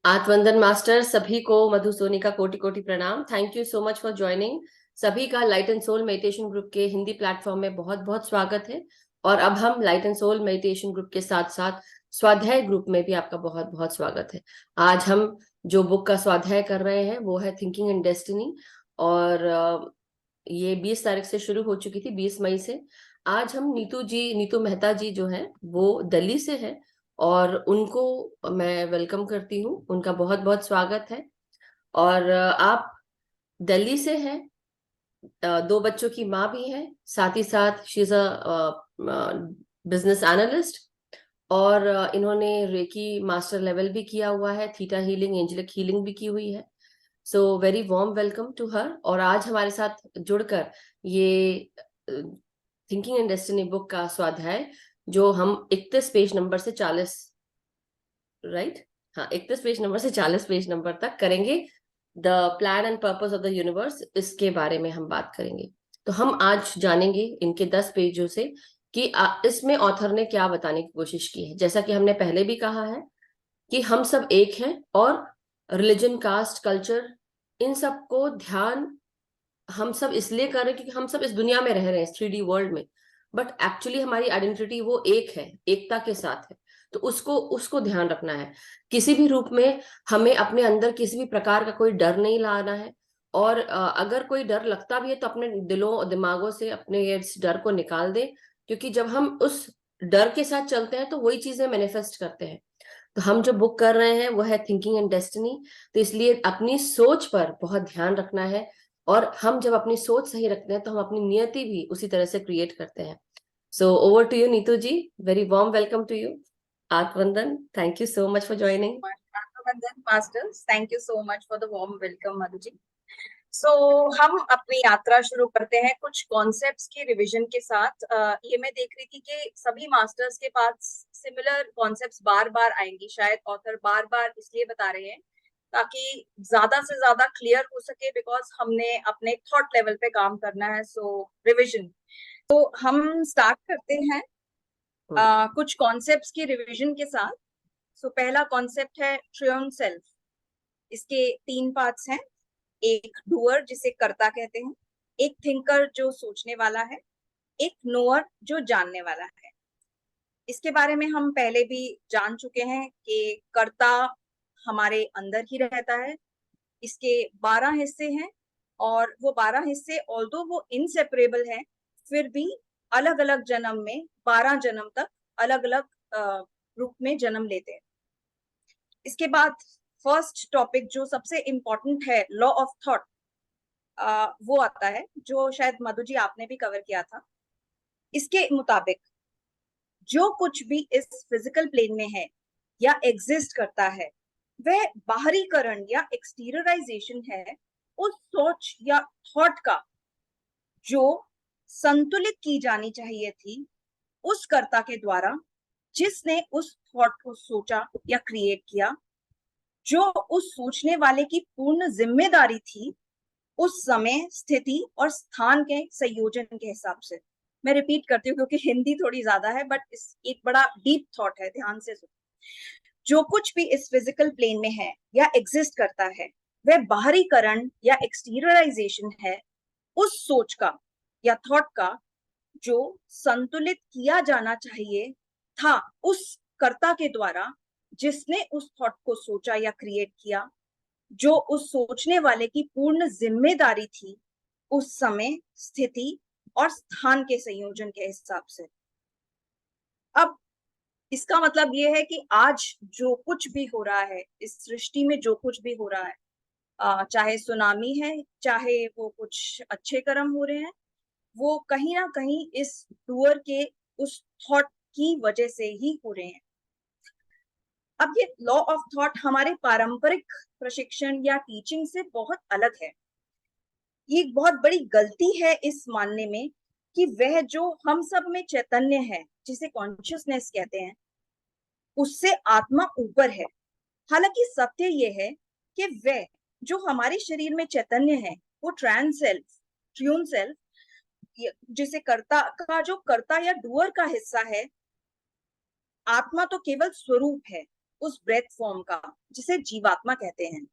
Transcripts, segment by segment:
आत्मवंदन master सभी को मधु सोनी का कोटि कोटि प्रणाम। Thank you so much for joining. सभी का light and soul meditation group के हिंदी प्लेटफॉर्म में बहुत बहुत स्वागत है। और अब हम light and soul meditation group के साथ साथ स्वाध्याय ग्रुप में भी आपका बहुत बहुत स्वागत है। आज हम जो बुक का स्वाध्याय कर रहे हैं वो है थिंकिंग इन डेस्टिनी। और ये 20 तारीख से शुरू हो चुकी थी, 20 मई से। आज हम नीतू मेहता जी जो है वो दिल्ली से है और उनको मैं वेलकम करती हूँ। उनका बहुत बहुत स्वागत है। और आप दिल्ली से हैं, दो बच्चों की माँ भी हैं, साथ ही साथ she is a business analyst. और इन्होंने रेकी मास्टर लेवल भी किया हुआ है, थीटा हीलिंग, एंजेलिक हीलिंग भी की हुई है। So very warm welcome to her. और आज हमारे साथ जुड़कर ये थिंकिंग इन डेस्टिनी बुक का स्वाध्याय जो हम 31 पेज नंबर से 40, राइट, हाँ, 31 पेज नंबर से 40 पेज नंबर तक करेंगे। The plan and purpose of the universe, इसके बारे में हम बात करेंगे। तो हम आज जानेंगे इनके 10 पेजों से कि इसमें ऑथर ने क्या बताने की कोशिश की है। जैसा कि हमने पहले भी कहा है कि हम सब एक हैं और रिलीजन, कास्ट, कल्चर, इन सब को ध्यान हम सब इसलिए कर रहे हैं क्योंकि हम सब इस दुनिया में रह रहे हैं, 3D वर्ल्ड में। बट एक्चुअली हमारी आइडेंटिटी वो एक है, एकता के साथ है। तो उसको उसको ध्यान रखना है। किसी भी रूप में हमें अपने अंदर किसी भी प्रकार का कोई डर नहीं लाना है। और अगर कोई डर लगता भी है तो अपने दिलों दिमागों से अपने इस डर को निकाल दें। क्योंकि जब हम उस डर के साथ चलते हैं तो वही चीजें मैनिफेस्ट करते हैं। तो हम जो बुक कर रहे हैं वो है थिंकिंग एंड डेस्टिनी। तो इसलिए अपनी सोच पर बहुत ध्यान रखना है। और हम जब अपनी सोच सही रखते हैं तो हम अपनी नियति भी उसी तरह से क्रिएट करते हैं। So over to you Neetu ji. Very warm welcome to you. आत्मवंदन, thank you so much for joining. आत्मवंदन masters, thank you so much for the warm welcome Madhu ji. So हम अपनी यात्रा शुरू करते हैं कुछ कॉन्सेप्ट्स की रिवीजन के साथ। ये मैं देख रही थी कि सभी मास्टर्स के पास सिमिलर कॉन्सेप्ट्स बार बार आएंगी। शायद ऑथर बार बार इसलिए बता रहे हैं ताकि ज्यादा से ज्यादा क्लियर हो सके, बिकॉज हमने अपने थॉट लेवल पे काम करना है। सो रिवीजन, तो हम स्टार्ट करते हैं कुछ कॉन्सेप्ट्स की रिवीजन के साथ। सो पहला कॉन्सेप्ट है ट्रियोन सेल्फ। इसके 3 पार्ट्स हैं। एक डूअर जिसे कर्ता कहते हैं, एक थिंकर जो सोचने वाला है, एक नोअर जो जानने वाला है। इसके बारे में हम पहले भी जान चुके हैं कि कर्ता हमारे अंदर ही रहता है। इसके 12 हिस्से हैं और वो 12 हिस्से ऑल्दो वो इनसेपरेबल हैं, फिर भी अलग अलग जन्म में 12 जन्म तक अलग अलग रूप में जन्म लेते हैं। इसके बाद फर्स्ट टॉपिक जो सबसे इम्पोर्टेंट है, लॉ ऑफ थॉट, वो आता है, जो शायद मधु जी आपने भी कवर किया था। इसके मुताबिक जो कुछ भी इस फिजिकल प्लेन में है या एग्जिस्ट करता है, वह बाहरीकरण या एक्सटीरियराइजेशन है उस सोच या थॉट का जो संतुलित की जानी चाहिए थी उस कर्ता के द्वारा जिसने उस थॉट को सोचा या क्रिएट किया, जो उस सोचने वाले की पूर्ण जिम्मेदारी थी उस समय, स्थिति और स्थान के संयोजन के हिसाब से। मैं रिपीट करती हूँ क्योंकि हिंदी थोड़ी ज्यादा है, बट इस एक बड़ा डीप थॉट है, ध्यान से सुनो। जो कुछ भी इस फिजिकल प्लेन में है या एग्जिस्ट करता है, वह बाहरीकरण या एक्सटीरियराइजेशन है उस सोच का या थॉट का जो संतुलित किया जाना चाहिए था उस कर्ता के द्वारा जिसने उस थॉट को सोचा या क्रिएट किया, जो उस सोचने वाले की पूर्ण जिम्मेदारी थी उस समय, स्थिति और स्थान के संयोजन के हिसाब से। अब इसका मतलब यह है कि आज जो कुछ भी हो रहा है इस सृष्टि में, जो कुछ भी हो रहा है, चाहे सुनामी है, चाहे वो कुछ अच्छे कर्म हो रहे हैं, वो कहीं ना कहीं इस डूअर के उस थॉट की वजह से ही हो रहे हैं। अब ये लॉ ऑफ थॉट हमारे पारंपरिक प्रशिक्षण या टीचिंग से बहुत अलग है। ये एक बहुत बड़ी गलती है इस मानने में कि वह जो हम सब में चैतन्य है, जिसे कॉन्शियसनेस कहते हैं, उससे आत्मा ऊपर है। हालांकि सत्य यह है कि वह जो हमारे शरीर में चैतन्य है वो ट्रांस सेल्फ, ट्रियोन सेल्फ, जिसे कर्ता का जो कर्ता या डूअर का हिस्सा है, आत्मा तो केवल स्वरूप है, उस ब्रेथ फॉर्म का जिसे जीवात्मा कहते हैं,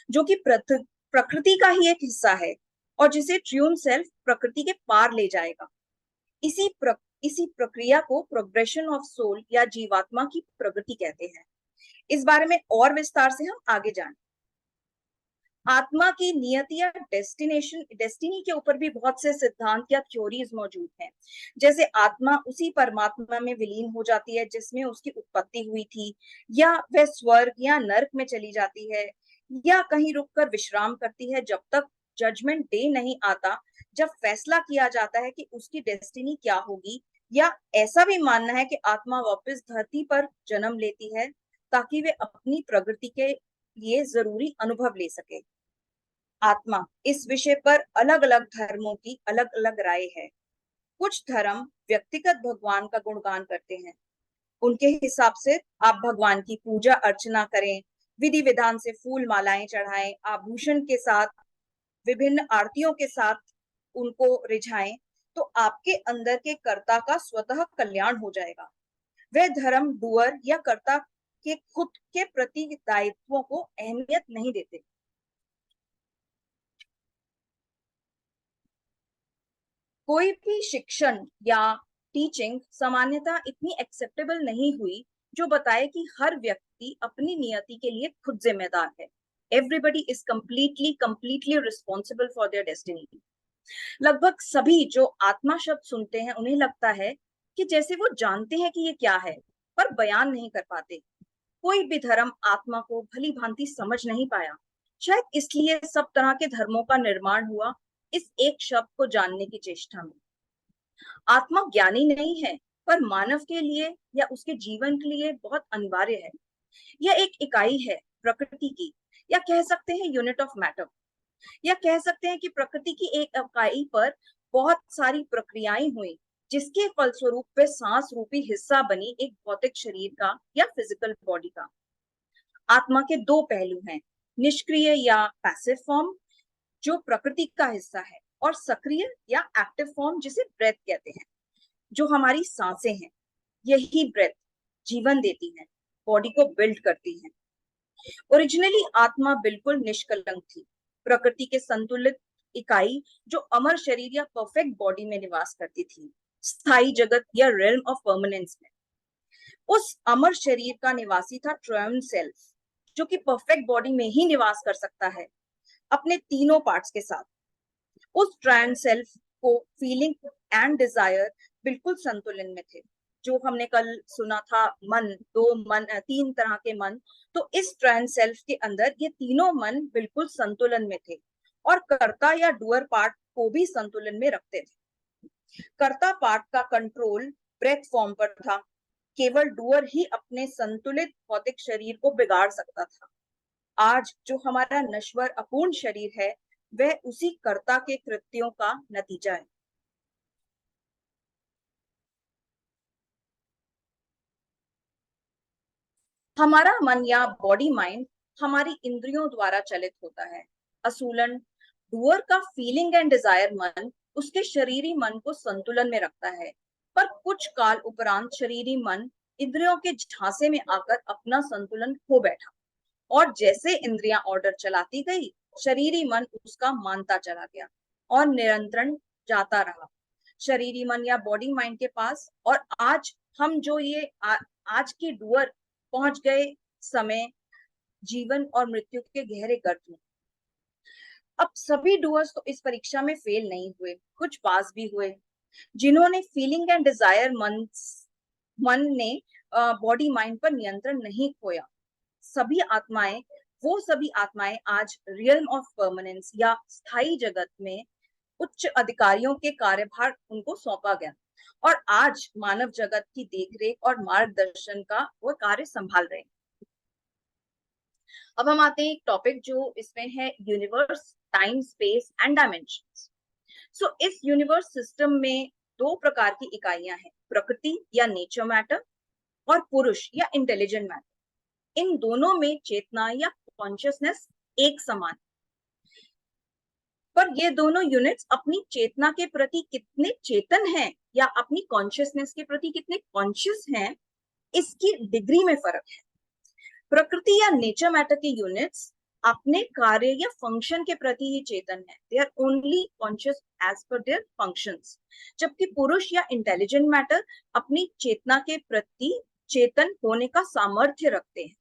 जो कि प्रकृति का ही एक हिस्सा है और जिसे ट्यून सेल्फ प्रकृति के पार ले जाएगा। इसी प्रक्रिया को प्रोग्रेशन ऑफ सोल या जीवात्मा की प्रगति कहते हैं। इस बारे में और विस्तार से हम आगे जानें। आत्मा की नियति या डेस्टिनी के ऊपर भी बहुत से सिद्धांत या थ्योरीज मौजूद हैं। जैसे आत्मा उसी परमात्मा में विलीन हो जाती है जिसमें उसकी उत्पत्ति हुई थी, या वह स्वर्ग या नर्क में चली जाती है, या कहीं रुककर विश्राम करती है जब तक जजमेंट डे नहीं आता, जब फैसला किया जाता है कि उसकी डेस्टिनी क्या होगी। या ऐसा भी मानना है कि आत्मा वापस धरती पर जन्म लेती है ताकि वे अपनी प्रगति के लिए जरूरी अनुभव ले सके। आत्मा इस विषय पर अलग अलग धर्मों की अलग अलग राय है। कुछ धर्म व्यक्तिगत भगवान का गुणगान करते हैं। उनके हिसाब से आप भगवान की पूजा अर्चना करें, विधि विधान से फूल मालाएं चढ़ाएं, आभूषण के साथ विभिन्न आरतियों के साथ उनको रिझाएं, तो आपके अंदर के कर्ता का स्वतः कल्याण हो जाएगा। वह धर्म डूअर या कर्ता के खुद के प्रति दायित्वों को अहमियत नहीं देते। कोई भी शिक्षण या टीचिंग सामान्यतः इतनी एक्सेप्टेबल नहीं हुई जो बताए कि हर व्यक्ति अपनी नियति के लिए खुद जिम्मेदार है। Everybody is completely responsible for their destiny. लगभग सभी जो आत्मा शब्द सुनते हैं उन्हें लगता है कि जैसे वो जानते हैं कि ये क्या है, पर बयान नहीं कर पाते। कोई भी धर्म आत्मा को भली भांति समझ नहीं पाया। शायद इसलिए सब तरह के धर्मों का निर्माण हुआ, इस एक शब्द को जानने की चेष्टा में। आत्मा ज्ञानी नहीं है, पर मानव के लिए या उसके जीवन के लिए बहुत अनिवार्य है। यह एक इकाई है प्रकृति की, या कह सकते हैं यूनिट ऑफ मैटर, या कह सकते हैं कि प्रकृति की एक इकाई पर बहुत सारी प्रक्रियाएं हुई जिसके फलस्वरूप वे सांस रूपी हिस्सा बनी एक भौतिक शरीर का या फिजिकल बॉडी का। आत्मा के दो पहलू हैं, निष्क्रिय या पैसिव फॉर्म जो प्रकृति का हिस्सा है, और सक्रिय या एक्टिव फॉर्म जिसे ब्रेथ कहते हैं, जो हमारी सांसें हैं। यही ब्रेथ जीवन देती है, बॉडी को बिल्ड करती है। ओरिजिनली आत्मा बिल्कुल निष्कलंक थी, प्रकृति के संतुलित इकाई जो अमर शरीर या परफेक्ट बॉडी में निवास करती थी, स्थायी जगत या रेल्म ऑफ परमानेंस में। उस अमर शरीर का निवासी था ट्रायन सेल्फ, जो कि परफेक्ट बॉडी में ही निवास कर सकता है अपने तीनों पार्ट्स के साथ। उस ट्रायन सेल्फ को फीलिंग एंड डिजायर बिल्कुल संतुलन में थे। जो हमने कल सुना था मन, तीन तरह के मन, तो इस ट्रायन सेल्फ के अंदर ये तीनों मन बिल्कुल संतुलन में थे और कर्ता या डूअर पार्ट को भी संतुलन में रखते थे। कर्ता पार्ट का कंट्रोल ब्रेथ फॉर्म पर था। केवल डूअर ही अपने संतुलित भौतिक शरीर को बिगाड़ सकता था। आज जो हमारा नश्वर अपूर्ण शरीर है वह उसी कर्ता के कृत्यों का नतीजा है। हमारा मन या बॉडी माइंड हमारी इंद्रियों द्वारा चलित होता है। असूलन डूअर का फीलिंग एंड डिजायर मन उसके शरीरी मन को संतुलन में रखता है, पर कुछ काल उपरांत शरीरी मन इंद्रियों के झांसे में आकर अपना संतुलन खो बैठा, और जैसे इंद्रियां ऑर्डर चलाती गई शरीरी मन उसका मानता चला गया और नियंत्रण जाता रहा शरीरी मन या बॉडी माइंड के पास। और आज हम जो ये आज की डूअर पहुंच गए समय जीवन और मृत्यु के गहरे गर्त में। अब सभी डूअर्स तो इस परीक्षा में फेल नहीं हुए, कुछ पास भी हुए। जिन्होंने फीलिंग एंड डिजायर मन ने बॉडी माइंड पर नियंत्रण नहीं खोया, सभी आत्माएं आज रियल्म ऑफ परमानेंस या स्थायी जगत में उच्च अधिकारियों के कार्यभार उनको सौंपा गया, और आज मानव जगत की देखरेख और मार्गदर्शन का वो कार्य संभाल रहे हैं। अब हम आते हैं एक टॉपिक जो इसमें है universe, time, space and dimensions. So इस यूनिवर्स सिस्टम में दो प्रकार की इकाइयां हैं, प्रकृति या नेचर मैटर और पुरुष या इंटेलिजेंट मैटर। इन दोनों में चेतना या कॉन्शियसनेस एक समान, पर ये दोनों यूनिट्स अपनी चेतना के प्रति कितने चेतन हैं या अपनी कॉन्शियसनेस के प्रति कितने कॉन्शियस हैं, इसकी डिग्री में फर्क है। प्रकृति या नेचर मैटर के यूनिट्स अपने कार्य या फंक्शन के प्रति ही चेतन है, they are only conscious as per their functions, जबकि पुरुष या इंटेलिजेंट मैटर अपनी चेतना के प्रति चेतन होने का सामर्थ्य रखते हैं।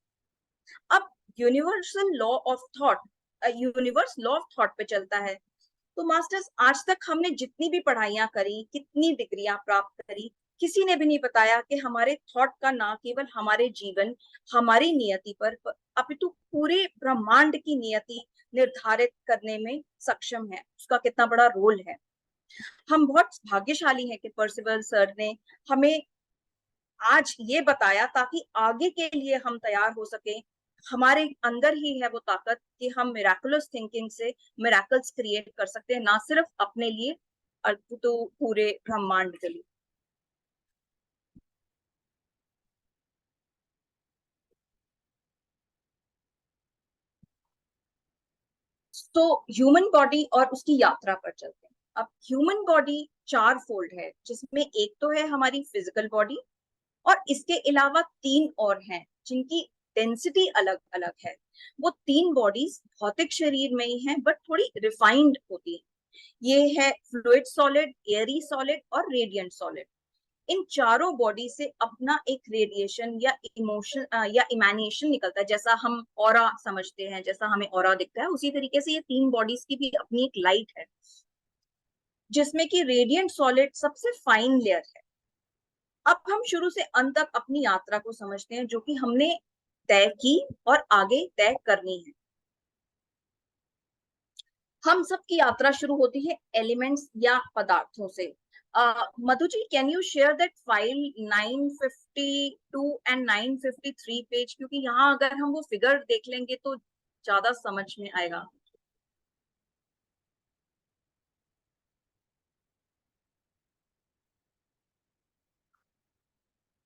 अब universal law of thought, universe law of thought पे चलता है। तो मास्टर्स, आज तक हमने जितनी भी पढ़ाइयां करी, कितनी डिग्रियां प्राप्त करी, किसी ने भी नहीं बताया कि हमारे थॉट का ना केवल हमारे जीवन, हमारी नियति पर अपितु पूरे ब्रह्मांड की नियति निर्धारित करने में सक्षम है, उसका कितना बड़ा रोल है। हम बहुत भाग्यशाली हैं कि पर्सिवल सर ने हमें आज ये बताया ताकि आगे के लिए हम तैयार हो सके। हमारे अंदर ही है वो ताकत कि हम मिराकुलस थिंकिंग से मिराकल्स क्रिएट कर सकते हैं, ना सिर्फ अपने लिए तो पूरे ब्रह्मांड के लिए। तो ह्यूमन बॉडी और उसकी यात्रा पर चलते हैं। अब ह्यूमन बॉडी 4 फोल्ड है, जिसमें एक तो है हमारी फिजिकल बॉडी, और इसके अलावा 3 और हैं जिनकी डेंसिटी अलग अलग है। वो 3 बॉडीज भौतिक शरीर में ही हैं, बट थोड़ी रिफाइंड होती है। ये है फ्लूइड सॉलिड, एयरी सॉलिड और रेडिएंट सॉलिड। इन चारों बॉडी से अपना एक रेडिएशन या इमोशन या इमेनेशन निकलता है, जैसा हम ऑरा समझते हैं, जैसा हमें ऑरा दिखता है, उसी तरीके से ये 3 बॉडीज की भी अपनी एक लाइट है, जिसमें कि रेडिएंट सॉलिड सबसे फाइन लेयर है। अब हम शुरू से अंत तक अपनी यात्रा को समझते हैं, जो कि हमने तय की और आगे तय करनी है। हम सबकी यात्रा शुरू होती है एलिमेंट्स या पदार्थों से। Madhu ji, can you share that file 952 and 953 page, क्योंकि यहाँ अगर हम वो फिगर देख लेंगे तो ज्यादा समझ में आएगा।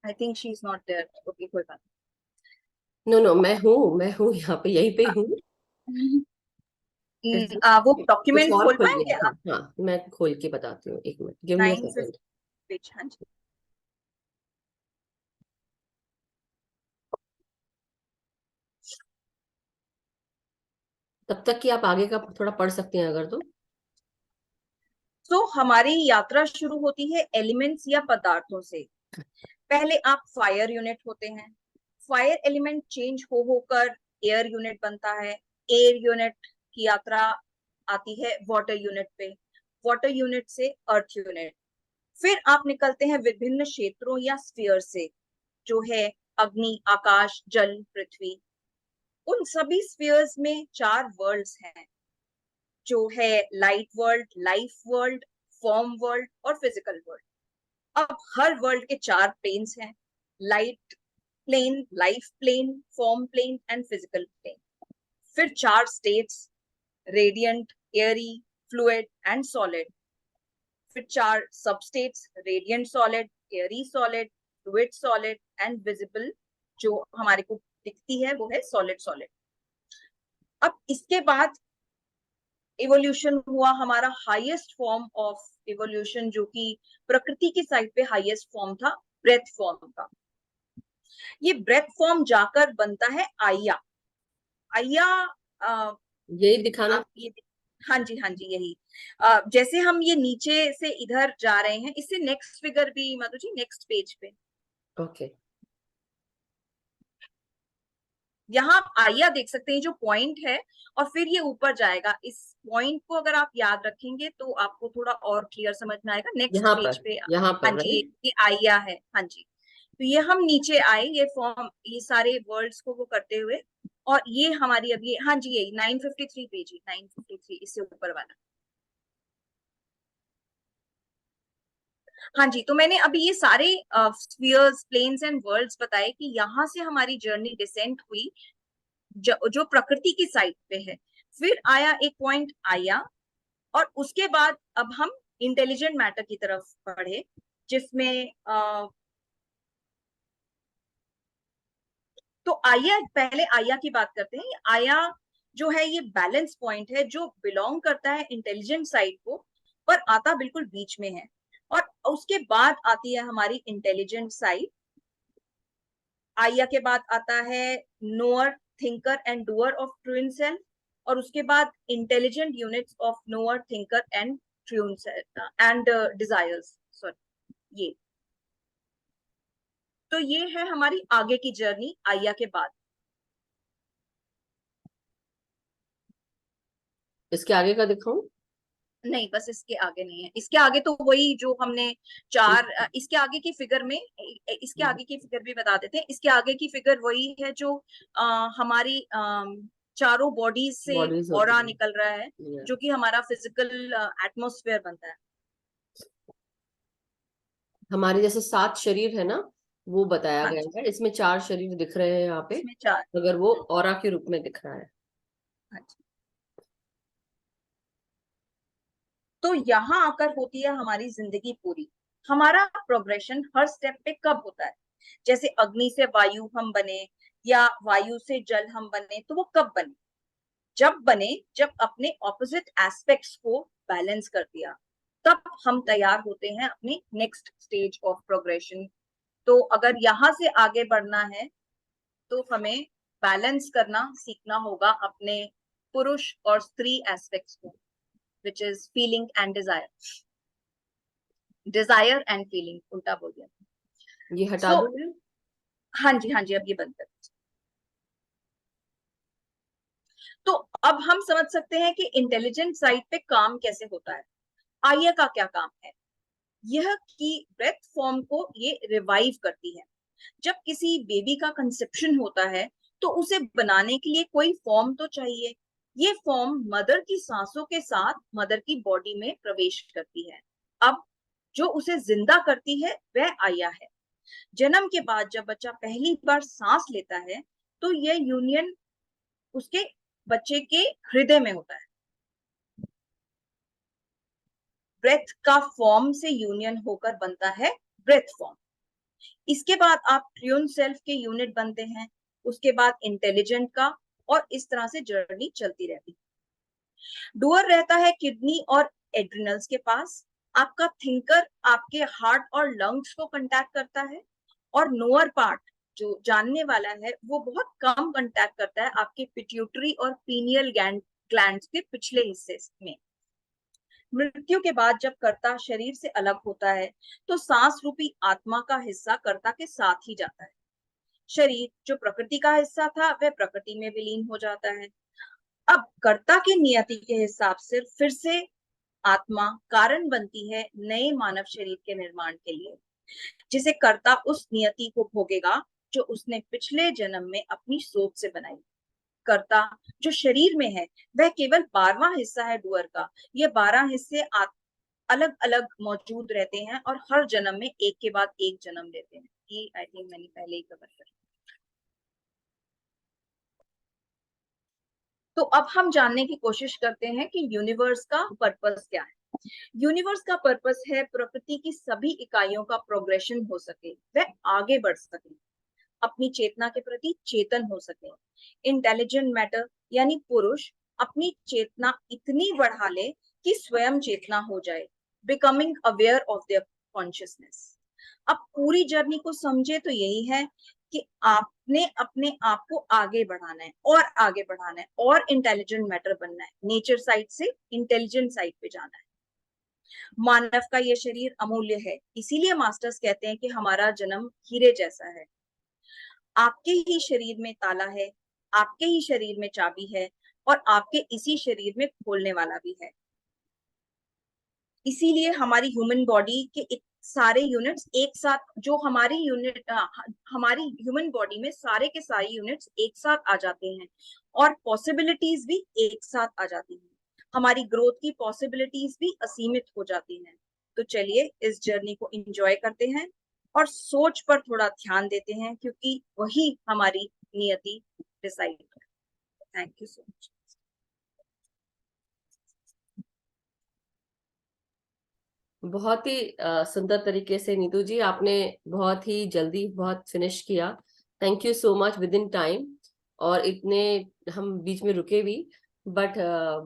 I think she is not there. Okay, कोई बात नो नो, मैं हूँ यहाँ पे, यहीं पे हूँ। नहीं। ऐसे वो कुछ डॉक्यूमेंट और खोल खुल पाएंगे गया। आप? हाँ हाँ, मैं खोल के बताती हूँ, एक मिनट, गिव मी अ 950 सेकंड। पेज, हाँ जी। तब तक कि आप आगे का थोड़ा पढ़ सकते हैं अगर तो। तो हमारी यात्रा शुरू होती है एलिमेंट्स या पदार्थों से। पहले आप फायर यूनिट होते हैं, फायर एलिमेंट चेंज हो होकर एयर यूनिट बनता है, एयर यूनिट की यात्रा आती है वाटर यूनिट पे, वाटर यूनिट से अर्थ यूनिट। फिर आप निकलते हैं विभिन्न क्षेत्रों या स्फीयर से, जो है अग्नि, आकाश, जल, पृथ्वी। उन सभी स्फीयर्स में 4 वर्ल्ड्स हैं, जो है light world, life world, form world और फिजिकल वर्ल्ड। अब हर वर्ल्ड के 4 प्लेन्स हैं, light plane, life plane, form plane and physical plane. फिर 4 states, radiant, airy, fluid and solid. फिर 4 sub states, radiant solid, airy solid, fluid solid and visible, जो हमारे को दिखती है वो है सॉलिड सॉलिड। अब इसके बाद इवोल्यूशन हुआ हमारा हाईएस्ट फॉर्म ऑफ इवोल्यूशन, जो कि प्रकृति की साइड पे हाईएस्ट फॉर्म था, ब्रेथ फॉर्म का। ये ब्रेथ फॉर्म जाकर बनता है आइया। आइया यही दिखाना। आप ये, हाँ जी हाँ जी, यही। जैसे हम ये नीचे से इधर जा रहे हैं, इससे नेक्स्ट फिगर भी मधु जी, नेक्स्ट पेज पे। ओके। यहाँ आप आइया देख सकते हैं, जो पॉइंट है, और फिर ये ऊपर जाएगा। इस पॉइंट को अगर आप याद रखेंगे तो आपको थोड़ा और क्लियर समझ में आएगा नेक्स्ट पेज पे। यहाँ हाँ पर जी, राइट। ये आइया है, हाँ जी। तो ये हम नीचे आए, ये फॉर्म, ये सारे वर्ड्स को वो करते हुए, और ये हमारी अभी, हाँ जी, यही 953 पेज, 953, इससे ऊपर वाला। हाँ जी, तो मैंने अभी ये सारे स्फीयर्स, प्लेन्स एंड वर्ल्ड्स बताए कि यहाँ से हमारी जर्नी डिसेंट हुई, जो प्रकृति की साइड पे है। फिर आया एक पॉइंट आया, और उसके बाद अब हम इंटेलिजेंट मैटर की तरफ बढ़े, जिसमें तो आया, पहले आया की बात करते हैं। आया जो है, ये बैलेंस पॉइंट है, जो बिलोंग करता है इंटेलिजेंट साइड को, पर आता बिल्कुल बीच में है। और उसके बाद आती है हमारी इंटेलिजेंट साइड। आर्या के बाद आता है knower, thinker and doer of true in self, और उसके बाद intelligent units of knower, thinker and true in self and desires, sorry ये। तो ये है हमारी आगे की जर्नी आर्या के बाद। इसके आगे का दिखाऊं? नहीं, बस इसके आगे नहीं है, इसके आगे तो वही जो हमने चार इसके आगे की फिगर में, इसके आगे की फिगर भी बता देते हैं। इसके आगे की फिगर वही है जो हमारी चारों बॉडीज से बॉडीज ऑरा होती निकल रहा है, है। जो कि हमारा फिजिकल एटमॉस्फेयर बनता है। हमारे जैसे 7 शरीर है ना, वो बताया हाँ गया जी, है। इसमें 4 शरीर दिख रहे हैं यहाँ पे, इसमें चार। अगर वो ऑरा के रूप में दिख रहा है। हाँ जी। तो यहाँ आकर होती है हमारी जिंदगी पूरी। हमारा प्रोग्रेशन हर स्टेप पे कब होता है? जैसे अग्नि से वायु हम बने, या वायु से जल हम बने, तो वो कब बने? जब बने, जब अपने ऑपोजिट एस्पेक्ट्स को बैलेंस कर दिया, तब हम तैयार होते हैं अपने नेक्स्ट स्टेज ऑफ प्रोग्रेशन। तो अगर यहाँ से आगे बढ़ना है तो हमें बैलेंस करना सीखना होगा अपने पुरुष और स्त्री एस्पेक्ट्स को, which is feeling and desire, desire and feeling, उल्टा बोल दिया। ये हटा So, दूं मैं? हाँ जी, हाँ जी, अब ये बंद कर दीजिए। तो अब हम समझ सकते हैं कि इंटेलिजेंट साइड पे काम कैसे होता है। आर्या का क्या काम है? यह कि ब्रेथ फॉर्म को ये रिवाइव करती है। जब किसी बेबी का कंसेप्शन होता है तो उसे बनाने के लिए कोई फॉर्म तो चाहिए। ये फॉर्म मदर की सांसों के साथ मदर की बॉडी में प्रवेश करती है। अब जो उसे जिंदा करती है वह आया है। जन्म के बाद जब बच्चा पहली बार सांस लेता है तो यह यूनियन उसके बच्चे के हृदय में होता है। ब्रेथ का फॉर्म से यूनियन होकर बनता है ब्रेथ फॉर्म। इसके बाद आप ट्यून सेल्फ के यूनिट बनते हैं, उसके बाद इंटेलिजेंट का, और इस तरह से जर्नी चलती रहती है। डूअर रहता है किडनी और एड्रिनल्स के पास। आपका थिंकर आपके हार्ट और लंग्स को कंटैक्ट करता है, और नोअर पार्ट जो जानने वाला है वो बहुत कम कंटैक्ट करता है आपके पिट्यूटरी और पीनियल ग्लैंड्स के पिछले हिस्से में। मृत्यु के बाद जब कर्ता शरीर से अलग होता है तो सांस रूपी आत्मा का हिस्सा कर्ता के साथ ही जाता है। शरीर जो प्रकृति का हिस्सा था वह प्रकृति में विलीन हो जाता है। अब कर्ता की नियति के हिसाब से फिर से आत्मा कारण बनती है नए मानव शरीर के निर्माण के लिए, जिसे कर्ता उस नियति को भोगेगा जो उसने पिछले जन्म में अपनी सोच से बनाई। कर्ता जो शरीर में है वह केवल 12वां हिस्सा है डूअर का। ये 12 हिस्से अलग अलग मौजूद रहते हैं और हर जन्म में एक के बाद एक जन्म लेते हैं। ये आई थिंक मैंने पहले ही कवर कर। तो अब हम जानने की कोशिश करते हैं कि यूनिवर्स का पर्पस क्या है। यूनिवर्स का पर्पस है प्रकृति की सभी इकाइयों का प्रोग्रेशन हो सके, वह आगे बढ़ सके, अपनी चेतना के प्रति चेतन हो सके। इंटेलिजेंट मैटर यानी पुरुष अपनी चेतना इतनी बढ़ा ले कि स्वयं चेतना हो जाए, becoming aware of their consciousness. अब पूरी जर्नी को समझे तो यही है कि आपने अपने आप को आगे बढ़ाना है और आगे बढ़ाना है और इंटेलिजेंट मैटर बनना है, नेचर साइड से इंटेलिजेंट साइड पे जाना है। मानव का ये शरीर अमूल्य है, इसीलिए मास्टर्स कहते हैं कि हमारा जन्म हीरे जैसा है। आपके ही शरीर में ताला है, आपके ही शरीर में चाबी है, और आपके इसी शरीर में खोलने वाला भी है। इसीलिए हमारी ह्यूमन बॉडी के सारे यूनिट्स एक साथ, जो हमारी हमारी ह्यूमन बॉडी में सारे के सारे यूनिट्स एक साथ आ जाते हैं, और पॉसिबिलिटीज भी एक साथ आ जाती हैं। हमारी ग्रोथ की पॉसिबिलिटीज भी असीमित हो जाती हैं। तो चलिए इस जर्नी को एंजॉय करते हैं और सोच पर थोड़ा ध्यान देते हैं, क्योंकि वही हमारी नियति डिसाइड है। Thank you so much. बहुत ही सुंदर तरीके से नीतू जी आपने बहुत ही जल्दी बहुत फिनिश किया। Thank you so much, with in time. और इतने हम बीच में रुके भी, बट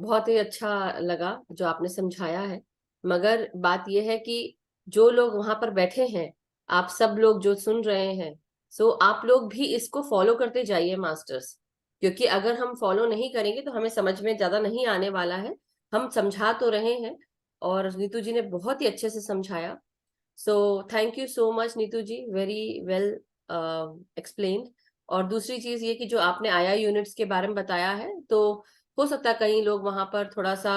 बहुत ही अच्छा लगा जो आपने समझाया है। मगर बात यह है कि जो लोग वहां पर बैठे हैं, आप सब लोग जो सुन रहे हैं, सो आप लोग भी इसको फॉलो करते जाइए मास्टर्स, क्योंकि अगर हम फॉलो नहीं करेंगे तो हमें समझ में ज्यादा नहीं आने वाला है। हम समझा तो रहे हैं और नीतू जी ने बहुत ही अच्छे से समझाया। So thank you so much Neetu ji, very well explained. और दूसरी चीज ये कि जो आपने आया यूनिट्स के बारे में बताया है, तो हो सकता है कई लोग वहां पर थोड़ा सा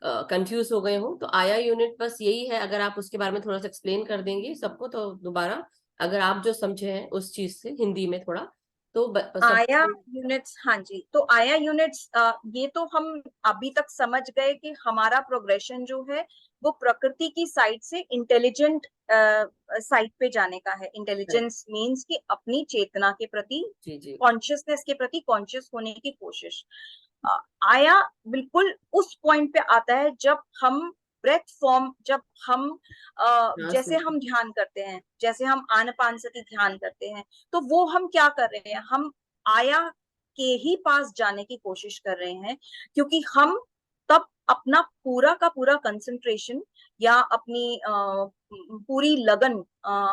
कंफ्यूज हो गए हो। तो आया यूनिट बस यही है, अगर आप उसके बारे में थोड़ा सा एक्सप्लेन कर देंगे सबको तो दोबारा, अगर आप जो समझे हैं उस चीज से हिंदी में थोड़ा, तो सब। आया यूनिट्स, हाँ जी, तो आया यूनिट्स, ये तो हम अभी तक समझ गए कि हमारा प्रोग्रेशन जो है वो प्रकृति की साइड से इंटेलिजेंट साइड पे जाने का है। इंटेलिजेंस मींस कि अपनी चेतना के प्रति, जी जी कॉन्शियसनेस के प्रति कॉन्शियस होने की कोशिश। अ, आया बिल्कुल उस पॉइंट पे आता है जब हम ब्रेथ फॉर्म, जब हम हाँ जैसे सर। हम ध्यान करते हैं, जैसे हम आनापान सति ध्यान करते हैं, तो वो हम क्या कर रहे हैं, हम आया के ही पास जाने की कोशिश कर रहे हैं, क्योंकि हम तब अपना पूरा का पूरा कंसंट्रेशन या अपनी पूरी लगन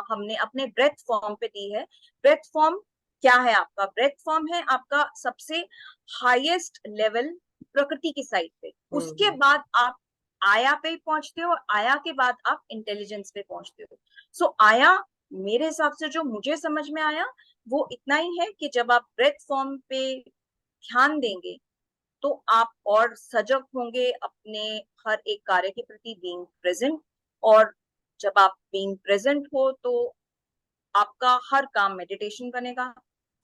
हमने अपने ब्रेथ फॉर्म पे दी है। ब्रेथ फॉर्म क्या है आपका? ब्रेथ फॉर्म है आपका सबसे हाईएस्ट लेवल प्रकृति की साइड पे। उसके हम्म। बाद आप आया पे पहुंचते हो, आया के बाद आप इंटेलिजेंस पे पहुंचते हो। सो आया, मेरे हिसाब से जो मुझे समझ में आया वो इतना ही है कि जब आप ब्रेथ फॉर्म पे ध्यान देंगे तो आप और सजग होंगे अपने हर एक कार्य के प्रति, बीइंग प्रेजेंट। और जब आप बीइंग प्रेजेंट हो तो आपका हर काम मेडिटेशन बनेगा,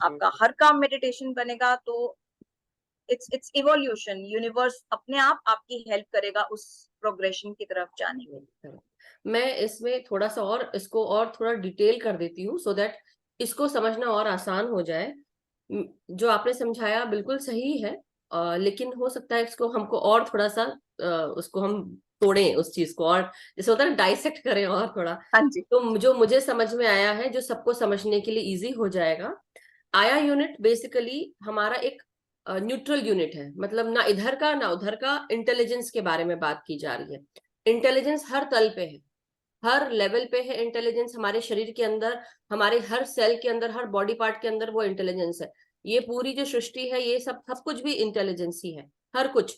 आपका हर काम मेडिटेशन बनेगा तो इट्स इवोल्यूशन। यूनिवर्स अपने आप आपकी हेल्प करेगा उस प्रोग्रेशन की तरफ जाने में। मैं इसमें थोड़ा सा और इसको और थोड़ा डिटेल कर देती हूँ, सो दैट इसको समझना और आसान हो जाए। जो आपने समझाया बिल्कुल सही है, लेकिन हो सकता है इसको हमको और थोड़ा सा उसको हम तोड़ें उस चीज को, और जैसे होता है डाइसेक्ट करें और थोड़ा। हाँ जी। तो जो मुझे समझ में आया है, जो सबको समझने के लिए इजी हो जाएगा, आया यूनिट बेसिकली हमारा एक न्यूट्रल यूनिट है, मतलब ना इधर का ना उधर का, इंटेलिजेंस के बारे में बात की जा रही है। इंटेलिजेंस हर तल पे है, हर लेवल पे है इंटेलिजेंस, हमारे शरीर के अंदर, हमारे हर सेल के अंदर, हर बॉडी पार्ट के अंदर वो इंटेलिजेंस है। ये पूरी जो सृष्टि है, ये सब सब कुछ भी इंटेलिजेंस ही है, हर कुछ।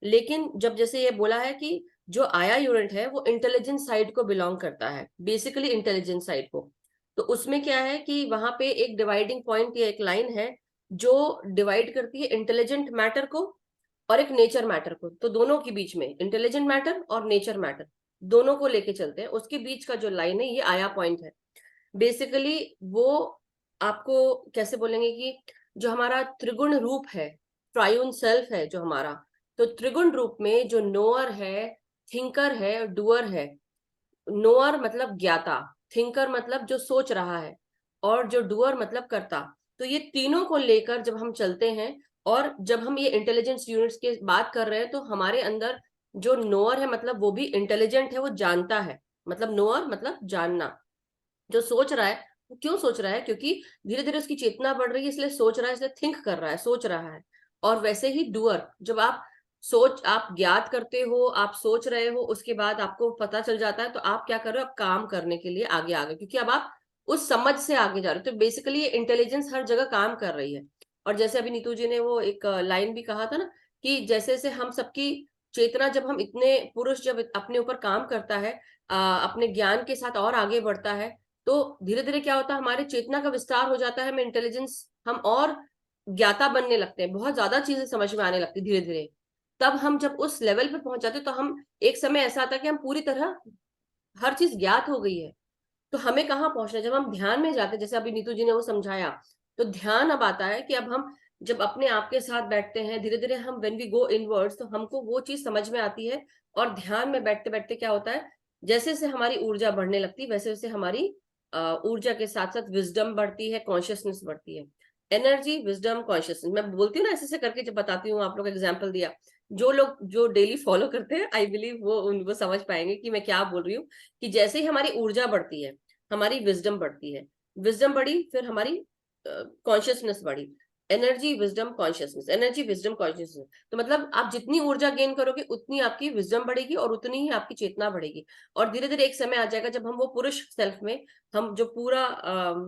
लेकिन जब जैसे ये बोला है कि जो आया यूनिट है वो इंटेलिजेंस साइड को बिलोंग करता है, बेसिकली इंटेलिजेंस साइड को। तो उसमें क्या है कि वहां पे एक डिवाइडिंग पॉइंट या एक लाइन है जो डिवाइड करती है इंटेलिजेंट मैटर को और एक नेचर मैटर को। तो दोनों के बीच में इंटेलिजेंट मैटर और नेचर मैटर दोनों को लेके चलते हैं, उसके बीच का जो लाइन है ये आया पॉइंट है। बेसिकली वो आपको कैसे बोलेंगे कि जो हमारा त्रिगुण रूप है, ट्रायून सेल्फ है जो हमारा, तो त्रिगुण रूप में जो नोअर है, थिंकर है, डूअर है। नोअर मतलब ज्ञाता, थिंकर मतलब जो सोच रहा है, और जो डूअर मतलब करता। तो ये तीनों को लेकर जब हम चलते हैं, और जब हम ये इंटेलिजेंस यूनिट्स की बात कर रहे हैं, तो हमारे अंदर जो नोअर है मतलब वो भी इंटेलिजेंट है, वो जानता है। मतलब नोअर मतलब जानना, जो सोच रहा है वो क्यों सोच रहा है, क्योंकि धीरे धीरे उसकी चेतना बढ़ रही है, इसलिए सोच रहा है, इसलिए थिंक कर रहा है, सोच रहा है। और वैसे ही डूअर, जब आप सोच, आप ज्ञात करते हो, आप सोच रहे हो, उसके बाद आपको पता चल जाता है, तो आप क्या कर रहे हो, आप काम करने के लिए आगे आ गए, क्योंकि अब आप उस समझ से आगे जा रहे हो। तो बेसिकली ये इंटेलिजेंस हर जगह काम कर रही है। और जैसे अभी नीतू जी ने वो एक लाइन भी कहा था ना, कि जैसे जैसे हम सबकी चेतना, जब हम इतने पुरुष जब अपने ऊपर काम करता है, अपने ज्ञान के साथ और आगे बढ़ता है, तो धीरे धीरे क्या होता है, हमारे चेतना का विस्तार हो जाता है, हमें इंटेलिजेंस, हम और ज्ञाता बनने लगते हैं, बहुत ज्यादा चीजें समझ में आने लगती धीरे धीरे। तब हम जब उस लेवल पे पहुंच जाते, तो हम एक समय ऐसा आता है कि हम पूरी तरह हर चीज ज्ञात हो गई है। तो हमें कहाँ पहुंचना है, जब हम ध्यान में जाते हैं, जैसे अभी नीतू जी ने वो समझाया, तो ध्यान अब आता है कि अब हम जब अपने आप के साथ बैठते हैं, धीरे धीरे हम व्हेन वी गो इनवर्ड्स, तो हमको वो चीज समझ में आती है। और ध्यान में बैठते बैठते क्या होता है, जैसे जैसे हमारी ऊर्जा बढ़ने लगती है, वैसे वैसे हमारी ऊर्जा के साथ साथ विजडम बढ़ती है, कॉन्शियसनेस बढ़ती है। एनर्जी, विजडम, कॉन्शियसनेस, मैं बोलती हूँ ना ऐसे ऐसे करके, जब बताती हूँ, आप लोग एग्जाम्पल दिया, जो लोग जो डेली फॉलो करते हैं, आई बिलीव वो उनको समझ पाएंगे कि मैं क्या बोल रही हूँ। कि जैसे ही हमारी ऊर्जा बढ़ती है, हमारी विजडम बढ़ती है, विजडम बढ़ी, फिर हमारी कॉन्शियसनेस बढ़ी, energy wisdom consciousness, energy wisdom consciousness. तो मतलब आप जितनी ऊर्जा गेन करोगे उतनी आपकी विजडम बढ़ेगी और उतनी ही आपकी चेतना बढ़ेगी। और धीरे धीरे एक समय आ जाएगा जब हम वो पुरुष सेल्फ में, हम जो पूरा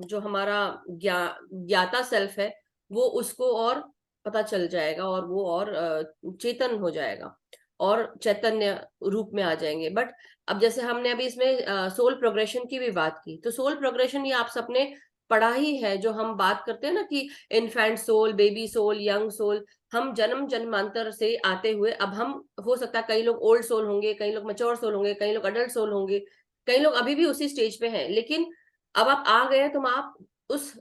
जो हमारा ज्ञाता सेल्फ है वो उसको और पता चल जाएगा और वो और चेतन हो जाएगा और चैतन्य रूप में आ जाएंगे। बट अब जैसे हमने अभी इसमें सोल प्रोग्रेशन की भी बात की, तो सोल प्रोग्रेशन ये आप सबने पढ़ा ही है। जो हम बात करते हैं ना कि infant soul, baby soul, young soul, हम जन्म जन्मांतर से आते हुए अब हम, हो सकता है कई लोग ओल्ड सोल होंगे, कई लोग मैच्योर सोल होंगे, कई लोग अडल्ट सोल होंगे, कई लोग अभी भी उसी स्टेज पे हैं, लेकिन अब आप आ गए हैं, तो आप उस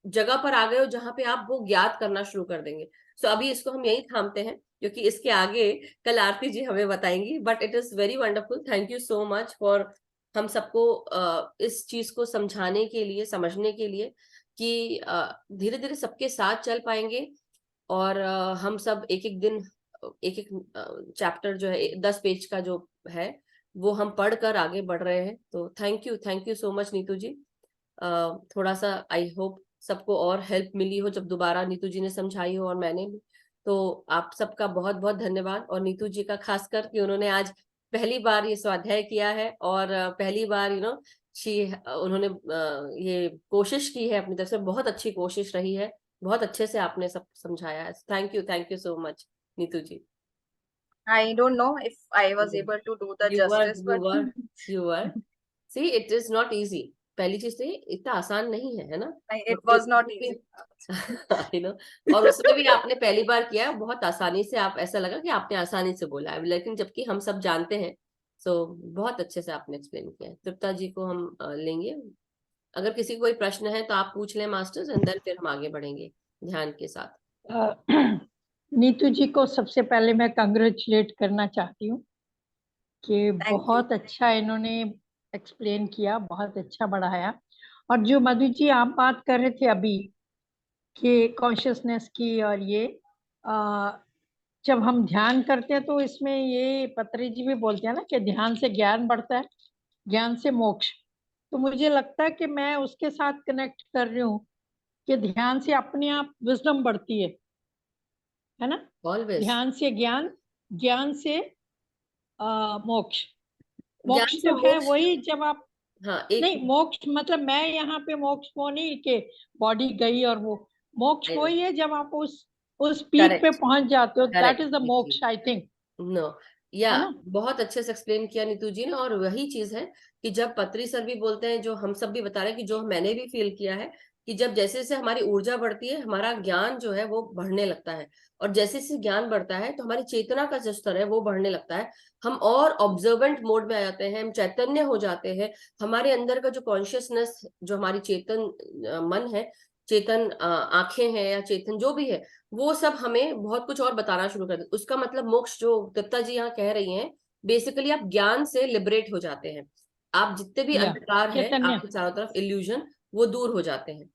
जगह पर आ गए हो जहां पे आप वो ज्ञात करना शुरू कर देंगे। सो अभी इसको हम यही थामते हैं, क्योंकि इसके आगे कल आरती जी हमें बताएंगी। But it is very wonderful, thank you so much for हम सबको इस चीज को समझाने के लिए, समझने के लिए कि धीरे धीरे सबके साथ चल पाएंगे और हम सब एक एक दिन एक एक चैप्टर जो है 10 पेज का जो है वो हम पढ़कर आगे बढ़ रहे हैं। तो thank you so much Neetu ji. थोड़ा सा आई होप सबको और हेल्प मिली हो जब दोबारा नीतू जी ने समझाई हो और मैंने भी। तो आप सबका बहुत बहुत धन्यवाद, और नीतू जी का खासकर कि उन्होंने आज पहली बार ये स्वाध्याय किया है और पहली बार शी उन्होंने ये कोशिश की है अपनी तरफ से, बहुत अच्छी कोशिश रही है, बहुत अच्छे से आपने सब समझाया है। Thank you so much Neetu ji. I don't know if I was able to do the you were justice, you but were you were see, it is not easy. पहली चीज तो ये इतना आसान नहीं है, है ना? it तो was not easy. I know. और उसमें भी आपने पहली बार किया है, बहुत आसानी से, आप ऐसा लगा कि आपने आसानी से बोला है, लेकिन जबकि हम सब जानते हैं। सो बहुत अच्छे से आपने एक्सप्लेन किया है। तृप्ता जी को हम लेंगे, अगर किसी को कोई प्रश्न है तो आप पूछ लें मास्टर्स, एंड देन फिर हम आगे बढ़ेंगे ध्यान के साथ। नीतू जी को सबसे पहले मैं कंग्रेचुलेट करना चाहती हूँ कि Thank you. बहुत अच्छा इन्होंने एक्सप्लेन किया, बहुत अच्छा बढ़ाया। और जो मधु जी आप बात कर रहे थे अभी कि कॉन्शियसनेस की, और ये जब हम ध्यान करते हैं तो इसमें ये पत्री जी भी बोलते हैं ना कि ध्यान से ज्ञान बढ़ता है, ज्ञान से मोक्ष। तो मुझे लगता है कि मैं उसके साथ कनेक्ट कर रही हूँ कि ध्यान से अपने आप विजडम बढ़ती है ना? ऑलवेज। ध्यान से ज्ञान, ज्ञान से मोक्ष। मोक्ष ज्ञान से तो है मोक्ष। वही जब आप, हाँ एक, नहीं मोक्ष मतलब मैं यहाँ पे मोक्ष वो नहीं कि बॉडी गई और वो, मोक्ष वही है जब आप उस पीक पे करेक्ट पहुंच जाते हो, दैट इज द करेक्ट। मोक्ष आई थिंक, नो, या है ना? बहुत अच्छे से एक्सप्लेन किया नीतू जी ने। और वही चीज है कि जब पत्री सर भी बोलते हैं, जो हम सब भी बता रहे हैं, कि जो मैंने भी फील किया है, कि जब जैसे जैसे हमारी ऊर्जा बढ़ती है, हमारा ज्ञान जो है वो बढ़ने लगता है, और जैसे जैसे ज्ञान बढ़ता है तो हमारी चेतना का जो स्तर है वो बढ़ने लगता है। हम और ऑब्जर्वेंट मोड में आ जाते हैं, हम चैतन्य हो जाते हैं। हमारे अंदर का जो कॉन्शियसनेस, जो हमारी चेतन मन है, चेतन आंखें हैं या चेतन जो भी है, वो सब हमें बहुत कुछ और बताना शुरू कर देते। उसका मतलब मोक्ष जो दत्ता जी यहाँ कह रही हैं, बेसिकली आप ज्ञान से लिबरेट हो जाते हैं। आप जितने भी या अंधकार है चैतन्य, आपके चारों तरफ, इल्यूजन, वो दूर हो जाते हैं।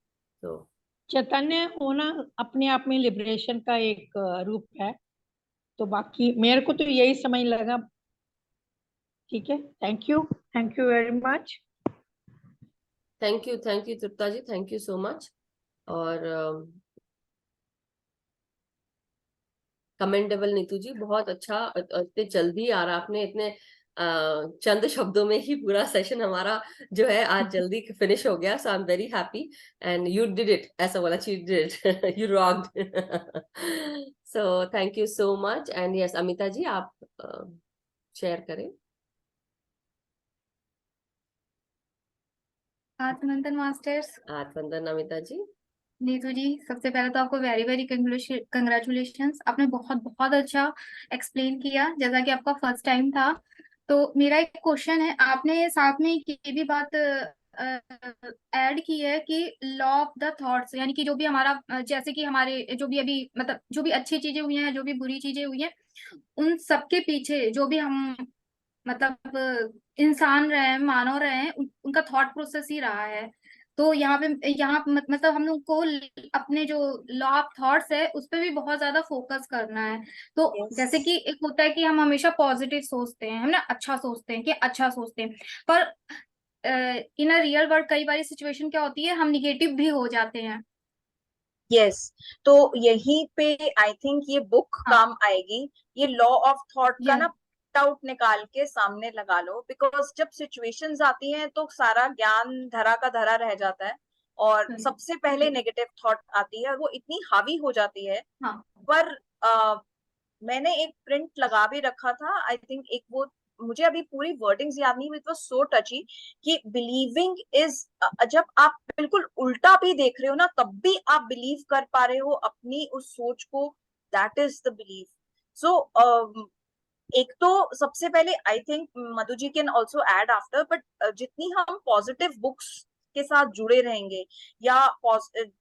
तो चैतन्य होना अपने आप में लिबरेशन का एक रूप है। तो बाकी मेरे को तो यही समझ लगा। ठीक है, thank you very much. Thank you Tripta ji, thank you so much. और कमेंडेबल नीतू जी, बहुत अच्छा, इतने जल्दी आ रहा आपने, इतने चंद शब्दों में ही पूरा सेशन हमारा जो है आज जल्दी फिनिश हो गया। So I am very happy, and you did it, ऐसा बोला, you did it, you rocked. So thank you so much. And yes Amita ji, आप शेयर करें। आत्मनंदन मास्टर्स। वंदन अमिता जी। नीतू जी, सबसे पहले तो आपको वेरी वेरी कंग्रेचुलेशंस, आपने बहुत बहुत अच्छा एक्सप्लेन किया, जैसा कि आपका फर्स्ट टाइम था। तो मेरा एक क्वेश्चन है, आपने साथ में ये भी बात ऐड की है कि लॉ ऑफ द थॉट्स, यानी कि जो भी हमारा जैसे कि हमारे जो भी अभी मतलब जो भी अच्छी चीजें हुई हैं, जो भी बुरी चीजें हुई हैं, उन सबके पीछे जो भी हम मतलब इंसान रहे हैं, मानव रहे हैं, उनका थॉट प्रोसेस ही रहा है। तो यहाँ मतलब हम लोग को अपने जो लॉ ऑफ थॉट्स है उस पर भी बहुत ज्यादा फोकस करना है। तो Yes. जैसे कि एक होता है कि हम हमेशा पॉजिटिव सोचते हैं, हम ना अच्छा सोचते हैं कि अच्छा सोचते हैं, पर इन अ रियल वर्ल्ड कई बार सिचुएशन क्या होती है, हम निगेटिव भी हो जाते हैं। यस, तो यहीं पे आई थिंक ये बुक हाँ काम आएगी। ये लॉ ऑफ थॉट का ना यस आउट निकाल के सामने लगा लो, बिकॉज जब सिचुएशंस आती हैं तो सारा ज्ञान धरा का धरा रह जाता है और सबसे पहले नेगेटिव थॉट आती है और वो इतनी हावी हो जाती है। हाँ पर मैंने एक प्रिंट लगा भी रखा था, आई थिंक एक वो, मुझे अभी पूरी वर्डिंग्स याद नहीं, इट वाज सो टची कि बिलीविंग इज, जब आप बिल्कुल उल्टा भी देख रहे हो ना तब भी आप बिलीव कर पा रहे हो अपनी उस सोच को, that is the believe. So एक तो सबसे पहले I think Madhu ji can also add after, but जितनी हम पॉजिटिव बुक्स के साथ जुड़े रहेंगे या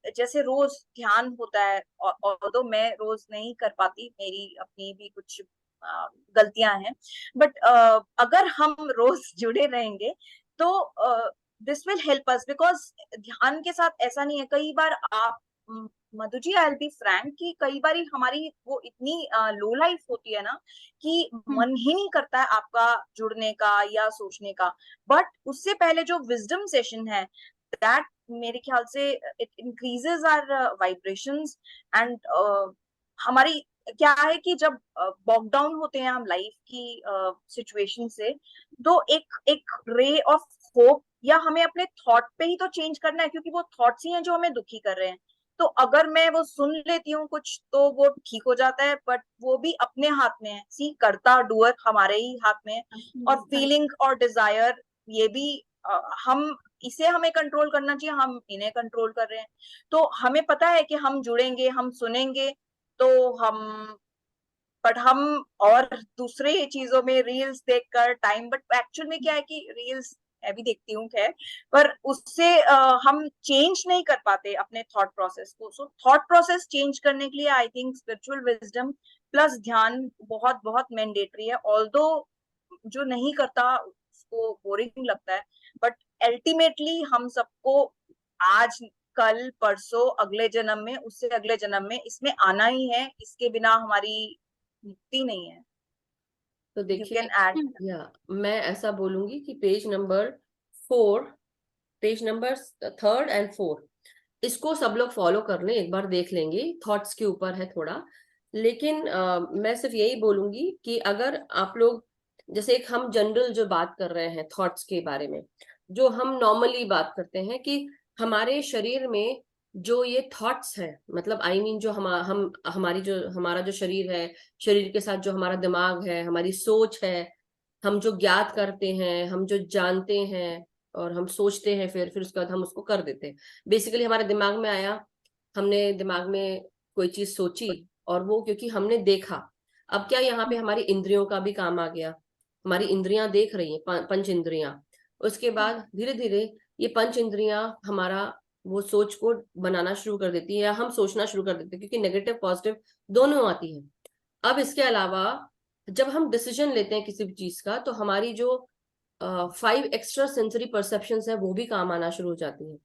जैसे रोज ध्यान होता है, और तो मैं रोज नहीं कर पाती, मेरी अपनी भी कुछ गलतियां हैं, बट अगर हम रोज जुड़े रहेंगे तो this will help us, because ध्यान के साथ ऐसा नहीं है, कई बार आप Madhu ji I will be frank कि कई बार हमारी वो इतनी लो लाइफ होती है ना कि मन ही नहीं करता है आपका जुड़ने का या सोचने का, बट उससे पहले जो विजडम सेशन है दैट मेरे ख्याल से it increases our vibrations and हमारी क्या है कि जब बॉक डाउन होते हैं हम लाइफ की सिचुएशन से, तो एक एक रे ऑफ होप, या हमें अपने थॉट पे ही तो चेंज करना है क्योंकि वो थॉट्स ही हैं जो हमें दुखी कर रहे हैं। तो अगर मैं वो सुन लेती हूँ कुछ तो वो ठीक हो जाता है, बट वो भी अपने हाथ में है, सी करता डूअर हमारे ही हाथ में है। और फीलिंग और डिजायर ये भी हम इसे हमें कंट्रोल करना चाहिए, हम इन्हें कंट्रोल कर रहे हैं। तो हमें पता है कि हम जुड़ेंगे, हम सुनेंगे, तो हम, बट हम और दूसरे चीजों में रील्स देखकर टाइम, बट एक्चुअल में क्या है कि रील्स मैं भी देखती हूँ खैर, पर उससे हम चेंज नहीं कर पाते अपने थॉट प्रोसेस को। सो थॉट प्रोसेस चेंज करने के लिए I think spiritual wisdom plus ध्यान बहुत बहुत मैंडेटरी है, ऑल्दो जो नहीं करता उसको बोरिंग लगता है, बट अल्टीमेटली हम सबको आज कल परसों अगले जन्म में उससे अगले जन्म में इसमें आना ही है, इसके बिना हमारी मुक्ति नहीं है। तो यू देखिए, कैन ऐड। या मैं ऐसा बोलूंगी कि पेज नंबर 4, पेज नंबर 3 और 4, इसको सब लोग फॉलो कर लें, एक बार देख लेंगे, थॉट्स के ऊपर है थोड़ा। लेकिन मैं सिर्फ यही बोलूंगी कि अगर आप लोग, जैसे एक हम जनरल जो बात कर रहे हैं थॉट्स के बारे में, जो हम नॉर्मली बात करते हैं कि हमारे शरीर में जो ये थॉट्स है, मतलब आई मीन जो हम हमारी जो हमारा जो शरीर है, शरीर के साथ जो हमारा दिमाग है, हमारी सोच है, हम जो ज्ञात करते हैं, हम जो जानते हैं और हम सोचते हैं, फिर उसके बाद हम उसको कर देते हैं। बेसिकली हमारे दिमाग में आया, हमने दिमाग में कोई चीज सोची और वो क्योंकि हमने देखा, अब क्या यहाँ पे हमारी इंद्रियों का भी काम आ गया, हमारी इंद्रियां देख रही हैं, पंच इंद्रियां। उसके बाद धीरे धीरे ये पंच इंद्रियां हमारा वो सोच को बनाना शुरू कर देती है, या हम सोचना शुरू कर देते हैं, क्योंकि नेगेटिव पॉजिटिव दोनों आती है। अब इसके अलावा जब हम डिसीजन लेते हैं किसी भी चीज का, तो हमारी जो 5 एक्स्ट्रा सेंसरी परसेप्शन है वो भी काम आना शुरू हो जाती है।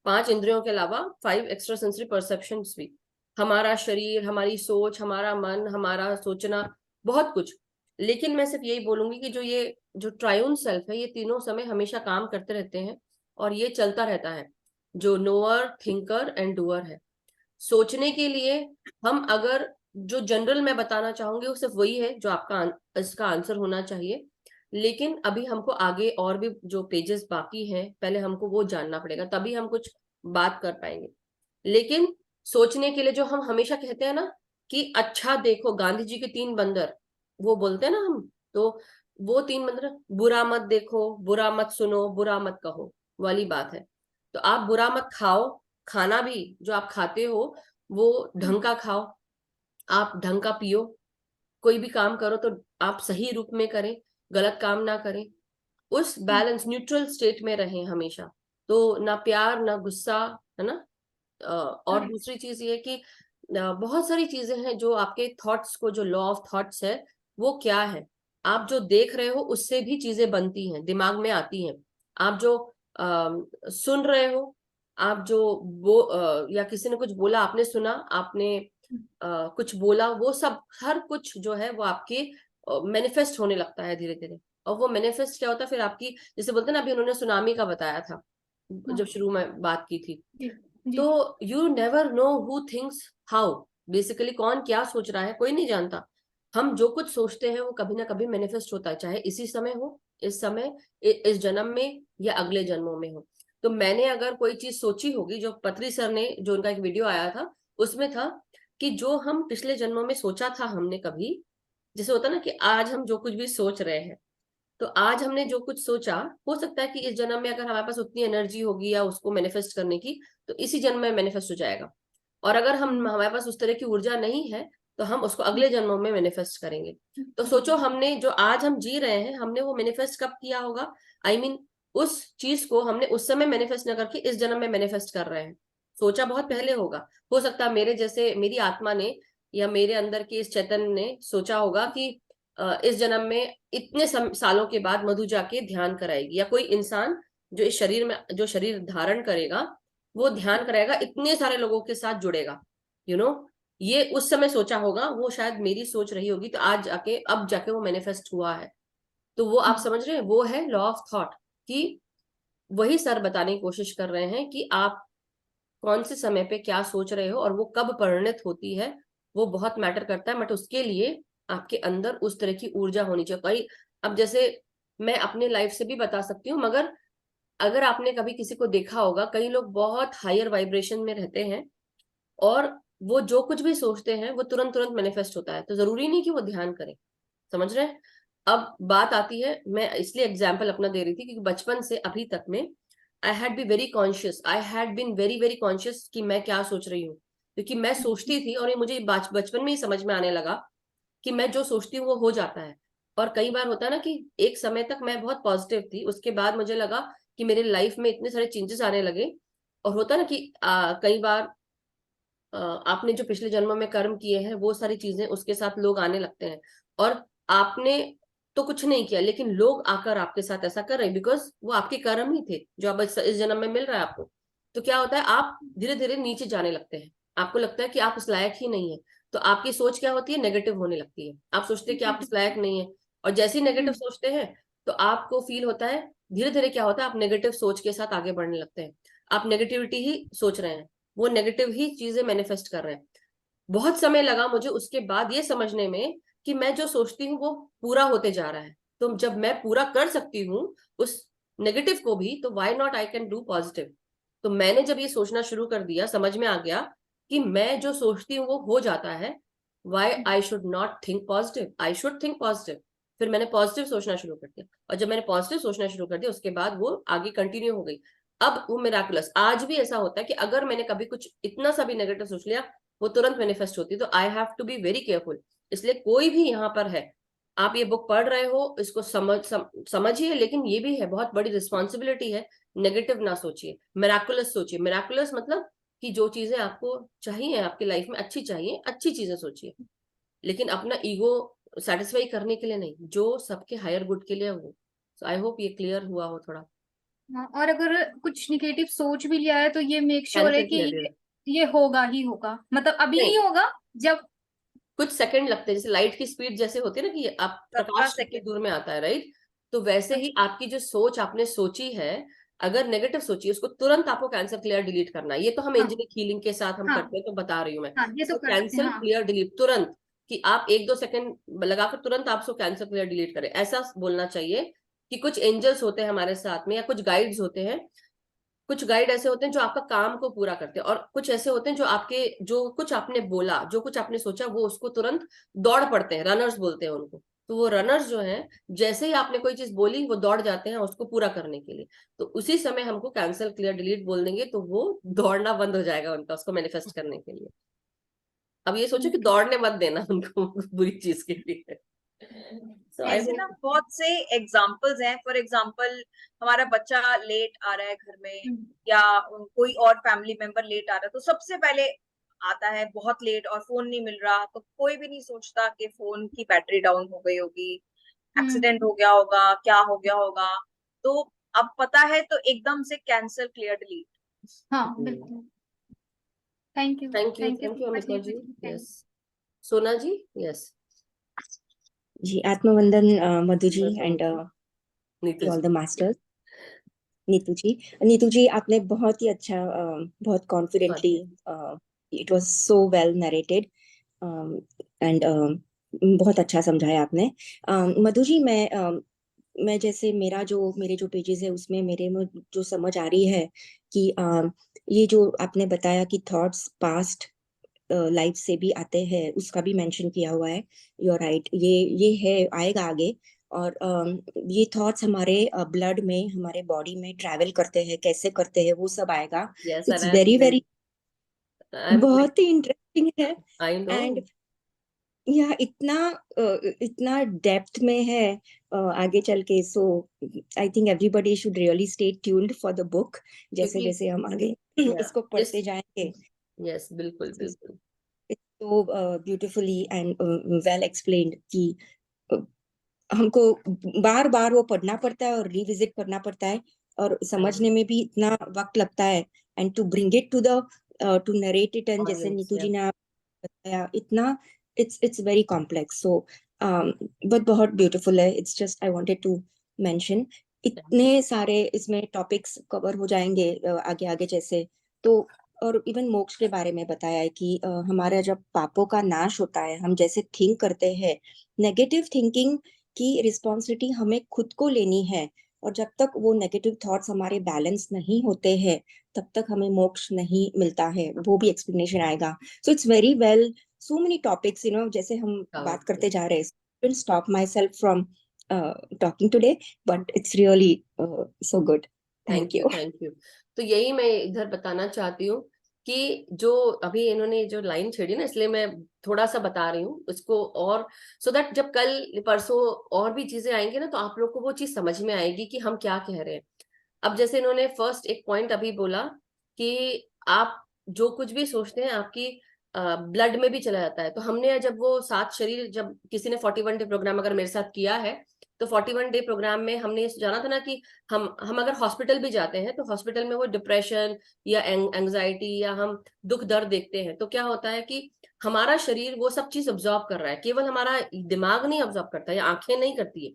5 इंद्रियों के अलावा 5 एक्स्ट्रा सेंसरी परसेप्शन भी, हमारा शरीर, हमारी सोच, हमारा मन, हमारा सोचना, बहुत कुछ। लेकिन मैं सिर्फ यही बोलूंगी कि ये जो ट्रायून सेल्फ है, ये तीनों समय हमेशा काम करते रहते हैं और ये चलता रहता है, जो नोअर, थिंकर एंड डूअर है। सोचने के लिए हम अगर, जो जनरल मैं बताना चाहूंगी वो सिर्फ वही है जो आपका इसका आंसर होना चाहिए। लेकिन अभी हमको आगे और भी जो पेजेस बाकी हैं, पहले हमको वो जानना पड़ेगा, तभी हम कुछ बात कर पाएंगे। लेकिन सोचने के लिए जो हम हमेशा कहते हैं ना कि अच्छा देखो, गांधी जी के 3 बंदर, वो बोलते हैं ना हम, तो वो 3 बंदर, बुरा मत देखो, बुरा मत सुनो, बुरा मत कहो वाली बात है। तो आप बुरा मत खाओ, खाना भी जो आप खाते हो वो ढंग का खाओ, आप ढंग का पियो, कोई भी काम करो तो आप सही रूप में करें, गलत काम ना करें, उस बैलेंस न्यूट्रल स्टेट में रहें हमेशा। तो ना प्यार ना गुस्सा, है ना। और दूसरी चीज ये कि बहुत सारी चीजें हैं जो आपके थॉट्स को, जो लॉ ऑफ थॉट्स है वो क्या है, आप जो देख रहे हो उससे भी चीजें बनती हैं, दिमाग में आती हैं। आप जो सुन रहे हो, आप जो या किसी ने कुछ बोला, आपने सुना, आपने कुछ बोला, वो सब हर कुछ जो है वो आपके मैनिफेस्ट होने लगता है धीरे धीरे। और वो मैनिफेस्ट क्या होता है फिर आपकी, जैसे बोलते हैं ना, अभी उन्होंने सुनामी का बताया था जब शुरू में बात की थी, जी तो you never know who thinks how, basically कौन क्या सोच रहा है कोई नहीं जानता। हम जो कुछ सोचते हैं वो कभी ना कभी मैनिफेस्ट होता है, चाहे इसी समय हो, इस समय, इस जन्म में या अगले जन्मों में हो। तो मैंने अगर कोई चीज सोची होगी, जो पत्री सर ने, जो उनका एक वीडियो आया था उसमें था कि जो हम पिछले जन्मों में सोचा था हमने कभी, जैसे होता ना कि आज हम जो कुछ भी सोच रहे हैं, तो आज हमने जो कुछ सोचा, हो सकता है कि इस जन्म में अगर हमारे पास उतनी एनर्जी होगी या उसको मैनिफेस्ट करने की, तो इसी जन्म में मैनिफेस्ट हो जाएगा। और अगर हम हमारे पास उस तरह की ऊर्जा नहीं है, तो हम उसको अगले जन्मों में मैनिफेस्ट करेंगे। तो सोचो, हमने जो आज हम जी रहे हैं, हमने वो मैनिफेस्ट कब किया होगा? आई मीन उस चीज को हमने उस समय मैनिफेस्ट न करके इस जन्म में मैनिफेस्ट कर रहे हैं। सोचा बहुत पहले होगा। हो सकता है मेरे जैसे, मेरी आत्मा ने या मेरे अंदर के इस चैतन्य ने सोचा होगा कि इस जन्म में इतने सालों के बाद मधु जाके ध्यान कराएगी, या कोई इंसान जो इस शरीर में, जो शरीर धारण करेगा, वो ध्यान कराएगा, इतने सारे लोगों के साथ जुड़ेगा, यू नो, ये उस समय सोचा होगा, वो शायद मेरी सोच रही होगी, तो आज जाके, अब जाके वो मैनिफेस्ट हुआ है। तो वो आप समझ रहे हैं, वो है लॉ ऑफ थॉट। कि वही सर बताने की कोशिश कर रहे हैं कि आप कौन से समय पे क्या सोच रहे हो और वो कब परिणत होती है, वो बहुत मैटर करता है। बट उसके लिए आपके अंदर उस तरह की ऊर्जा होनी चाहिए। कई, अब जैसे मैं अपने लाइफ से भी बता सकती हूँ, मगर अगर आपने कभी किसी को देखा होगा, कई लोग बहुत हायर वाइब्रेशन में रहते हैं और वो जो कुछ भी सोचते हैं वो तुरंत तुरंत मैनिफेस्ट होता है। तो जरूरी नहीं कि वो ध्यान करें, समझ रहे हैं? अब बात आती है, मैं इसलिए एग्जाम्पल अपना दे रही थी क्योंकि बचपन से अभी तक में I had be very conscious, I had been very very conscious कि मैं क्या सोच रही हूँ। क्योंकि मैं सोचती थी और ये मुझे बचपन में ही समझ में आने लगा कि मैं जो सोचती हूँ वो हो जाता है। और कई बार होता है ना कि एक समय तक मैं बहुत पॉजिटिव थी, उसके बाद मुझे लगा कि मेरे लाइफ में इतने सारे चेंजेस आने लगे। और होता है ना कि कई बार आपने जो पिछले जन्मों में कर्म किए हैं वो सारी चीजें उसके साथ लोग आने लगते हैं। और आपने तो कुछ नहीं किया, लेकिन लोग आकर आपके साथ ऐसा कर रहे हैं, बिकॉज वो आपके कर्म ही थे जो अब इस जन्म में मिल रहा है आपको। तो क्या होता है, आप धीरे धीरे नीचे जाने लगते हैं, आपको लगता है कि आप उस लायक ही नहीं है। तो आपकी सोच क्या होती है, नेगेटिव होने लगती है। आप सोचते हैं कि आप उस लायक नहीं है, और जैसे ही नेगेटिव सोचते हैं तो आपको फील होता है, धीरे धीरे क्या होता है, आप नेगेटिव सोच के साथ आगे बढ़ने लगते हैं। आप नेगेटिविटी ही सोच रहे हैं, वो नेगेटिव ही चीजें मैनिफेस्ट कर रहे हैं। बहुत समय लगा मुझे उसके बाद ये समझने में कि मैं जो सोचती हूँ वो पूरा होते जा रहा है। तो जब मैं पूरा कर सकती हूँ उस नेगेटिव को भी, तो why not I can do positive. तो मैंने जब ये सोचना शुरू कर दिया, समझ में आ गया कि मैं जो सोचती हूँ वो हो जाता है, why I should not think positive, I should think positive. फिर मैंने पॉजिटिव सोचना शुरू कर दिया, और जब मैंने पॉजिटिव सोचना शुरू कर दिया उसके बाद वो आगे कंटिन्यू हो गई। अब वो मिराकुलस, आज भी ऐसा होता है कि अगर मैंने कभी कुछ इतना सा भी नेगेटिव सोच लिया, वो तुरंत मैनिफेस्ट होती है। तो I have to be very careful. इसलिए कोई भी यहाँ पर है, आप ये बुक पढ़ रहे हो, इसको समझिए, लेकिन ये भी है, बहुत बड़ी रिस्पॉन्सिबिलिटी है। नेगेटिव ना सोचिए, मिराकुलस सोचिए। मिराकुलस मतलब कि जो चीजें आपको चाहिए आपकी लाइफ में, अच्छी चाहिए, अच्छी चीजें सोचिए, लेकिन अपना ईगो सेटिस्फाई करने के लिए नहीं, जो सबके हायर गुड के लिए हो। सो आई होप ये क्लियर हुआ हो थोड़ा। हाँ, और अगर कुछ निगेटिव सोच भी लिया है तो ये मेक श्योर है कैंसिल कि किया गया। ये होगा ही होगा, मतलब अभी नहीं नहीं, होगा, जब कुछ सेकंड लगते हैं, जैसे लाइट की स्पीड जैसे होती है ना कि आप 17 प्रकाश कितनी सेकेंड। दूर में आता है, राइट? तो वैसे ही अच्छा। आपकी जो सोच आपने सोची है, अगर नेगेटिव सोची है, उसको तुरंत आपको कैंसिल क्लियर डिलीट करना है। ये तो हम हाँ एंजेलिक हीलिंग के साथ हम हाँ करते हैं, तो बता रही हूँ मैं। हाँ, ये तो इसको करते हैं। कैंसिल हाँ क्लियर डिलीट तुरंत, कि आप 1-2 सेकंड लगाकर तुरंत आप उसको कैंसिल क्लियर डिलीट करें, ऐसा बोलना चाहिए। कि कुछ एंजल्स होते हैं हमारे साथ में, या कुछ गाइड्स होते हैं, कुछ गाइड ऐसे होते हैं जो आपका काम को पूरा करते हैं, और कुछ ऐसे होते हैं जो आपके, जो कुछ आपने बोला, जो कुछ आपने सोचा, वो उसको तुरंत दौड़ पड़ते हैं, रनर्स बोलते हैं उनको। तो वो रनर्स जो हैं, जैसे ही आपने कोई चीज बोली वो दौड़ जाते हैं उसको पूरा करने के लिए। तो उसी समय हमको कैंसिल क्लियर डिलीट बोल देंगे, तो वो दौड़ना बंद हो जाएगा उनका, उसको मैनिफेस्ट करने के लिए। अब ये सोचो कि ओके। दौड़ने मत देना उनको बुरी चीज के लिए। सो आई ऐसे ना होप। बहुत से एग्जाम्पल्स हैं। फॉर एग्जाम्पल, हमारा बच्चा लेट आ रहा है घर में, या कोई और फैमिली मेंबर लेट आ रहा है, तो सबसे पहले आता है बहुत लेट और फोन नहीं मिल रहा, तो कोई भी नहीं सोचता कि फोन की बैटरी डाउन हो गई होगी, एक्सीडेंट हो गया होगा, क्या हो गया होगा। तो अब पता है तो एकदम से कैंसिल क्लियर डिलीट। हाँ बिल्कुल। Thank you. Thank you, thank you thank so you much Amita ji. Neetu yes, Sona ji. Yes, ji, आत्मवंदन Madhu ji welcome and ji, Neetu all ji. the masters. Neetu ji आपने बहुत ही अच्छा बहुत confidently it was so well narrated and बहुत अच्छा समझाया आपने। मधु जी मैं जैसे मेरे जो पेजेस है उसमें मेरे में जो समझ आ रही है कि ये जो आपने बताया कि थॉट्स पास्ट लाइफ से भी आते हैं उसका भी मेंशन किया हुआ है। यू आर राइट, ये है आएगा आगे। और ये थॉट्स हमारे ब्लड में हमारे बॉडी में ट्रैवल करते हैं, कैसे करते हैं वो सब आएगा। Yes, it's and very very I'm बहुत ही इंटरेस्टिंग है। I and know. यह इतना डेप्थ में है आगे चल के। So I think everybody should really stay tuned for the book. जैसे क्योंकि जैसे हम आगे yeah, इसको पढ़ते जाएंगे। yes, बिल्कुल बिल्कुल। तो ब्यूटिफुली एंड वेल एक्सप्लेन्ड कि uh, हमको बार बार वो पढ़ना पड़ता है और रिविजिट करना पड़ता है और समझने में भी इतना वक्त लगता है। And to bring it to narrate it and जैसे Audience, नीतू जी yeah. ने आप बताया इतना it's very complex. So but बहुत ब्यूटीफुल है। It's just I wanted to mention इतने सारे इसमें टॉपिक्स कवर हो जाएंगे आगे आगे जैसे। तो और इवन मोक्ष के बारे में बताया है कि हमारा जब पापों का नाश होता है, हम जैसे थिंक करते हैं नेगेटिव थिंकिंग की रिस्पॉन्सिबिलिटी हमें खुद को लेनी है। और जब तक वो नेगेटिव थॉट्स हमारे बैलेंस नहीं होते हैं तब तक हमें मोक्ष नहीं मिलता है। वो भी एक्सप्लेनेशन आएगा। So it's very well, so many topics जैसे हम बात करते जा रहे हैं। Stop my self from talking today, but it's really so good. Thank you. Thank you. तो यही मैं इधर बताना चाहती हूँ कि जो अभी इन्होंने जो लाइन छेड़ी ना, इसलिए मैं थोड़ा सा बता रही हूँ उसको, और सो दैट जब कल परसों और भी चीजें आएंगी ना तो आप लोग को वो चीज समझ में आएगी कि हम क्या कह रहे हैं। अब जैसे इन्होंने फर्स्ट एक पॉइंट अभी बोला कि आप जो कुछ भी सोचते हैं आपकी ब्लड में भी चला जाता है। तो हमने जब वो 7 शरीर, जब किसी ने 41 डे प्रोग्राम अगर मेरे साथ किया है तो 41 डे प्रोग्राम में हमने जाना था ना कि हम अगर हॉस्पिटल भी जाते हैं तो हॉस्पिटल में वो डिप्रेशन या एंजाइटी या हम दुख दर्द देखते हैं तो क्या होता है कि हमारा शरीर वो सब चीज ऑब्जॉर्व कर रहा है। केवल हमारा दिमाग नहीं ऑब्जॉर्व करता है या आंखें नहीं करती है,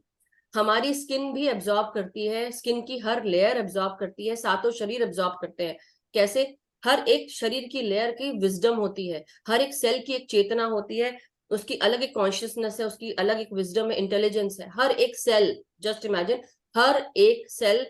हमारी स्किन भी एब्जॉर्ब करती है, स्किन की हर लेयर एब्जॉर्ब करती है, सातों शरीर एब्जॉर्ब करते हैं। कैसे? हर एक शरीर की लेयर की विजडम होती है, हर एक सेल की एक चेतना होती है, उसकी अलग एक कॉन्शियसनेस है, उसकी अलग एक विजडम है, इंटेलिजेंस है। हर एक सेल, जस्ट इमेजिन, हर एक सेल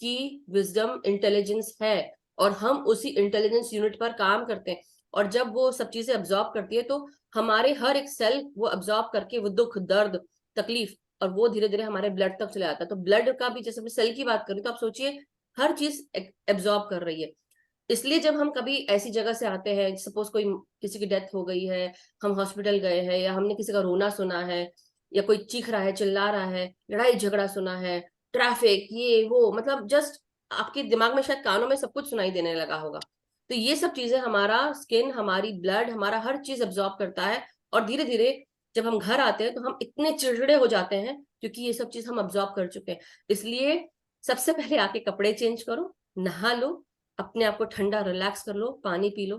की विजडम इंटेलिजेंस है और हम उसी इंटेलिजेंस यूनिट पर काम करते हैं। और जब वो सब चीजें एब्जॉर्ब करती है तो हमारे हर एक सेल वो एब्जॉर्ब करके वो दुख दर्द तकलीफ और वो धीरे धीरे हमारे ब्लड तक चला जाता है। तो ब्लड का भी, जैसे सेल की बात करें तो आप सोचिए हर चीज एब्जॉर्ब कर रही है। इसलिए जब हम कभी ऐसी जगह से आते हैं, सपोज कोई किसी की डेथ हो गई है, हम हॉस्पिटल गए हैं या हमने किसी का रोना सुना है या कोई चीख रहा है चिल्ला रहा है, लड़ाई झगड़ा सुना है, ट्रैफिक ये वो, मतलब जस्ट आपके दिमाग में शायद कानों में सब कुछ सुनाई देने लगा होगा। तो ये सब चीजें हमारा स्किन, हमारी ब्लड, हमारा हर चीज एब्जॉर्ब करता है। और धीरे धीरे जब हम घर आते हैं तो हम इतने चिड़चिड़े हो जाते हैं क्योंकि ये सब चीज हम अब्जॉर्ब कर चुके हैं। इसलिए सबसे पहले आके कपड़े चेंज करो, नहा लो, अपने आप को ठंडा रिलैक्स कर लो, पानी P low,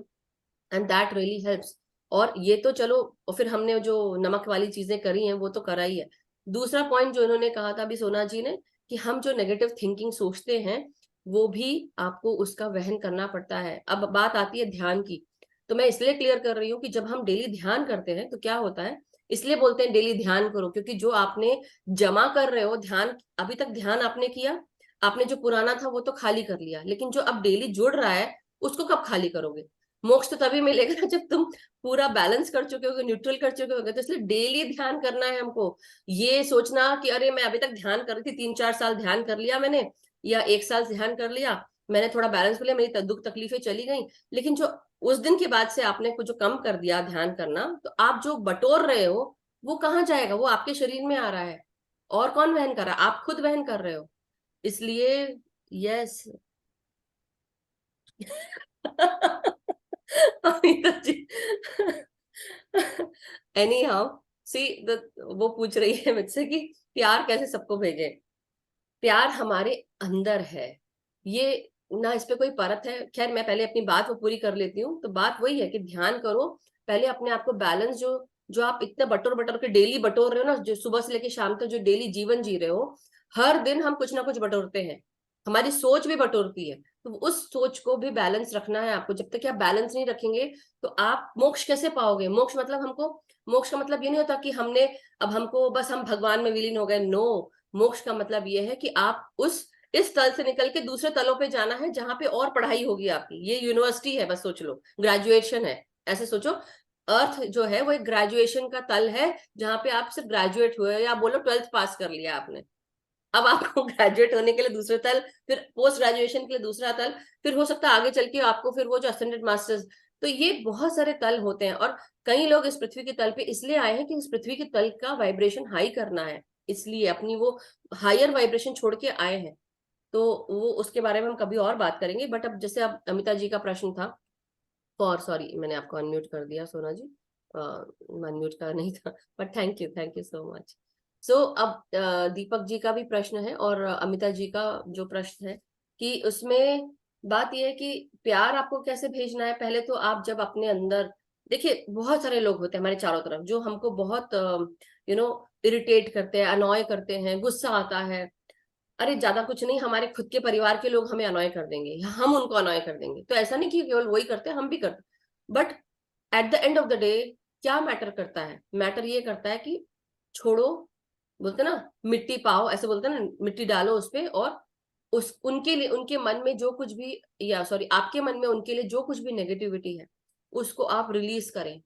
and that really helps. और ये तो चलो, और फिर हमने जो नमक वाली चीजें करी हैं वो तो करा ही है। दूसरा पॉइंट जो इन्होंने कहा था अभी सोना जी ने, कि हम जो नेगेटिव थिंकिंग सोचते हैं वो भी आपको उसका वहन करना पड़ता है। अब बात आती है ध्यान की, तो मैं इसलिए क्लियर कर रही हूँ कि जब हम डेली ध्यान करते हैं तो क्या होता है, इसलिए बोलते हैं डेली ध्यान करो, क्योंकि जो आपने जमा कर रहे हो ध्यान, अभी तक ध्यान आपने किया, आपने जो पुराना था वो तो खाली कर लिया, लेकिन जो अब डेली जुड़ रहा है उसको कब खाली करोगे? मोक्ष तो तभी मिलेगा ना जब तुम पूरा बैलेंस कर चुके होगे, न्यूट्रल कर चुके होगे। तो इसलिए डेली ध्यान करना है हमको। ये सोचना कि अरे मैं अभी तक ध्यान कर रही थी, 3-4 साल ध्यान कर लिया मैंने, या 1 साल ध्यान कर लिया, मैंने थोड़ा बैलेंस कर लिया, मेरी दुख तकलीफें चली गई, लेकिन जो उस दिन के बाद से आपने कुछ जो कम कर दिया ध्यान करना, तो आप जो बटोर रहे हो वो कहाँ जाएगा? वो आपके शरीर में आ रहा है। और कौन वहन कर रहा है? आप खुद वहन कर रहे हो। इसलिए yes Amita ji anyhow see, वो पूछ रही है मुझसे कि प्यार कैसे सबको भेजे। प्यार हमारे अंदर है, ये ना इस पे कोई परत है। खैर मैं पहले अपनी बात वो पूरी कर लेती हूँ। तो बात वही है कि ध्यान करो पहले, अपने आप को बैलेंस, जो जो आप इतने बटोर बटोर के डेली बटोर रहे हो ना, जो सुबह से लेके शाम तक जो डेली जीवन जी रहे हो, हर दिन हम कुछ ना कुछ बटोरते हैं। हमारी सोच भी बटोरती है। तो उस सोच को भी बैलेंस रखना है आपको। जब तक आप बैलेंस नहीं रखेंगे तो आप मोक्ष कैसे पाओगे? मोक्ष मतलब हमको, मोक्ष का मतलब ये नहीं होता कि हमने अब हमको बस हम भगवान में विलीन हो गए। नो, मोक्ष का मतलब ये है कि आप उस इस तल से निकल के दूसरे तलों पे जाना है जहां पे और पढ़ाई होगी आपकी। ये यूनिवर्सिटी है, बस सोच लो, ग्रेजुएशन है, ऐसे सोचो। अर्थ जो है वो एक ग्रेजुएशन का तल है जहां पे आप सिर्फ ग्रेजुएट हुए, या बोलो 12th पास कर लिया आपने। अब आपको ग्रेजुएट होने के लिए दूसरे तल, फिर पोस्ट ग्रेजुएशन के लिए दूसरा तल, फिर हो सकता है आगे चल के आपको फिर वो जो असेंडेड मास्टर्स। तो ये बहुत सारे तल होते हैं, और कई लोग इस पृथ्वी के तल पे इसलिए आए हैं कि इस पृथ्वी के तल का वाइब्रेशन हाई करना है, इसलिए अपनी वो हायर वाइब्रेशन छोड़ के आए हैं। तो वो उसके बारे में हम कभी और बात करेंगे। बट अब जैसे अब अमिता जी का प्रश्न था, फॉर सॉरी मैंने आपको अनम्यूट कर दिया सोना जी, अनम्यूट का नहीं था, but thank you so much. So अब दीपक जी का भी प्रश्न है और अमिता जी का जो प्रश्न है कि उसमें बात यह है कि प्यार आपको कैसे भेजना है। पहले तो आप जब अपने अंदर देखिए, बहुत सारे लोग होते हैं हमारे चारों तरफ जो हमको बहुत इरिटेट करते हैं, अनॉय करते हैं, गुस्सा आता है। अरे ज्यादा कुछ नहीं, हमारे खुद के परिवार के लोग हमें अनॉय कर देंगे या हम उनको अनॉय कर देंगे। तो ऐसा नहीं कि केवल वही करते हैं, हम भी करते। But at the end of the day क्या मैटर करता है? मैटर ये करता है कि छोड़ो, बोलते ना मिट्टी पाओ, ऐसे बोलते ना, मिट्टी डालो उस पे, और उस उनके लिए, उनके मन में जो कुछ भी, या सॉरी आपके मन में उनके लिए जो कुछ भी नेगेटिविटी है उसको आप रिलीज करें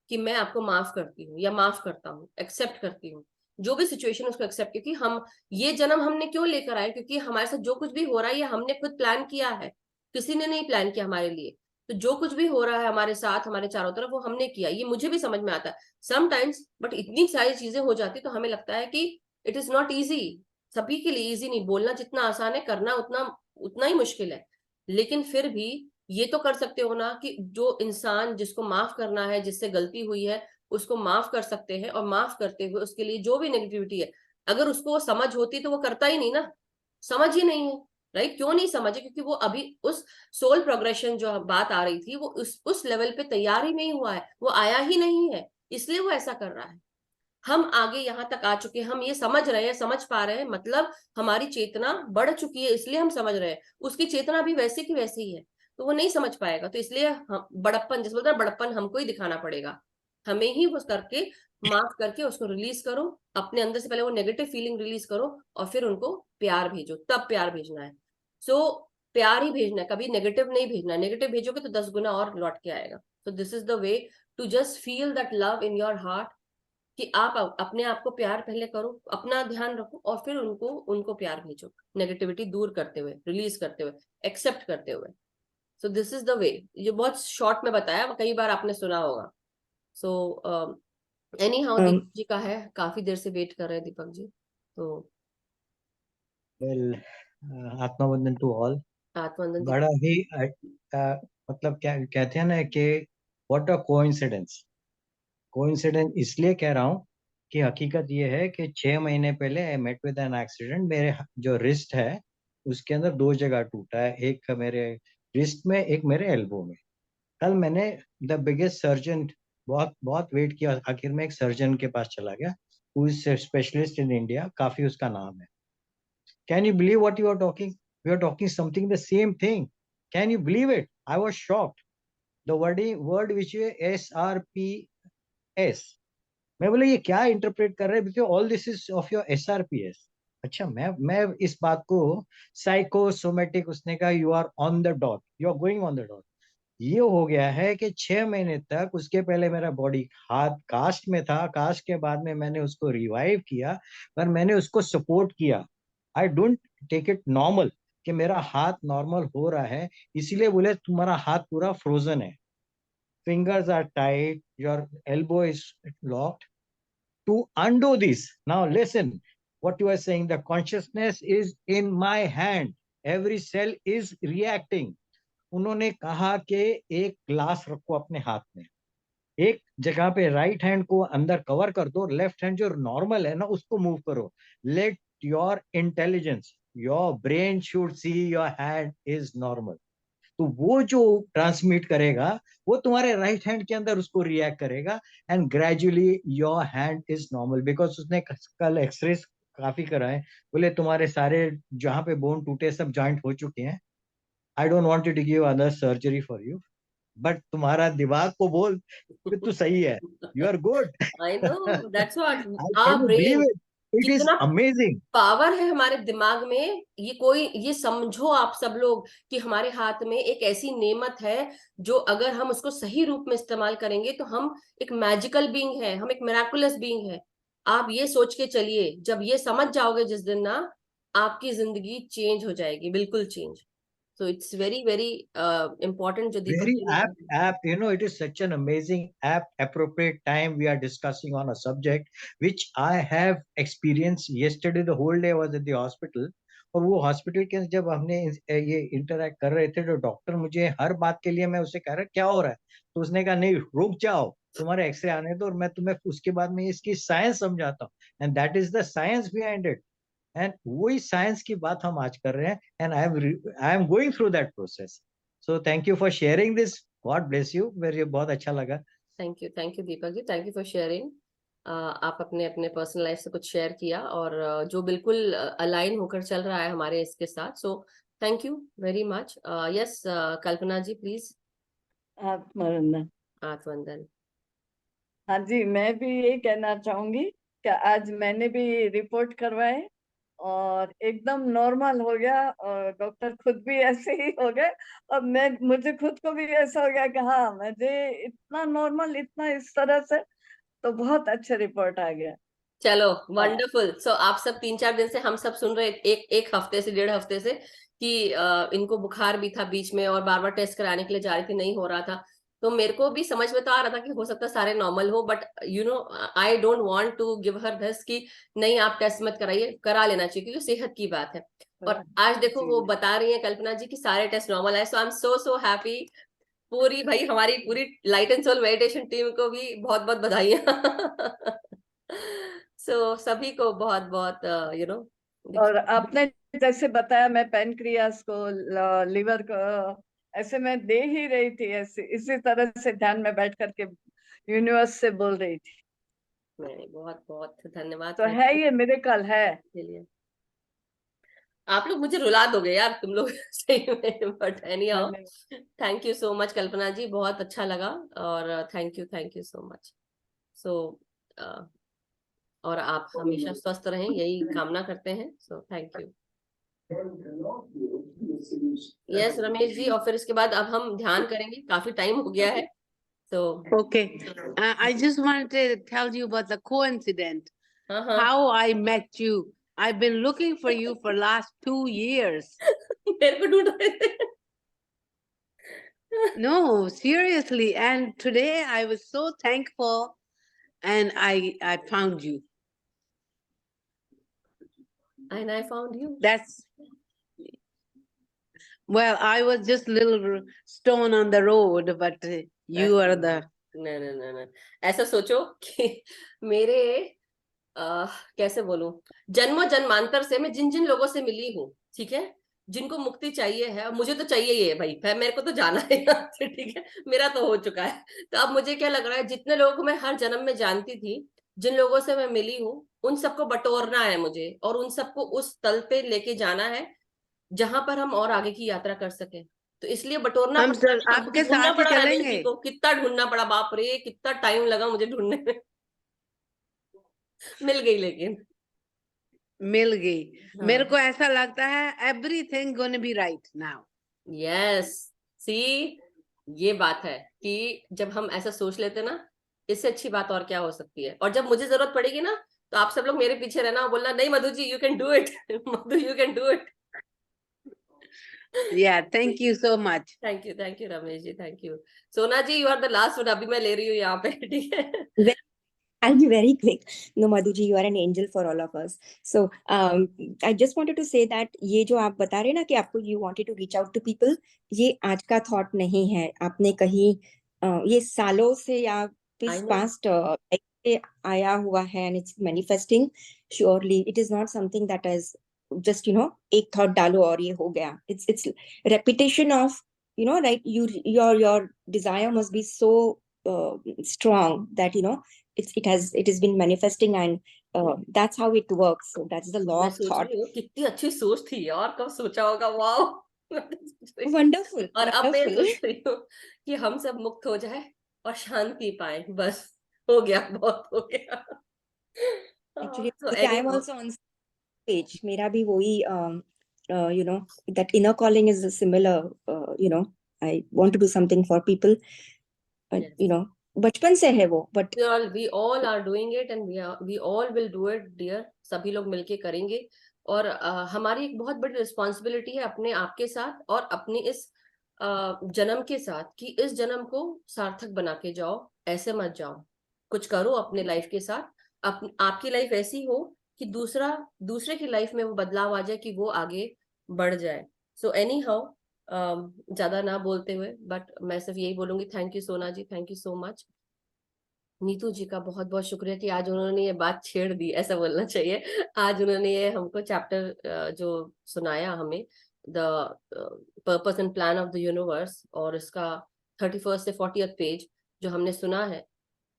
कि मैं आपको माफ करती हूँ या माफ करता हूँ, एक्सेप्ट करती हूँ जो भी सिचुएशन उसको एक्सेप्ट। क्योंकि हम ये जन्म हमने क्यों लेकर आए? क्योंकि हमारे साथ जो कुछ भी हो रहा है ये हमने खुद प्लान किया है, किसी ने नहीं प्लान किया हमारे लिए। तो जो कुछ भी हो रहा है हमारे साथ, हमारे चारों तरफ, वो हमने किया। ये मुझे भी समझ में आता है समटाइम्स, बट इतनी सारी चीजें हो जाती तो हमें लगता है कि इट इज नॉट ईजी। सभी के लिए ईजी नहीं, बोलना जितना आसान है करना उतना उतना ही मुश्किल है। लेकिन फिर भी ये तो कर सकते हो ना कि जो इंसान जिसको माफ करना है, जिससे गलती हुई है, उसको माफ कर सकते हैं, और माफ करते हुए उसके लिए जो भी नेगेटिविटी है, अगर उसको वो समझ होती तो वो करता ही नहीं ना। समझ ही नहीं है, राइट? क्यों नहीं समझे? क्योंकि वो अभी उस सोल प्रोग्रेशन जो बात आ रही थी वो उस लेवल पे तैयार ही नहीं हुआ है, वो आया ही नहीं है, इसलिए वो ऐसा कर रहा है। हम आगे यहाँ तक आ चुके हैं, हम ये समझ रहे हैं, समझ पा रहे हैं, मतलब हमारी चेतना बढ़ चुकी है, इसलिए हम समझ रहे हैं। उसकी चेतना भी वैसे की वैसी ही है, तो वो नहीं समझ पाएगा। तो इसलिए हम बड़प्पन, जिस बोलते हैं बड़प्पन, हमको ही दिखाना पड़ेगा। हमें ही वो करके, माफ करके उसको रिलीज करो अपने अंदर से। पहले वो नेगेटिव फीलिंग रिलीज करो और फिर उनको प्यार भेजो, तब प्यार भेजना है। सो प्यार ही भेजना है, कभी नेगेटिव नहीं भेजना। नेगेटिव भेजोगे तो 10 गुना और लौट के आएगा। तो this is the way to just feel that love in your heart, कि आप अपने आप को प्यार पहले करो, अपना ध्यान रखो, और फिर उनको उनको प्यार भेजो, नेगेटिविटी दूर करते हुए, रिलीज करते हुए, एक्सेप्ट करते हुए। सो दिस इज द वे। ये बहुत शॉर्ट में बताया, कई बार आपने सुना होगा। So any how, Deepak ji का है, काफी देर से वेट कर रहे हैं दीपक जी। तो वेल, आत्मवंदन टू ऑल। आत्मवंदन बड़ा दीपक। ही मतलब क्या कहते हैं ना कि व्हाट अ कोइंसिडेंस। कोइंसिडेंस इसलिए कह रहा हूँ कि हकीकत ये है कि 6 महीने पहले I met with an accident. मेरे जो रिस्ट है उसके अंदर 2 जगह टूटा है, एक मेरे रिस्ट में, एक मेरे एल्बो में। कल मैंने द बिगेस्ट सर्जन, बहुत बहुत वेट किया, आखिर में एक सर्जन के पास चला गया, who is specialist in India, काफी उसका नाम है। Can you believe what you are talking? We are talking something the same thing. Can you believe it? I was shocked. The word which is SRPS. मैं बोले ये क्या interpret कर रहे हैं? Because all this is of your SRPS। अच्छा, मैं इस बात को साइकोसोमेटिक, उसने कहा you are on the dot, you are going on the dot. ये हो गया है कि 6 महीने तक, उसके पहले मेरा बॉडी हाथ कास्ट में था, कास्ट के बाद में मैंने उसको रिवाइव किया, पर मैंने उसको सपोर्ट किया। I don't take it normal कि मेरा हाथ नॉर्मल हो रहा है, इसीलिए बोले तुम्हारा हाथ पूरा फ्रोजन है, fingers are tight, your elbow is locked. To undo this, now listen what you are saying, the consciousness is in my hand, every cell is reacting. उन्होंने कहा कि एक ग्लास रखो अपने हाथ में, एक जगह पे राइट हैंड को अंदर कवर कर दो, लेफ्ट हैंड जो नॉर्मल है ना उसको मूव करो। Let your intelligence, your brain should see your hand is normal. तो वो जो ट्रांसमिट करेगा वो तुम्हारे राइट हैंड के अंदर उसको रिएक्ट करेगा, and gradually your hand is normal. Because उसने कल एक्सरे काफी कराए, बोले तुम्हारे सारे जहाँ पे बोन टूटे सब जॉइंट हो चुके हैं, I don't want to give other surgery for you, but तुम्हारा दिमाग को बोल कि तू सही है, you are good. I know, that's what Can our you believe brain, it? It is कितना amazing. पावर है हमारे दिमाग में। ये समझो आप सब लोग कि हमारे हाथ में एक ऐसी नेमत है जो अगर हम उसको सही रूप में इस्तेमाल करेंगे तो हम एक मैजिकल बीइंग है, हम एक मिराकुलस बीइंग है। आप ये सोच के चलिए, जब ये समझ जाओगे जिस दिन ना, आपकी जिंदगी चेंज हो जाएगी, बिल्कुल change. So it's very, very important जो दीपक Very जी ने apt, कहा। apt. You know, it is such an amazing, apt, appropriate time we are discussing on a subject which I have experienced yesterday. The whole day I was at the hospital. और वो hospital के जब हमने ये interact कर रहे थे तो डॉक्टर मुझे हर बात के लिए, मैं उससे कह रहा क्या हो रहा है, तो उसने कहा नहीं रुक जाओ, तुम्हारे एक्सरे आने दो और मैं तुम्हें उसके बाद में इसकी साइंस समझाता हूँ, and that is the science behind it. And वही साइंस की बात हम आज कर रहे हैं, and I am going through that process. So thank you for sharing this, God bless you, मेरे बहुत अच्छा लगा। Thank you Deepak ji, thank you for sharing. आप अपने अपने पर्सनल लाइफ से कुछ शेयर किया और जो बिल्कुल अलाइन होकर चल रहा है हमारे इसके साथ। So thank you very much. Yes Kalpana ji please. आत्मवंदन। आत्मवंदन। हाँ जी, मैं भी ये कहना चाहूंगी कि आज मैंने भी रिपोर्ट करवाए और एकदम नॉर्मल हो गया, और डॉक्टर खुद भी ऐसे ही हो गए, और मुझे खुद को भी ऐसा हो गया कि हाँ मुझे इतना नॉर्मल, इतना इस तरह से, तो बहुत अच्छा रिपोर्ट आ गया। चलो हाँ वंडरफुल। सो आप सब 3-4 दिन से हम सब सुन रहे, एक हफ्ते से 1.5 हफ्ते से कि इनको बुखार भी था बीच में और बार बार टेस्ट कराने के लिए जा रही थी, नहीं हो रहा था। तो मेरे को भी समझ में तो आ रहा था कि हो सकता है सारे नॉर्मल हो, but you know I don't want to give her this कि नहीं आप टेस्ट मत कराइए, करा लेना चाहिए क्योंकि सेहत की बात है। और आज देखो वो जी, बता रही है कल्पना जी कि सारे टेस्ट नॉर्मल है। So I am so happy. पूरी भाई हमारी पूरी light and soul meditation team को भी बहुत बहुत बधाइयाँ। सो सभी को बहुत बहुत यू नो। और आपने जैसे बताया, मैं पेनक्रियास को, लिवर को, ऐसे मैं दे ही रही थी, ऐसे इसी तरह से ध्यान में बैठ करके यूनिवर्स से बोल रही थी। नहीं बहुत बहुत धन्यवाद। तो है, ये मिरेकल है। के लिए आप लोग मुझे रुला दोगे यार तुम लोग सही में, but anyhow thank you so much Kalpana ji, बहुत अच्छा लगा और thank you so much. So और आप हमेशा स्वस्थ रहें यही कामना करते हैं। So thank you. Yes Ramesh ji, और फिर इसके बाद अब हम ध्यान करेंगे, काफी टाइम हो गया है। So Okay, I just wanted to tell you about the coincidence, हाँ how I met you. I've been looking for you for last 2 years. मेरे को ढूंढ रहे थे। No, seriously. And today I was so thankful, and I found you. And I found you. That's, well, I was just a little stone on the road, but you are the. नहीं ऐसा सोचो कि मेरे कैसे बोलूं, जन्मों जन्मांतर से मैं जिन जिन लोगों से मिली हूँ, ठीक है, जिनको मुक्ति चाहिए है, मुझे तो चाहिए ही है भाई, मेरे को तो जाना है यहाँ से, ठीक है, मेरा तो हो चुका है। तो अब मुझे क्या लग रहा है, जितने लोगों को मैं हर जन्म में जानती थी, जिन लोगों से मैं मिली हूँ, उन सबको बटोरना है मुझे और उन सबको उस तल पे लेके जाना है जहां पर हम और आगे की यात्रा कर सके। तो इसलिए बटोरना हम पड़ा, सब मुझे आपके ढूंढना साथ ही पड़ा रमेश चलेंगे। जी को, कितना ढूंढना पड़ा, बाप रे कितना टाइम लगा मुझे ढूंढने में। मिल गई लेकिन मिल गई। हाँ। मेरे को ऐसा लगता है everything gonna be right now. Yes see, ये बात है कि जब हम ऐसा सोच लेते ना, इससे अच्छी बात और क्या हो सकती है। और जब मुझे जरूरत पड़ेगी ना, तो आप सब लोग मेरे पीछे रहना और बोलना नहीं Madhu ji you can do it, Madhu you can do it. Yeah, thank you so much. Thank you Ramesh ji, thank you. Sona ji you are the last one, अभी मैं ले रही हूँ यहाँ पे, ठीक है। I'll be very quick. No, Madhuji, you are an angel for all of us. So, I just wanted to say that ये जो आप बता रहे ना कि आपको you wanted to reach out to people, ये आज का thought नहीं है। आपने कहीं ये सालों से या I know. past आया हुआ है, and it's manifesting. Surely, it is not something that is just एक thought डालो और ये हो गया. It's repetition of right. Your desire must be so strong that it has been manifesting, and that's how it works. So that's the law मैं of सोच thought. रही हूँ कितनी अच्छी सोच थी यार, कब सोचा होगा, वाओ। Wonderful, और अब मैं wonderful. सोच रही हूँ कि हम सब मुक्त हो जाए और शांति पाए, बस हो गया, बहुत हो गया। Actually, So I am anyhow, also on page. मेरा भी वही you know, that inner calling is similar. You know, I want to do something for people. yes. You know, बचपन से है वो, but we all are doing it and we all will do it dear. सभी लोग मिलके करेंगे और हमारी एक बहुत बड़ी रिस्पॉन्सिबिलिटी है अपने आप के साथ और अपनी इस जन्म के साथ, कि इस जन्म को सार्थक बना के जाओ, ऐसे मत जाओ, कुछ करो अपने लाइफ के साथ। आपकी लाइफ ऐसी हो कि दूसरे की लाइफ में वो बदलाव आ जाए, कि वो आगे बढ़ जाए। सो एनी हाउ, ज्यादा ना बोलते हुए, बट मैं सिर्फ यही बोलूंगी, thank you Sona ji, thank you so much. Neetu ji का बहुत बहुत शुक्रिया कि आज उन्होंने ये बात छेड़ दी, ऐसा बोलना चाहिए। आज उन्होंने ये हमको चैप्टर जो सुनाया हमें, the purpose and plan of the universe, और इसका 31 से 40th पेज जो हमने सुना है,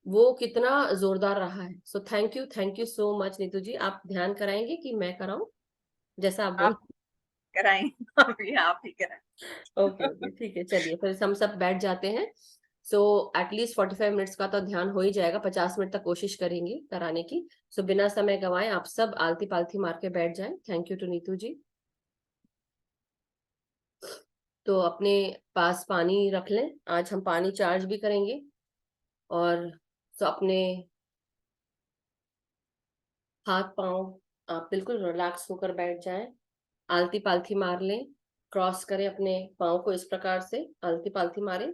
वो कितना जोरदार रहा है। So thank you so much Neetu ji. आप ध्यान कराएंगे कि मैं कराऊं, जैसा आप बोल? आप कराएं, अभी आप ही कराएं। ओके ओके, ठीक है, चलिए फिर हम सब बैठ जाते हैं। सो एटलीस्ट 45 मिनट्स का तो ध्यान हो ही जाएगा, 50 मिनट तक कोशिश करेंगे कराने की। सो बिना समय गंवाए आप सब आलती पालती मार के बैठ जाएं। थैंक यू टू नीतू जी। तो अपने पास पानी रख लें, आज हम पानी चार्ज भी करेंगे। और तो अपने हाथ पांव आप बिल्कुल रिलैक्स होकर बैठ जाएं, आलती पालती मार लें, क्रॉस करें अपने पाँव को इस प्रकार से, आलती पालती मारें।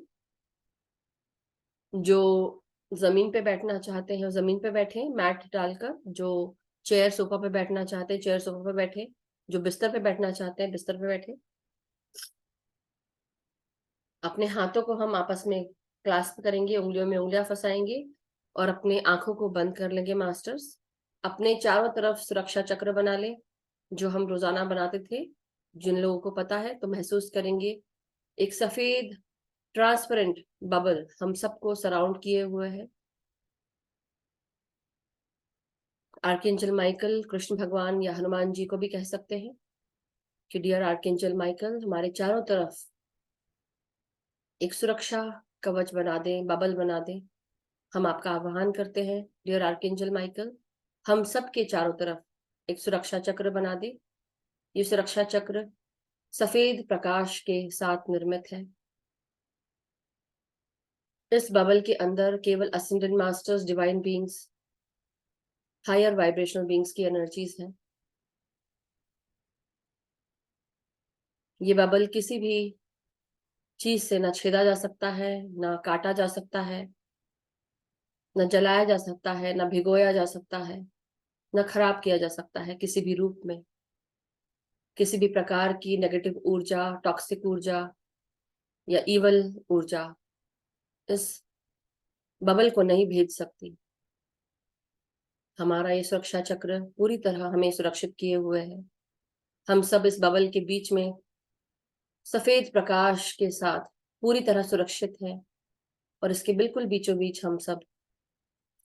जो जमीन पे बैठना चाहते हैं वो जमीन पे बैठे मैट डालकर, जो चेयर सोफा पे बैठना चाहते हैं चेयर सोफा पे बैठे, जो बिस्तर पे बैठना चाहते हैं बिस्तर पे बैठे। अपने हाथों को हम आपस में क्लास्प करेंगे, उंगलियों में उंगलियां फंसाएंगे और अपने आंखों को बंद कर लेंगे मास्टर्स। अपने चारों तरफ सुरक्षा चक्र बना ले, जो हम रोजाना बनाते थे। जिन लोगों को पता है तो महसूस करेंगे एक सफेद ट्रांसपेरेंट बबल हम सबको सराउंड किए हुए है। आर्कएंजल माइकल, कृष्ण भगवान या हनुमान जी को भी कह सकते हैं कि डियर आर्कएंजल माइकल, हमारे चारों तरफ एक सुरक्षा कवच बना दें, बबल बना दें। हम आपका आह्वान करते हैं डियर आर्कएंजल माइकल, हम सबके चारों तरफ एक सुरक्षा चक्र बना दे। ये सुरक्षा चक्र सफेद प्रकाश के साथ निर्मित है। इस बबल के अंदर केवल ascendant masters, divine beings, higher vibrational beings की एनर्जीज हैं। ये बबल किसी भी चीज से ना छेदा जा सकता है, ना काटा जा सकता है, न जलाया जा सकता है, न भिगोया जा सकता है, न खराब किया जा सकता है किसी भी रूप में। किसी भी प्रकार की नेगेटिव ऊर्जा, टॉक्सिक ऊर्जा या इवल ऊर्जा इस बबल को नहीं भेज सकती। हमारा ये सुरक्षा चक्र पूरी तरह हमें सुरक्षित किए हुए है। हम सब इस बबल के बीच में सफेद प्रकाश के साथ पूरी तरह सुरक्षित हैं और इसके बिल्कुल बीचों बीच हम सब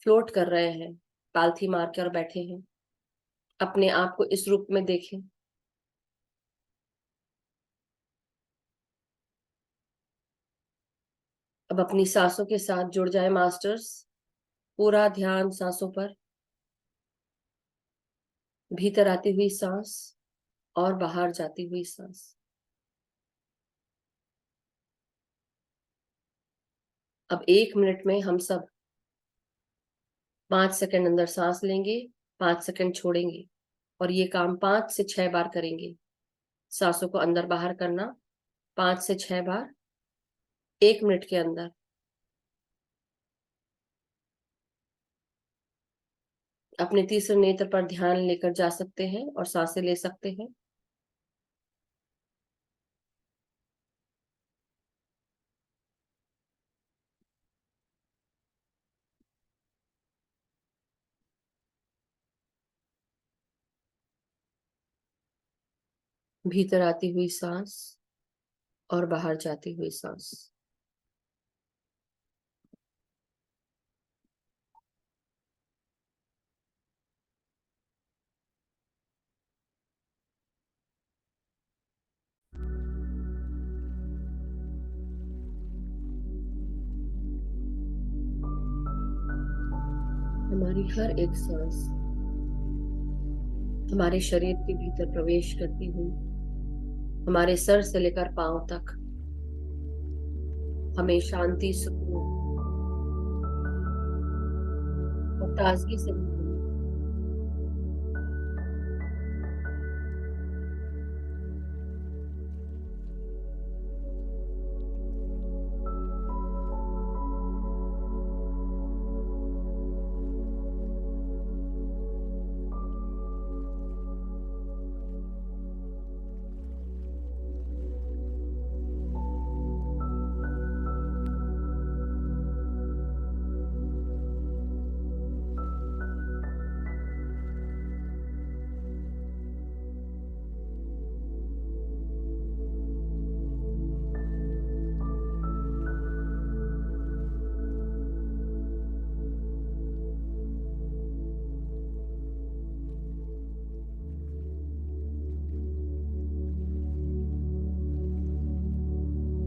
फ्लोट कर रहे हैं, पालथी मार कर बैठे हैं। अपने आप को इस रूप में देखें। अब अपनी सांसों के साथ जुड़ जाए मास्टर्स, पूरा ध्यान सांसों पर। भीतर आती हुई सांस और बाहर जाती हुई सांस। अब 1 मिनट में हम सब 5 सेकंड अंदर सांस लेंगे, 5 सेकंड छोड़ेंगे और ये काम 5 से 6 बार करेंगे। सांसों को अंदर बाहर करना 5 से 6 बार 1 मिनट के अंदर। अपने तीसरे नेत्र पर ध्यान लेकर जा सकते हैं और सांसें ले सकते हैं। भीतर आती हुई सांस और बाहर जाती हुई सांस। हमारी हर एक सांस हमारे शरीर के भीतर प्रवेश करती हुई हमारे सर से लेकर पांव तक हमें शांति, सुकून और ताजगी से भरी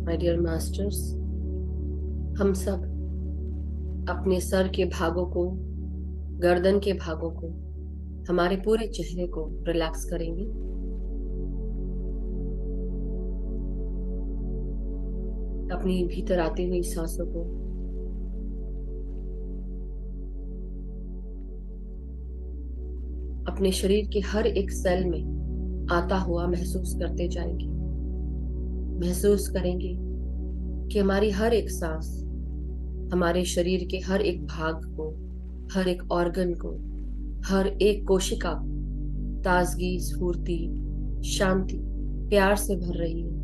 माय डियर मास्टर्स, हम सब अपने सर के भागों को, गर्दन के भागों को, हमारे पूरे चेहरे को रिलैक्स करेंगे। अपनी भीतर आती हुई सांसों को अपने शरीर के हर एक सेल में आता हुआ महसूस करते जाएंगे। महसूस करेंगे कि हमारी हर एक सांस हमारे शरीर के हर एक भाग को, हर एक ऑर्गन को, हर एक कोशिका को ताजगी, स्फूर्ति, शांति, प्यार से भर रही है।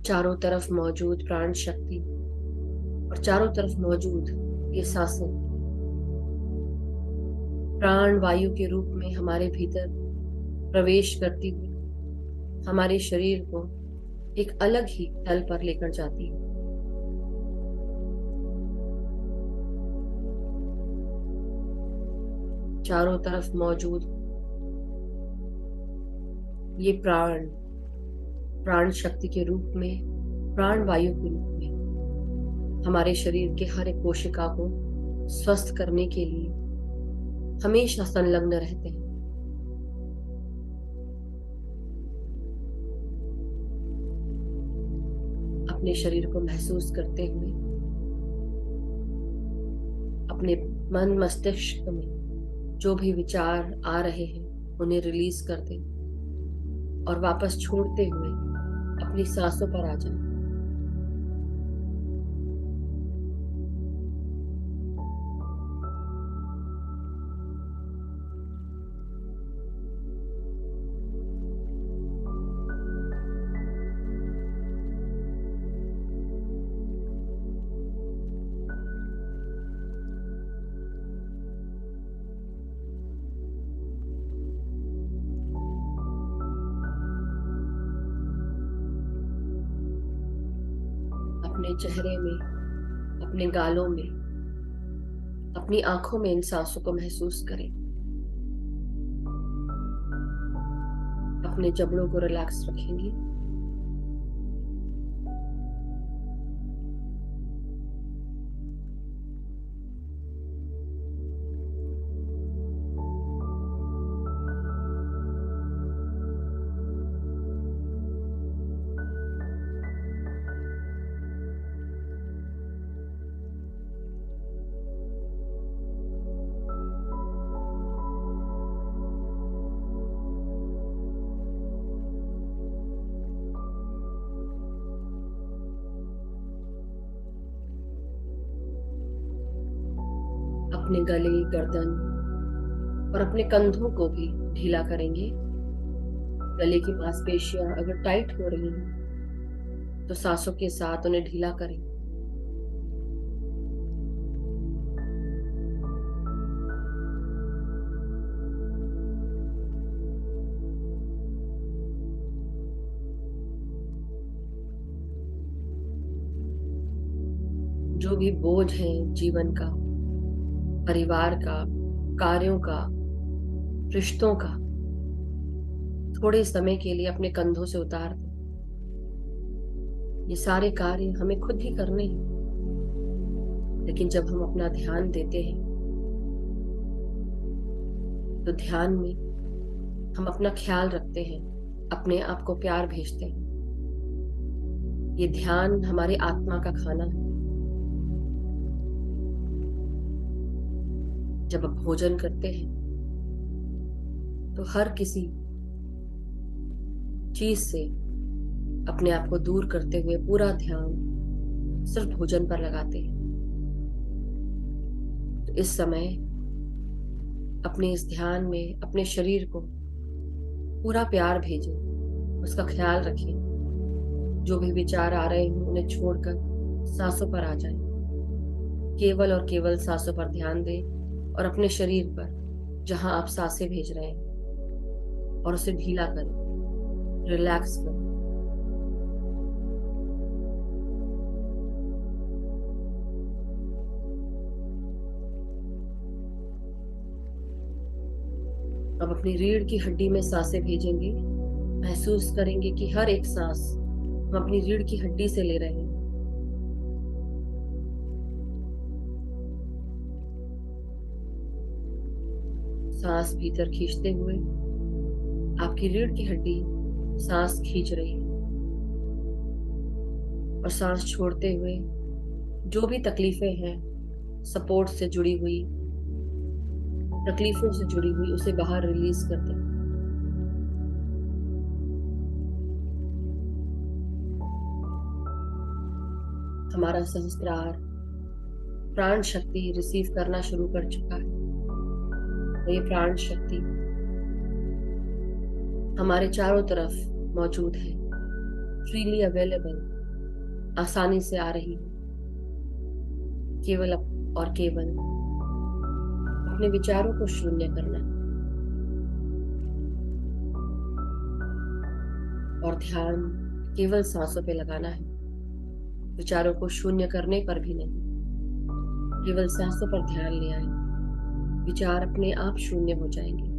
चारों तरफ मौजूद प्राण शक्ति और चारों तरफ मौजूद ये सांसें प्राण वायु के रूप में हमारे भीतर प्रवेश करती हुई हमारे शरीर को एक अलग ही तल पर लेकर जाती है। चारों तरफ मौजूद ये प्राण शक्ति के रूप में, प्राण वायु के रूप में हमारे शरीर के हर एक कोशिका को स्वस्थ करने के लिए हमेशा संलग्न रहते हैं। अपने शरीर को महसूस करते हुए अपने मन मस्तिष्क में जो भी विचार आ रहे हैं उन्हें रिलीज कर दें और वापस छोड़ते हुए अपनी सांसों पर आ जाएं। अपने चेहरे में, अपने गालों में, अपनी आंखों में इन सांसों को महसूस करें। अपने जबड़ों को रिलैक्स रखेंगे। अपने गले, गर्दन और अपने कंधों को भी ढीला करेंगे। गले की मांसपेशियां अगर टाइट हो रही हैं तो सांसों के साथ उन्हें ढीला करें। जो भी बोझ है जीवन का, परिवार का, कार्यों का, रिश्तों का, थोड़े समय के लिए अपने कंधों से उतार दें। ये सारे कार्य हमें खुद ही करने हैं, लेकिन जब हम अपना ध्यान देते हैं तो ध्यान में हम अपना ख्याल रखते हैं, अपने आप को प्यार भेजते हैं। ये ध्यान हमारी आत्मा का खाना है। जब आप भोजन करते हैं तो हर किसी चीज से अपने आप को दूर करते हुए पूरा ध्यान सिर्फ भोजन पर लगाते हैं। तो इस समय अपने इस ध्यान में अपने शरीर को पूरा प्यार भेजें, उसका ख्याल रखें। जो भी विचार आ रहे हैं उन्हें छोड़कर सांसों पर आ जाएं। केवल और केवल सांसों पर ध्यान दें और अपने शरीर पर जहां आप सांसें भेज रहे हैं और उसे ढीला करें, रिलैक्स करें। अब अपनी रीढ़ की हड्डी में सांसें भेजेंगे। महसूस करेंगे कि हर एक सांस हम अपनी रीढ़ की हड्डी से ले रहे हैं। सांस भीतर खींचते हुए आपकी रीढ़ की हड्डी सांस खींच रही है और सांस छोड़ते हुए जो भी तकलीफें हैं, सपोर्ट से जुड़ी हुई, तकलीफों से जुड़ी हुई, उसे बाहर रिलीज करते हैं। हमारा सहस्त्रार प्राण शक्ति रिसीव करना शुरू कर चुका है। और ये प्राण शक्ति हमारे चारों तरफ मौजूद है, फ्रीली अवेलेबल, आसानी से आ रही है। केवल और केवल अपने विचारों को शून्य करना है और ध्यान केवल सांसों पे लगाना है। विचारों को शून्य करने पर भी नहीं, केवल सांसों पर ध्यान ले आए, विचार अपने आप शून्य हो जाएंगे।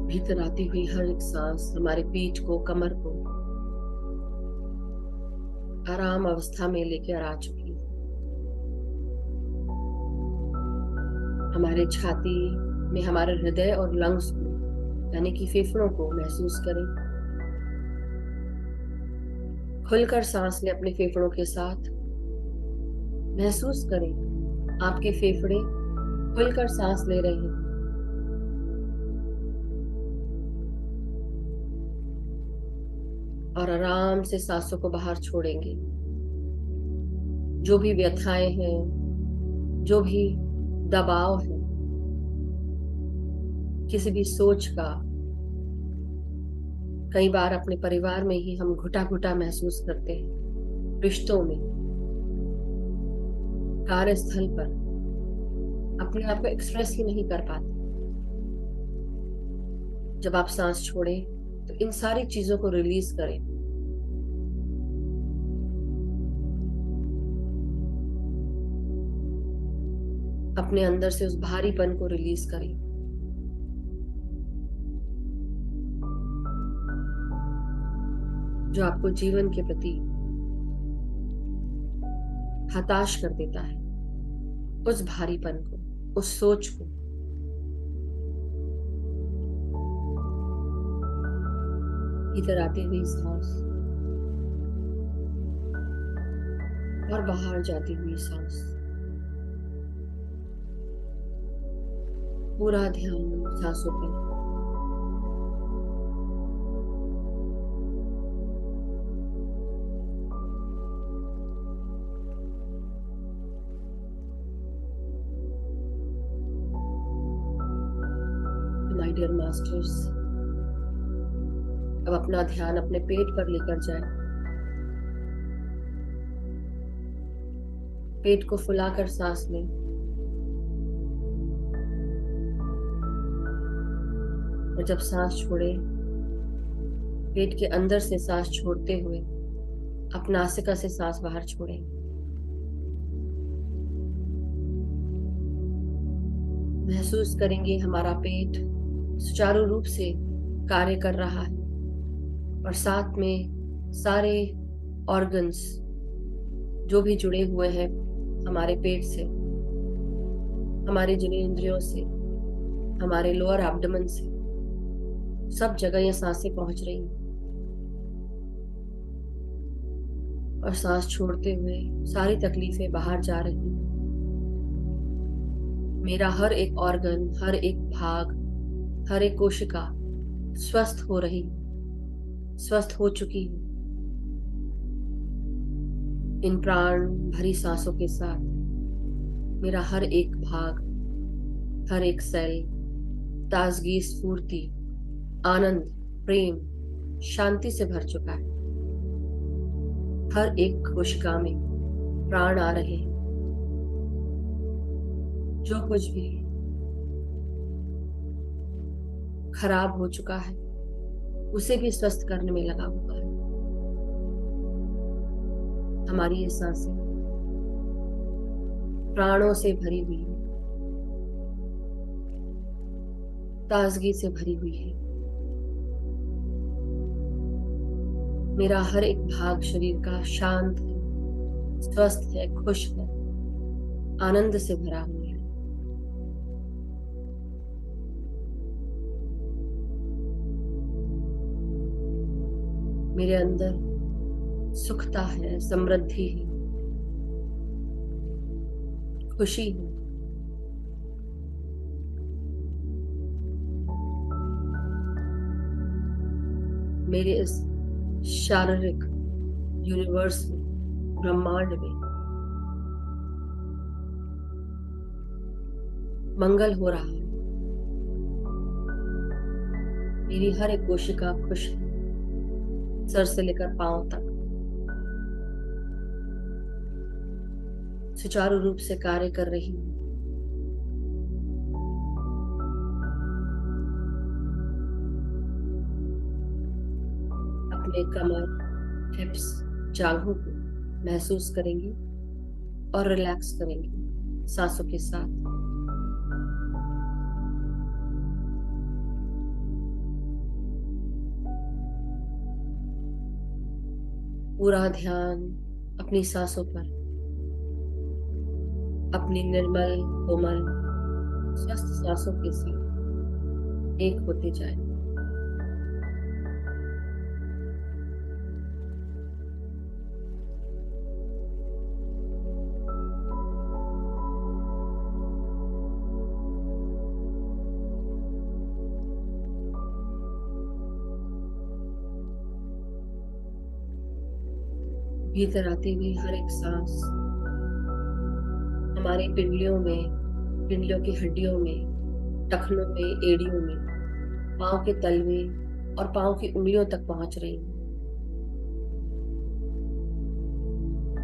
भीतर आती हुई हर एक सांस हमारे पीठ को, कमर को आराम अवस्था में लेकर आ चुकी है। हमारे छाती में हमारे हृदय और लंग्स को, यानी कि फेफड़ों को महसूस करें। खुलकर सांस लें अपने फेफड़ों के साथ। महसूस करें आपके फेफड़े खुलकर सांस ले रहे हैं। और आराम से सांसों को बाहर छोड़ेंगे। जो भी व्यथाएं हैं, जो भी दबाव है, किसी भी सोच का, कई बार अपने परिवार में ही हम घुटा घुटा महसूस करते हैं, रिश्तों में, कार्यस्थल पर अपने आप को एक्सप्रेस ही नहीं कर पाते। जब आप सांस छोड़ें तो इन सारी चीजों को रिलीज करें। अपने अंदर से उस भारीपन को रिलीज करें। जो आपको जीवन के प्रति हताश कर देता है, उस भारीपन को, उस सोच को इधर आती हुई सांस और बाहर जाती हुई सांस, पूरा ध्यान सांसों पर। माय डियर मास्टर्स, अब अपना ध्यान अपने पेट पर लेकर जाएं। पेट को फुलाकर सांस लें। और जब सांस छोड़े, पेट के अंदर से सांस छोड़ते हुए आप नासिका से सांस बाहर छोड़ें। महसूस करेंगे हमारा पेट सुचारू रूप से कार्य कर रहा है और साथ में सारे ऑर्गन्स जो भी जुड़े हुए हैं हमारे पेट से, हमारे जननेंद्रियों से, हमारे लोअर एब्डोमेन से, सब जगह ये सांसें पहुंच रही हैं। और सांस छोड़ते हुए सारी तकलीफें बाहर जा रही हैं। मेरा हर एक ऑर्गन, हर एक भाग, हर एक कोशिका स्वस्थ हो रही, स्वस्थ हो चुकी है। इन प्राण भरी सांसों के साथ मेरा हर एक भाग, हर एक सेल ताजगी, स्फूर्ति, आनंद, प्रेम, शांति से भर चुका है। हर एक कोशिका में प्राण आ रहे हैं। जो कुछ भी खराब हो चुका है उसे भी स्वस्थ करने में लगा हुआ है। हमारी ये सांसें प्राणों से भरी हुई है, ताजगी से भरी हुई है। मेरा हर एक भाग शरीर का शांत है, स्वस्थ है, खुश है, आनंद से भरा हुआ है। मेरे अंदर सुखता है, समृद्धि है, खुशी है। मेरे इस शारीरिक यूनिवर्स में, ब्रह्मांड में मंगल हो रहा है। मेरी हर एक कोशिका खुश है, सर से लेकर पांव तक सुचारू रूप से कार्य कर रही हूँ। अपने कमर, हिप्स, जांघों को महसूस करेंगे और रिलैक्स करेंगे सांसों के साथ। पूरा ध्यान अपनी सांसों पर, अपनी निर्मल, कोमल, स्वस्थ सांसों के साथ एक होते जाए। भीतर आती हुई हर एक सांस हमारी पिंडलियों में, पिंडलियों की हड्डियों में, टखनों में, एड़ियों में, पांव के तलवे और पांव की उंगलियों तक पहुंच रही है।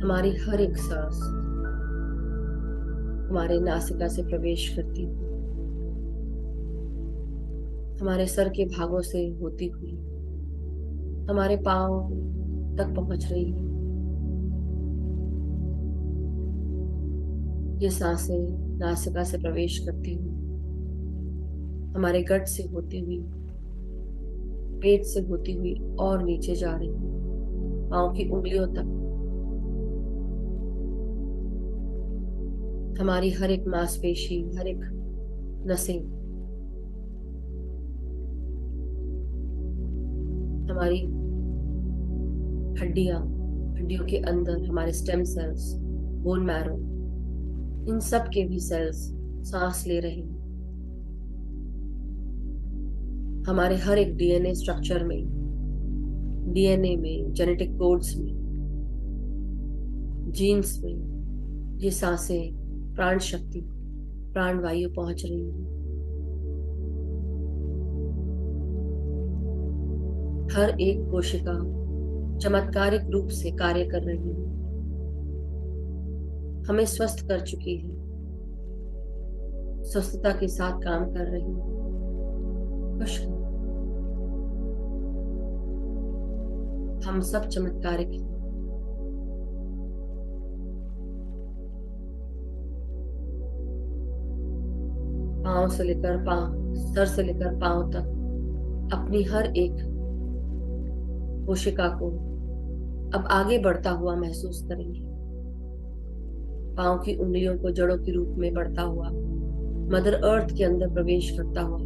हमारी हर एक सांस हमारे नासिका से प्रवेश करती हुई हमारे सर के भागों से होती हुई हमारे पांव तक पहुंच रही है। ये सांसें नासिका से प्रवेश करती हुई हमारे गट से होती हुई, पेट से होती हुई और नीचे जा रही है, पांव की उंगलियों तक। हमारी हर एक मांसपेशी, हर एक नसें, हमारी हड्डियां, हड्डियों के अंदर हमारे स्टेम सेल्स, बोन मैरो, इन सब के भी सेल्स सांस ले रहे हैं। हमारे हर एक डीएनए स्ट्रक्चर में, डीएनए में, जेनेटिक कोड्स में, जीन्स में ये सांसें, प्राण शक्ति, प्राण वायु पहुंच रही है। हर एक कोशिका चमत्कारिक रूप से कार्य कर रही है, हमें स्वस्थ कर चुकी है, स्वस्थता के साथ काम कर रही है, खुश है। हम सब चमत्कारिक हैं। पांव से लेकर पांव, सर से लेकर पांव तक अपनी हर एक कोशिका को अब आगे बढ़ता हुआ महसूस करेंगे। पांव की उंगलियों को जड़ों के रूप में बढ़ता हुआ मदर अर्थ के अंदर प्रवेश करता हुआ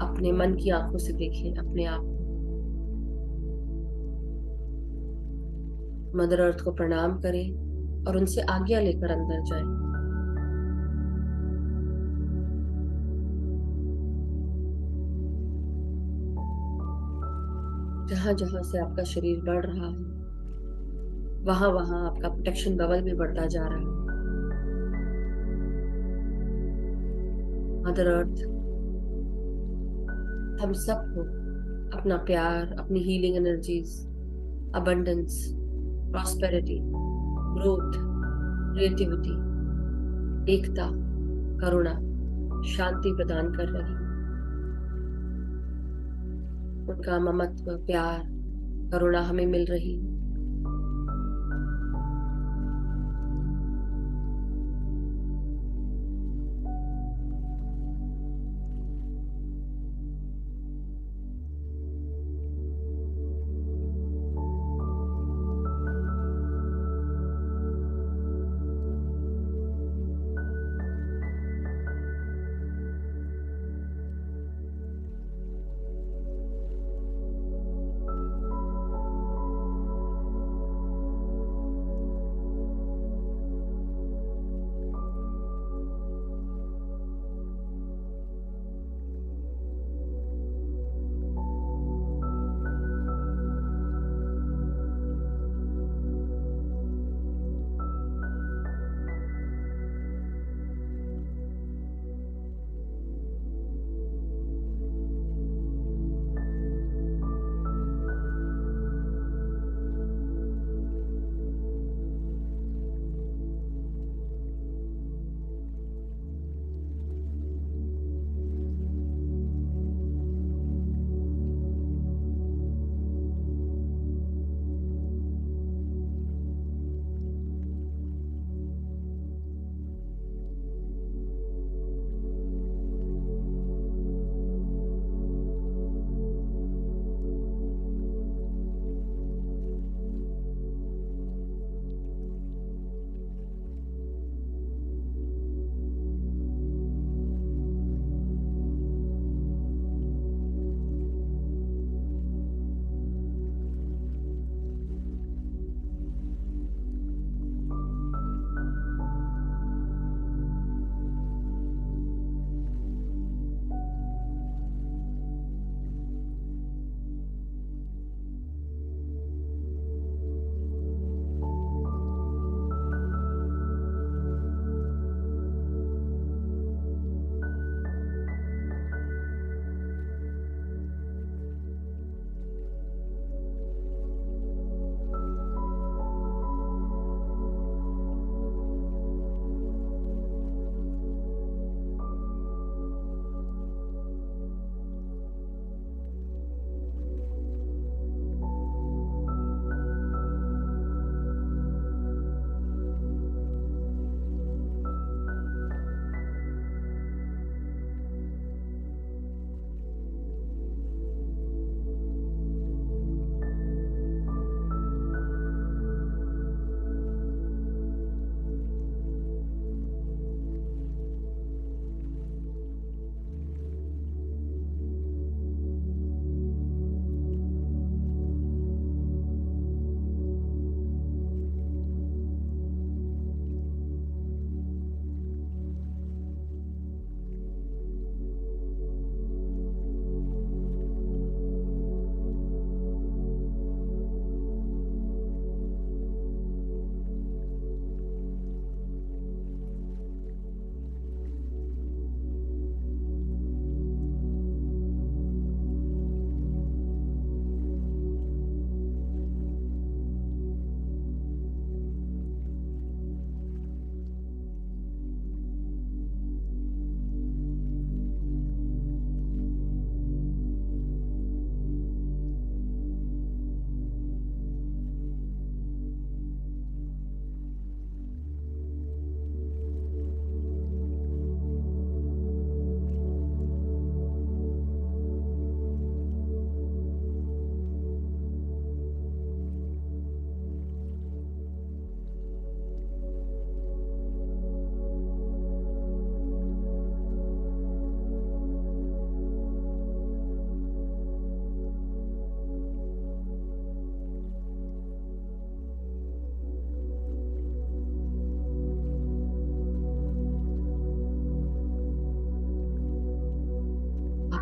अपने मन की आंखों से देखें अपने आप को। मदर अर्थ को प्रणाम करें और उनसे आज्ञा लेकर अंदर जाएं। जहां जहां से आपका शरीर बढ़ रहा है, वहां वहां आपका प्रोटेक्शन बबल भी बढ़ता जा रहा है। मदर अर्थ हम सबको अपना प्यार, अपनी healing energies, abundance, prosperity, growth, creativity, एकता, करुणा, शांति प्रदान कर रही है। उनका ममत्व, प्यार, करुणा हमें मिल रही है।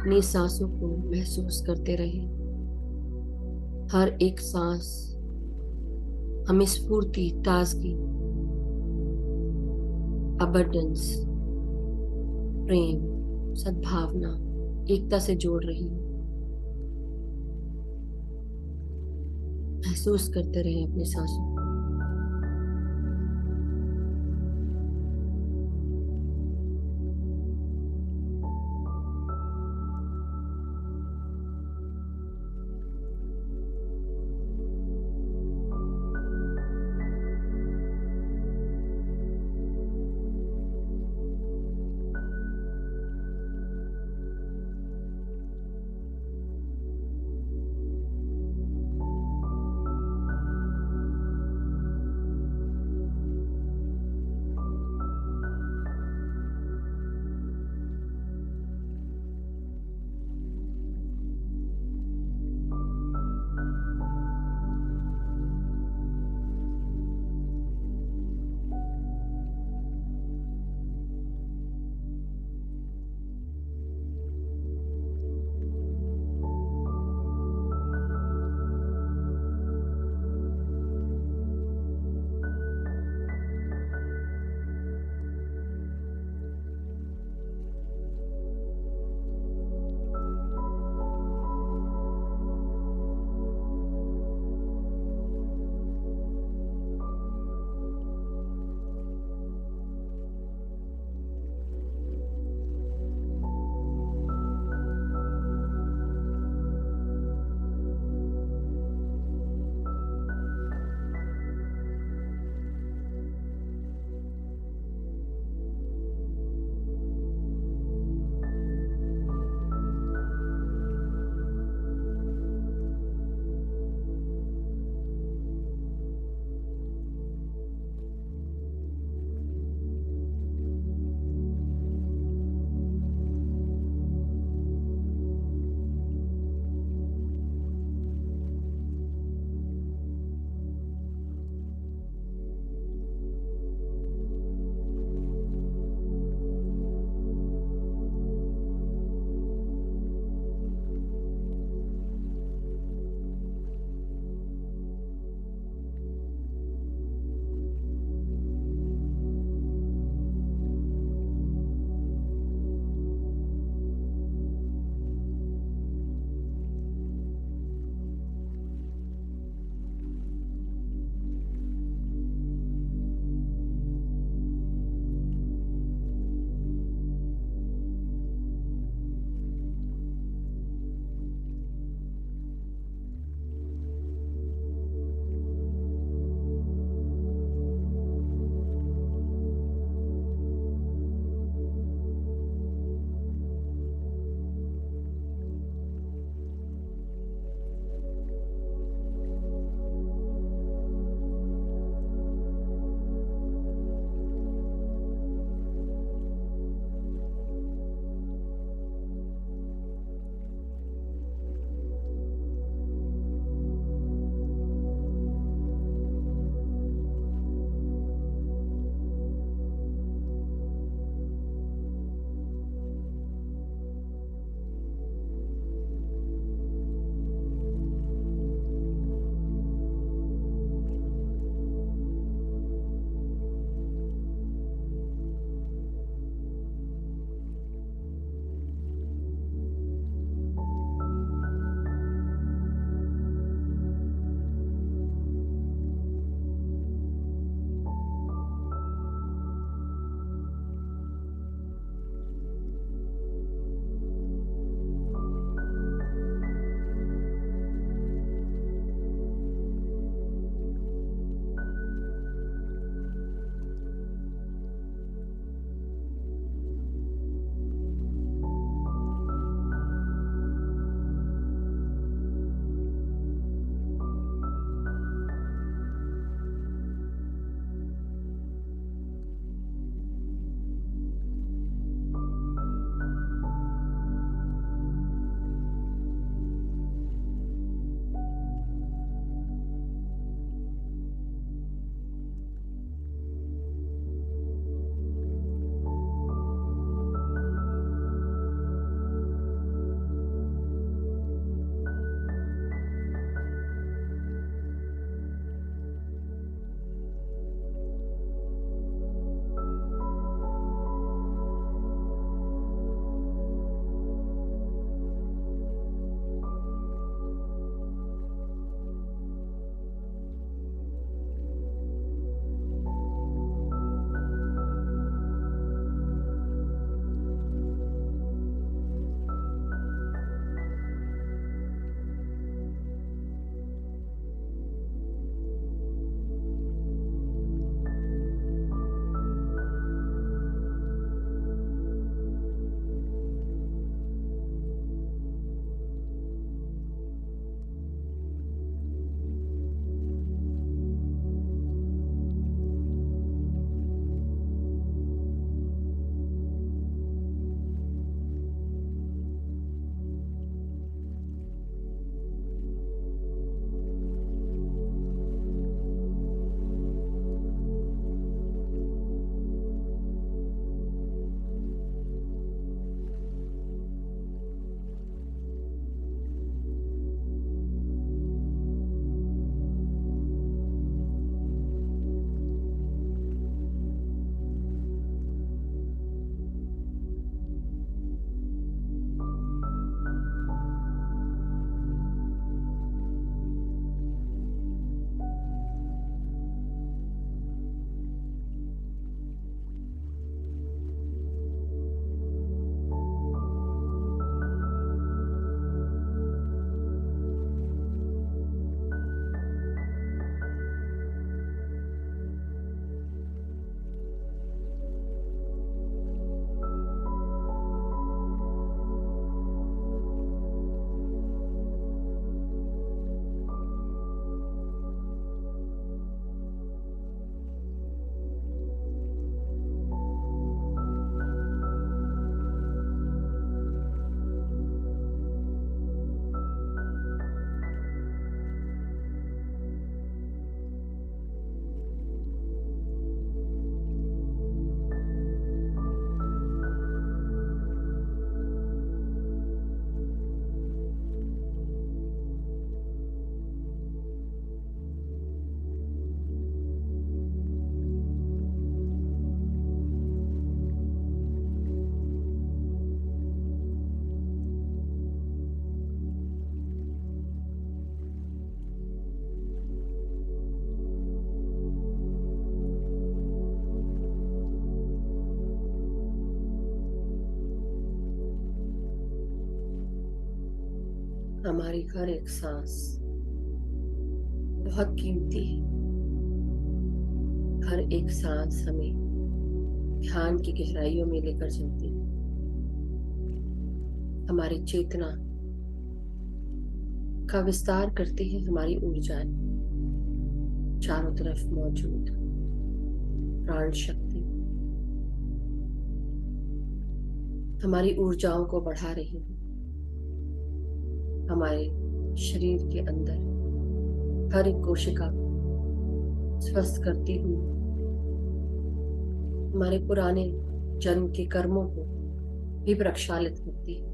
अपनी सांसों को महसूस करते रहे। हर एक सांस हमें स्फूर्ति, ताजगी, अबंडेंस, प्रेम, सद्भावना, एकता से जोड़ रही है। महसूस करते रहे अपनी सांसों को। हमारी हर एक सांस बहुत कीमती है। हर एक सांस हमें ध्यान की गहराइयों में लेकर चलती है। हमारी चेतना का विस्तार करती है हमारी ऊर्जाएं। चारों तरफ मौजूद प्राण शक्ति हमारी ऊर्जाओं को बढ़ा रही है। हमारे शरीर के अंदर हर एक कोशिका स्वस्थ करती हुई हमारे पुराने जन्म के कर्मों को भी प्रक्षालित करती है,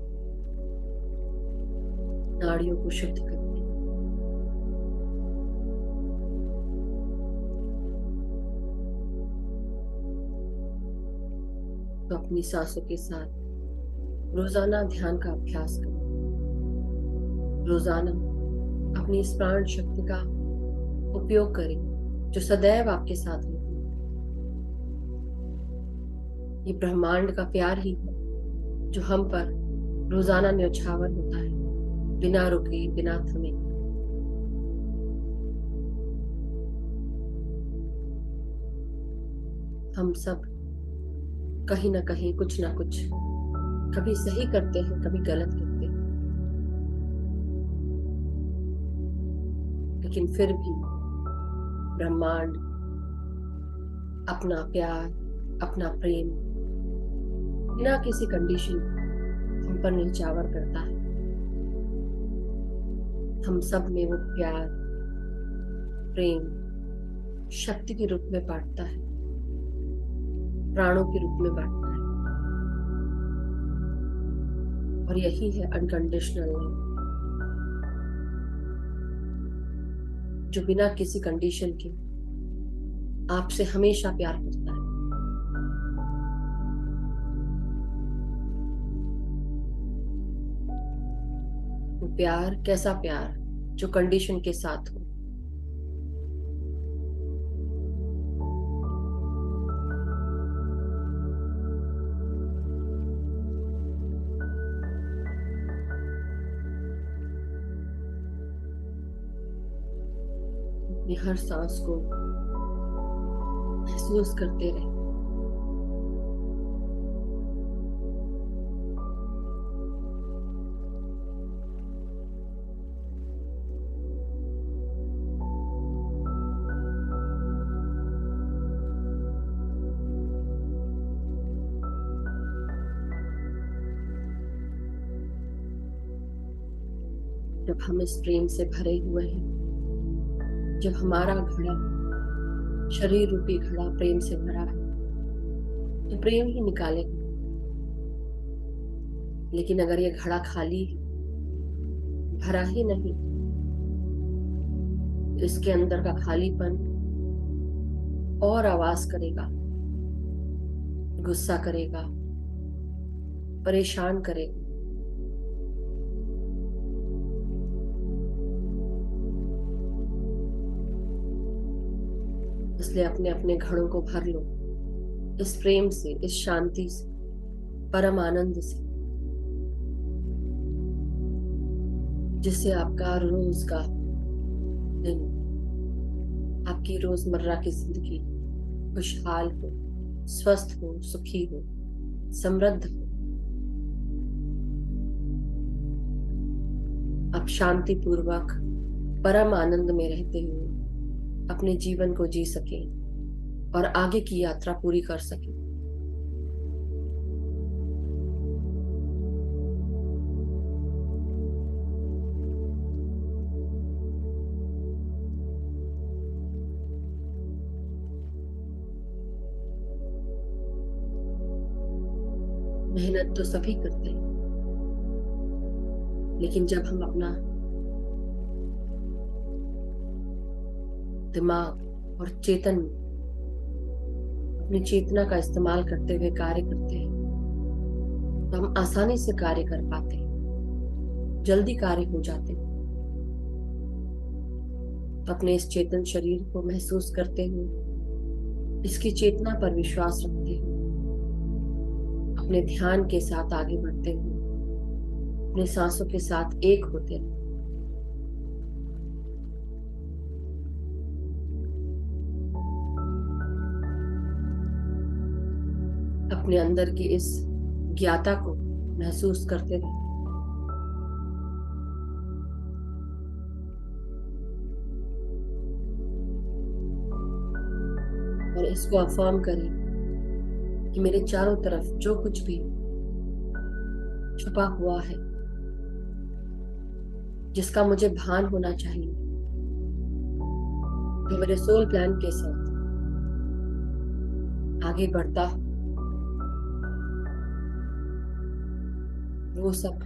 नाड़ियों को शुद्ध करती है। तो अपनी सांसों के साथ रोजाना ध्यान का अभ्यास करें। रोजाना अपनी इस प्राण शक्ति का उपयोग करें जो सदैव आपके साथ रहती है। ये ब्रह्मांड का प्यार ही है जो हम पर रोजाना न्यौछावर होता है, बिना रुके, बिना थमे। हम सब कहीं ना कहीं कुछ ना कुछ कभी सही करते हैं, कभी गलत करते हैं, लेकिन फिर भी ब्रह्मांड अपना प्यार, अपना प्रेम बिना किसी कंडीशन हम पर न्यौछावर करता है। हम सब में वो प्यार, प्रेम शक्ति के रूप में बांटता है, प्राणों के रूप में बांटता है। और यही है अनकंडीशनल लव, जो बिना किसी कंडीशन के आपसे हमेशा प्यार करता है। वो प्यार कैसा प्यार जो कंडीशन के साथ हो। अपनी हर सांस को महसूस करते रहे। जब हम इस प्रेम से भरे हुए हैं, जब हमारा घड़ा, शरीर रूपी घड़ा प्रेम से भरा है, तो प्रेम ही निकालेगा। लेकिन अगर ये घड़ा खाली है, भरा ही नहीं, तो इसके अंदर का खालीपन और आवाज करेगा, गुस्सा करेगा, परेशान करेगा। इसलिए अपने अपने घड़ों को भर लो इस प्रेम से, इस शांति से, परम आनंद से, जिससे आपका रोज का दिन, आपकी रोजमर्रा की जिंदगी खुशहाल हो, स्वस्थ हो, सुखी हो, समृद्ध हो। आप शांति पूर्वक परम आनंद में रहते हुए अपने जीवन को जी सकें और आगे की यात्रा पूरी कर सकें। मेहनत तो सभी करते हैं, लेकिन जब हम अपना दिमाग और चेतन, अपनी चेतना का इस्तेमाल करते हुए कार्य करते हैं, तो हम आसानी से कार्य कर पाते हैं, जल्दी कार्य हो जाते हैं। तो अपने इस चेतन शरीर को महसूस करते हुए, इसकी चेतना पर विश्वास रखते हुए, अपने ध्यान के साथ आगे बढ़ते हुए, अपने सांसों के साथ एक होते हैं। अपने अंदर की इस ज्ञाता को महसूस करते रहे। और इसको अफर्म करें कि मेरे चारों तरफ जो कुछ भी छुपा हुआ है, जिसका मुझे भान होना चाहिए, जो मेरे सोल प्लान के साथ आगे बढ़ता हो, वो सब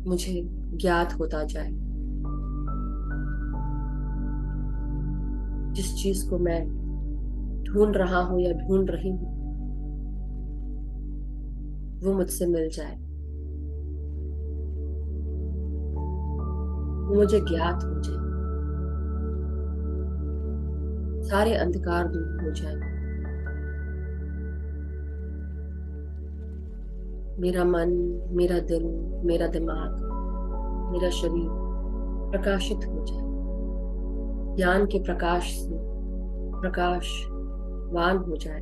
मुझे ज्ञात होता जाए। जिस चीज को मैं ढूंढ रहा हूं या ढूंढ रही हूं, वो मुझसे मिल जाए, वो मुझे ज्ञात हो जाए, सारे अंधकार दूर हो जाए, मेरा मन, मेरा दिल, मेरा दिमाग, मेरा शरीर प्रकाशित हो जाए, ज्ञान के प्रकाश से प्रकाशवान हो जाए।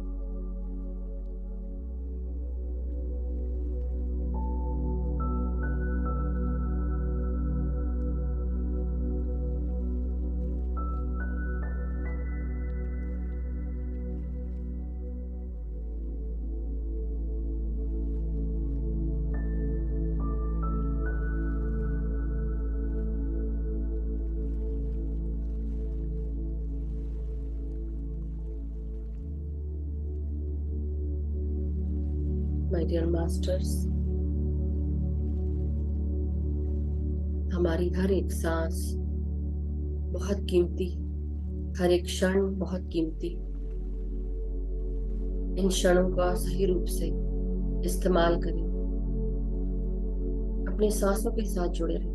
My dear masters, हमारी हर एक सांस बहुत कीमती, हर एक क्षण बहुत कीमती। इन क्षणों का सही रूप से इस्तेमाल करें, अपनी सांसों के साथ जुड़े रहें।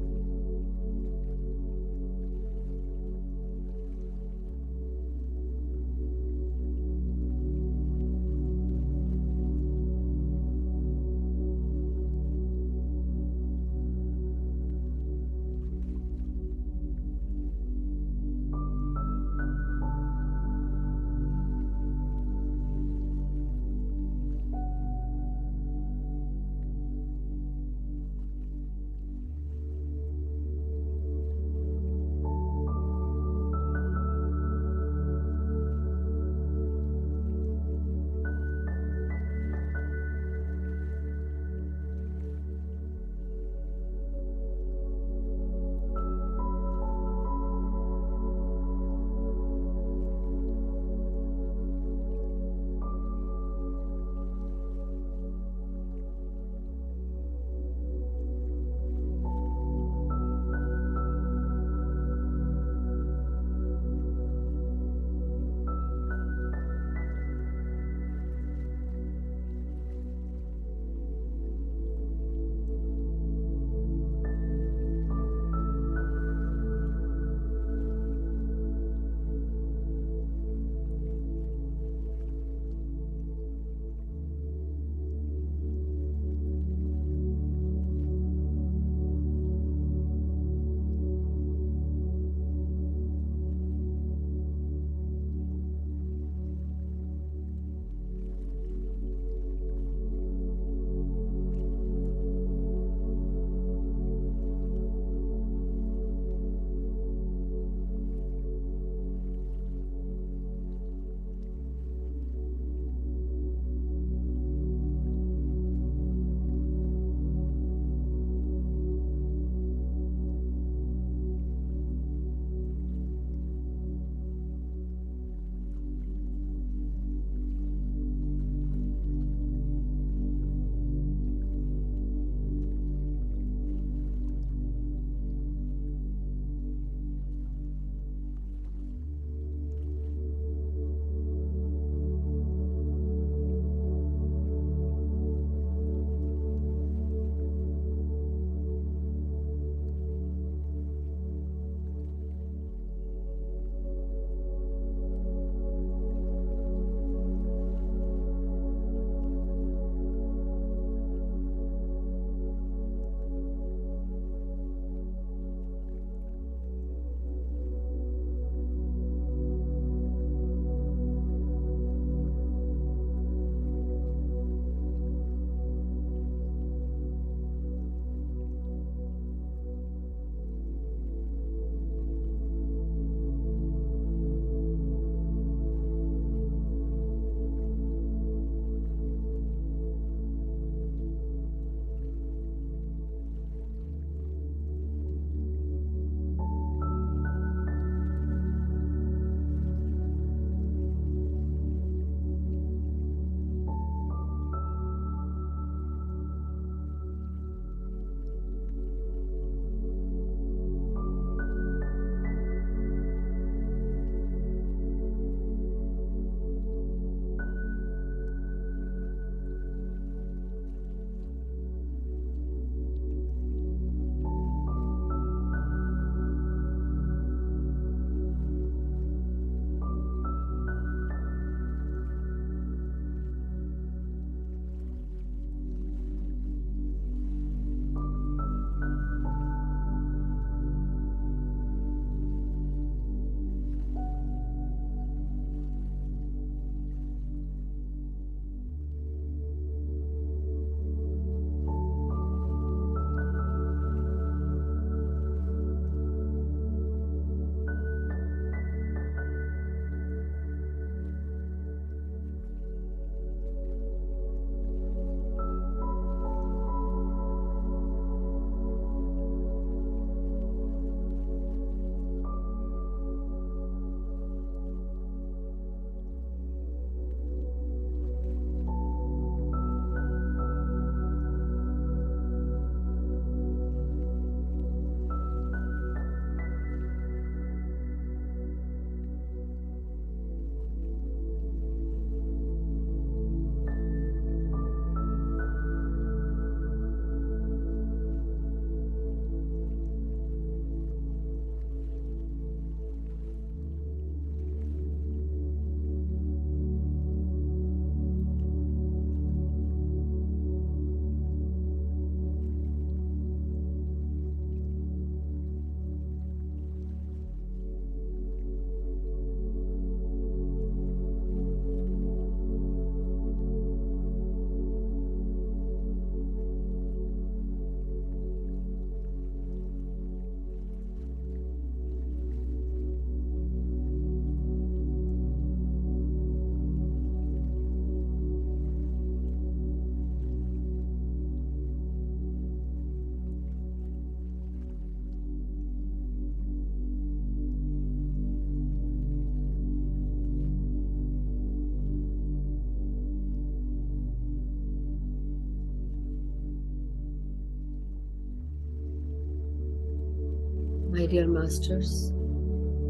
माय डियर मास्टर्स,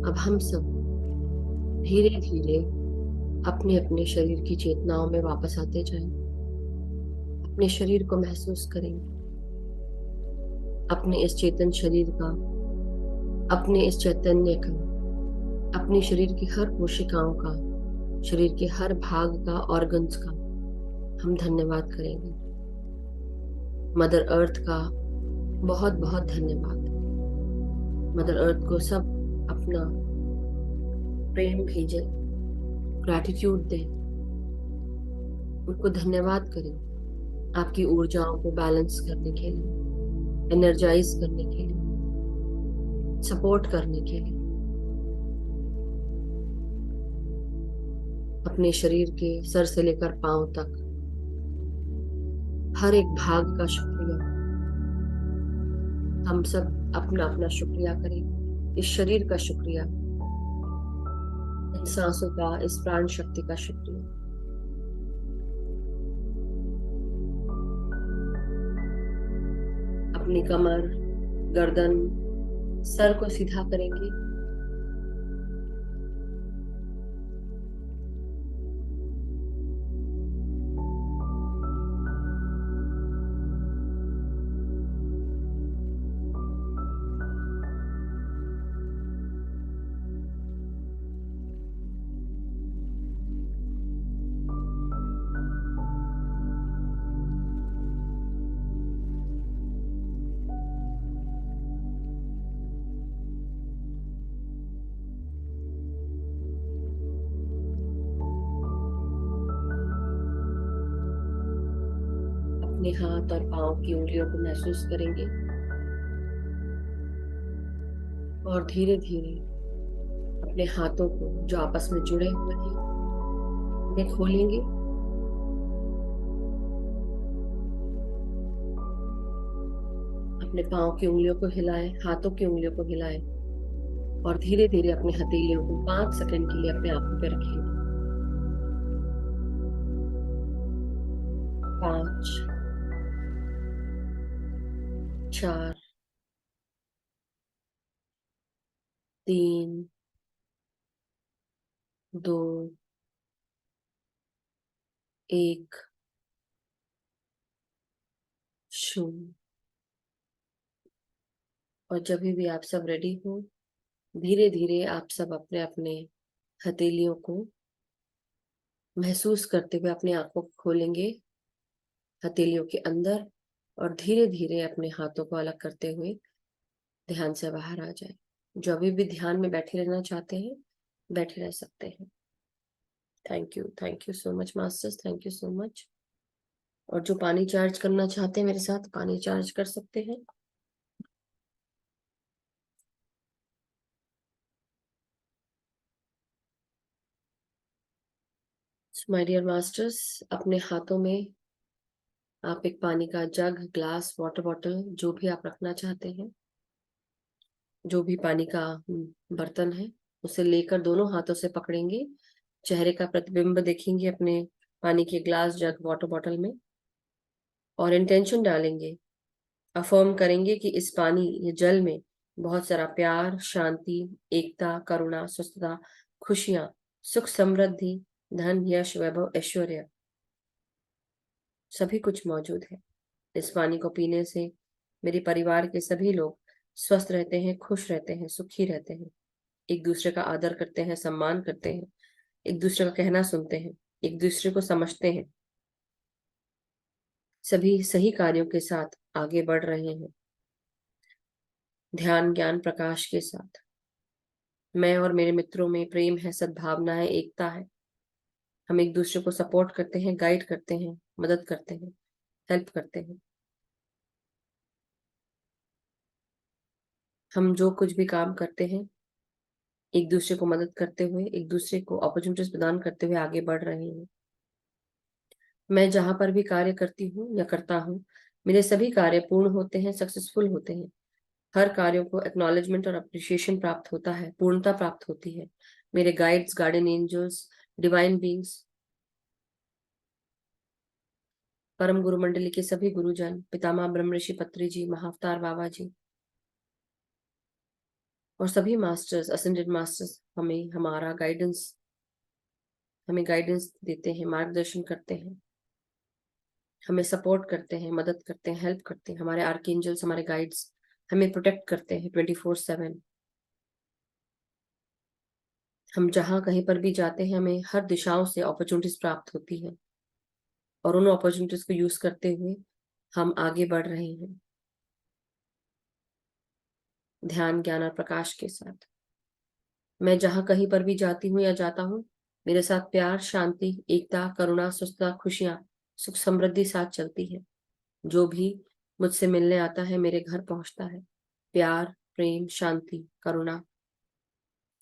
अब हम सब धीरे धीरे अपने अपने शरीर की चेतनाओं में वापस आते जाएं। अपने शरीर को महसूस करेंगे, अपने इस चेतन शरीर का, अपने इस चैतन्य का, अपने शरीर की हर कोशिकाओं का, शरीर के हर भाग का, ऑर्गन्स का हम धन्यवाद करेंगे। मदर अर्थ का बहुत बहुत धन्यवाद। मदर अर्थ को सब अपना प्रेम भेजे, ग्रैटिट्यूड दें, उनको धन्यवाद करें आपकी ऊर्जाओं को बैलेंस करने के लिए, एनर्जाइज करने के लिए, सपोर्ट करने के लिए। अपने शरीर के सर से लेकर पांव तक हर एक भाग का शुक्रिया। हम सब अपना अपना शुक्रिया करें, इस शरीर का शुक्रिया, इन सांसों का, इस प्राण शक्ति का शुक्रिया। अपनी कमर, गर्दन, सर को सीधा करेंगे। अपने हाथ और पांव की उंगलियों को महसूस करेंगे और धीरे धीरे अपने हाथों को जो आपस में जुड़े हुए हैं उन्हें खोलेंगे। अपने पांव की उंगलियों को हिलाएं, हाथों की उंगलियों को हिलाएं और धीरे धीरे अपने हथेलियों को 5 सेकंड के लिए अपने आंखों पे रखें। 5, 4, 3, 2, 1, 0। और जब भी आप सब रेडी हो, धीरे धीरे आप सब अपने अपने हथेलियों को महसूस करते हुए अपनी आंखों को खोलेंगे हथेलियों के अंदर और धीरे धीरे अपने हाथों को अलग करते हुए ध्यान से बाहर आ जाए। जो अभी भी ध्यान में बैठे रहना चाहते हैं बैठे रह सकते हैं। Thank you so much masters, thank you so much. और जो पानी चार्ज करना चाहते हैं मेरे साथ, पानी चार्ज कर सकते हैं। माय डियर मास्टर्स, अपने हाथों में आप एक पानी का जग, ग्लास, वाटर बॉटल, जो भी आप रखना चाहते हैं, जो भी पानी का बर्तन है, उसे लेकर दोनों हाथों से पकड़ेंगे। चेहरे का प्रतिबिंब देखेंगे अपने पानी के ग्लास, जग, वाटर बॉटल में और इंटेंशन डालेंगे, अफर्म करेंगे कि इस पानी या जल में बहुत सारा प्यार, शांति, एकता, करुणा, स्वस्थता, खुशियां, सुख, समृद्धि, धन, यश, वैभव, ऐश्वर्य सभी कुछ मौजूद है। इस पानी को पीने से मेरे परिवार के सभी लोग स्वस्थ रहते हैं, खुश रहते हैं, सुखी रहते हैं, एक दूसरे का आदर करते हैं, सम्मान करते हैं, एक दूसरे का कहना सुनते हैं, एक दूसरे को समझते हैं, सभी सही कार्यों के साथ आगे बढ़ रहे हैं, ध्यान, ज्ञान, प्रकाश के साथ। मैं और मेरे मित्रों में प्रेम है, सद्भावना है, एकता है। हम एक दूसरे को सपोर्ट करते हैं, गाइड करते हैं, मदद करते हैं, हेल्प करते हैं। हम जो कुछ भी काम करते हैं एक दूसरे को मदद करते हुए, एक दूसरे को अपॉर्चुनिटीज प्रदान करते हुए आगे बढ़ रहे हैं। मैं जहां पर भी कार्य करती हूँ या करता हूँ, मेरे सभी कार्य पूर्ण होते हैं, सक्सेसफुल होते हैं। हर कार्यों को एक्नॉलेजमेंट और अप्रिशिएशन प्राप्त होता है, पूर्णता प्राप्त होती है। मेरे guides, guardian angels, divine beings, परम गुरु मंडली के सभी गुरुजन, पितामह ब्रह्म ऋषि पत्री जी, महाअवतार बाबा जी, और सभी मास्टर्स, असेंडेड मास्टर्स हमें गाइडेंस देते हैं, मार्गदर्शन करते हैं, हमें सपोर्ट करते हैं, मदद करते हैं, हेल्प करते हैं। हमारे आर्कएंजल्स, हमारे गाइड्स हमें प्रोटेक्ट करते हैं 24/7। हम जहाँ कहीं पर भी जाते हैं, हमें हर दिशाओं से अपॉर्चुनिटीज प्राप्त होती है, और उन अपॉर्चुनिटीज को यूज करते हुए हम आगे बढ़ रहे हैं ध्यान, ज्ञान और प्रकाश के साथ। मैं जहाँ कहीं पर भी जाती हूँ या जाता हूँ, मेरे साथ प्यार, शांति, एकता, करुणा, सुस्थता, खुशियाँ, सुख, समृद्धि साथ चलती है। जो भी मुझसे मिलने आता है मेरे घर पहुंचता है प्यार, प्रेम, शांति, करुणा,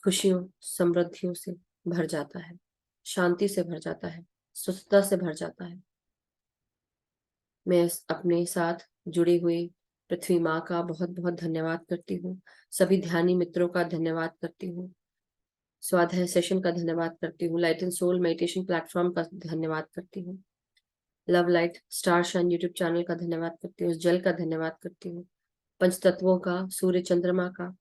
खुशियों, समृद्धियों से भर जाता है, शांति से भर जाता है, सुस्थता से भर जाता है। मैं अपने साथ जुड़े हुए पृथ्वी माँ का बहुत बहुत धन्यवाद करती हूँ। सभी ध्यानी मित्रों का धन्यवाद करती हूँ। स्वाध्याय सेशन का धन्यवाद करती हूँ। Light and soul meditation platform का धन्यवाद करती हूँ। Love light star shine YouTube channel का धन्यवाद करती हूँ। उस जल का धन्यवाद करती हूँ। पंच तत्वों का, सूर्य चंद्रमा का,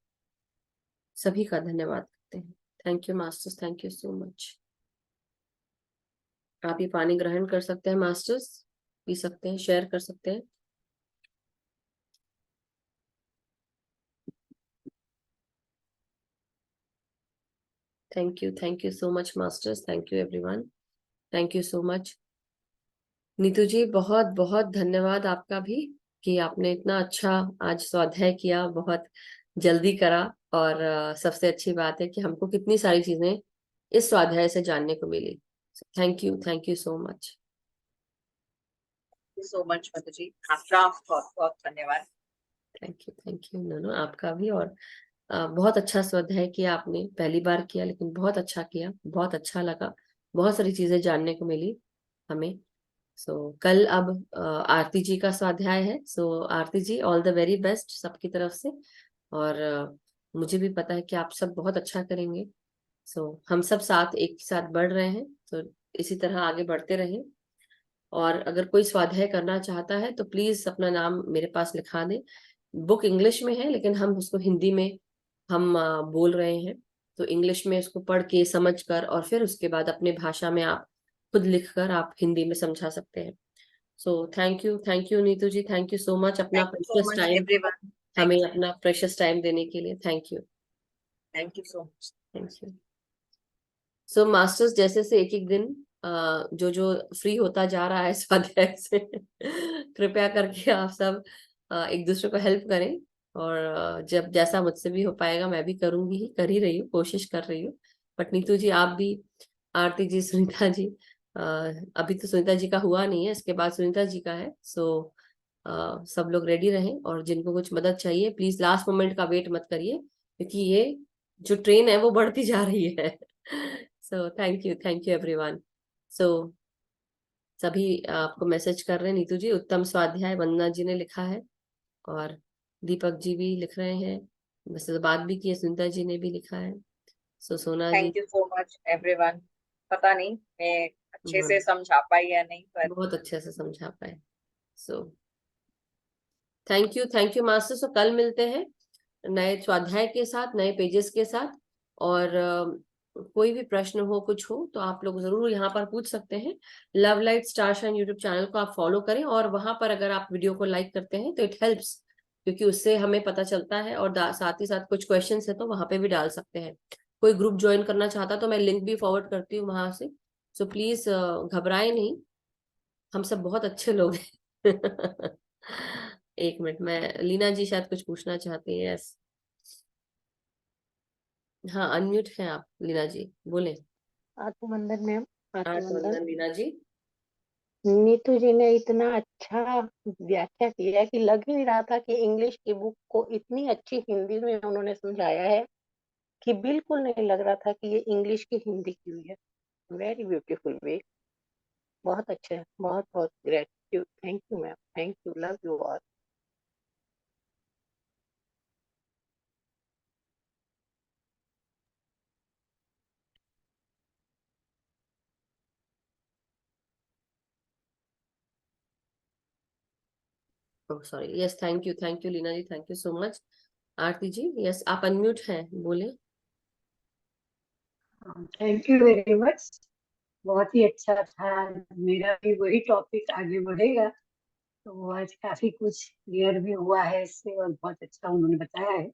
सभी का धन्यवाद करते हैं। Thank you masters, thank you so much. आप ये पानी ग्रहण कर सकते हैं मास्टर्स, पी सकते हैं, शेयर कर सकते हैं। Thank you so much masters, thank you everyone, thank you so much. Neetu ji बहुत बहुत धन्यवाद आपका भी कि आपने इतना अच्छा आज स्वाध्याय किया, बहुत जल्दी करा। और सबसे अच्छी बात है कि हमको कितनी सारी चीजें इस स्वाध्याय से जानने को मिली। Thank you so much. So much Madhu ji, आपका बहुत बहुत धन्यवाद। थैंक यू नो आपका भी। और बहुत अच्छा स्वाध्याय किया आपने, पहली बार किया लेकिन बहुत अच्छा किया, बहुत अच्छा लगा, बहुत सारी चीजें जानने को मिली हमें। कल अब आरती जी का स्वाध्याय है। आरती जी, ऑल द वेरी बेस्ट सबकी तरफ से। और मुझे भी पता है कि आप सब बहुत अच्छा करेंगे। हम सब साथ एक साथ बढ़ रहे हैं, तो इसी तरह आगे बढ़ते रहें। और अगर कोई स्वाध्याय करना चाहता है तो प्लीज अपना नाम मेरे पास लिखा दें। बुक इंग्लिश में है लेकिन हम उसको हिंदी में बोल रहे हैं, तो इंग्लिश में उसको पढ़ के समझ कर और फिर उसके बाद अपने भाषा में आप खुद लिख कर आप हिंदी में समझा सकते हैं। Thank you Neetu ji, thank you so much अपना thank you so precious much time, everyone. हमें अपना प्रेशियस टाइम देने के लिए। Thank you so much. Thank you. Masters, जैसे से एक एक दिन जो जो फ्री होता जा रहा है स्वाध्याय से कृपया करके आप सब एक दूसरे को हेल्प करें। और जब जैसा मुझसे भी हो पाएगा मैं भी करूंगी ही, कर ही रही हूँ, कोशिश कर रही हूँ। बट नीतू जी आप भी, आरती जी, सुनीता जी, अभी तो सुनीता जी का हुआ नहीं है, इसके बाद सुनीता जी का है। सब लोग रेडी रहें, और जिनको कुछ मदद चाहिए प्लीज लास्ट मोमेंट का वेट मत करिए, क्योंकि ये जो ट्रेन है वो बढ़ती जा रही है। Thank you everyone. सो सभी आपको मैसेज कर रहे हैं। नीतू जी उत्तम स्वाध्याय वंदना जी ने लिखा है, और दीपक जी भी लिख रहे हैं, वैसे तो बात भी की है, सुनीता जी ने भी लिखा है। Sona ji, thank you so much everyone. पता नहीं मैं अच्छे से हाँ, समझा पाई या नहीं, पर बहुत अच्छे से समझा पाए। सो थैंक यू मास्टर। कल मिलते हैं नए स्वाध्याय के साथ, नए पेजेस के साथ। और कोई भी प्रश्न हो, कुछ हो, तो आप लोग जरूर यहाँ पर पूछ सकते हैं। Love light star shine YouTube channel को आप फॉलो करें, और वहां पर अगर आप वीडियो को लाइक करते हैं तो इट हेल्प्स, क्योंकि उससे हमें पता चलता है। और साथ ही साथ कुछ क्वेश्चंस है तो वहां पे भी डाल सकते हैं। कोई ग्रुप ज्वाइन करना चाहता तो मैं लिंक भी फॉरवर्ड करती हूँ वहां से। प्लीज घबराए नहीं, हम सब बहुत अच्छे लोग हैं। एक मिनट, मैं लीना जी शायद कुछ पूछना चाहती है। यस, हाँ, अनम्यूट है आप लीना जी, बोले। आत्मवंदन मैम, आत्मवंदन। आत्मवंदन लीना जी। नीतू जी ने इतना अच्छा व्याख्या किया कि लग ही नहीं रहा था कि इंग्लिश की बुक को इतनी अच्छी हिंदी में उन्होंने समझाया है कि बिल्कुल नहीं लग रहा था कि ये इंग्लिश की हिंदी की हुई है। वेरी ब्यूटीफुल वे, बहुत अच्छा है, बहुत बहुत gratitude. Thank you ma'am, thank you, love you all. Sorry, yes, thank you Leena ji, thank you so much. Aarti ji, yes आप अनम्यूट हैं, बोले। Thank you very much. बहुत ही अच्छा था। मेरा भी वही टॉपिक आगे बढ़ेगा, तो आज काफी कुछ क्लियर भी हुआ है इससे और बहुत अच्छा उन्होंने बताया है।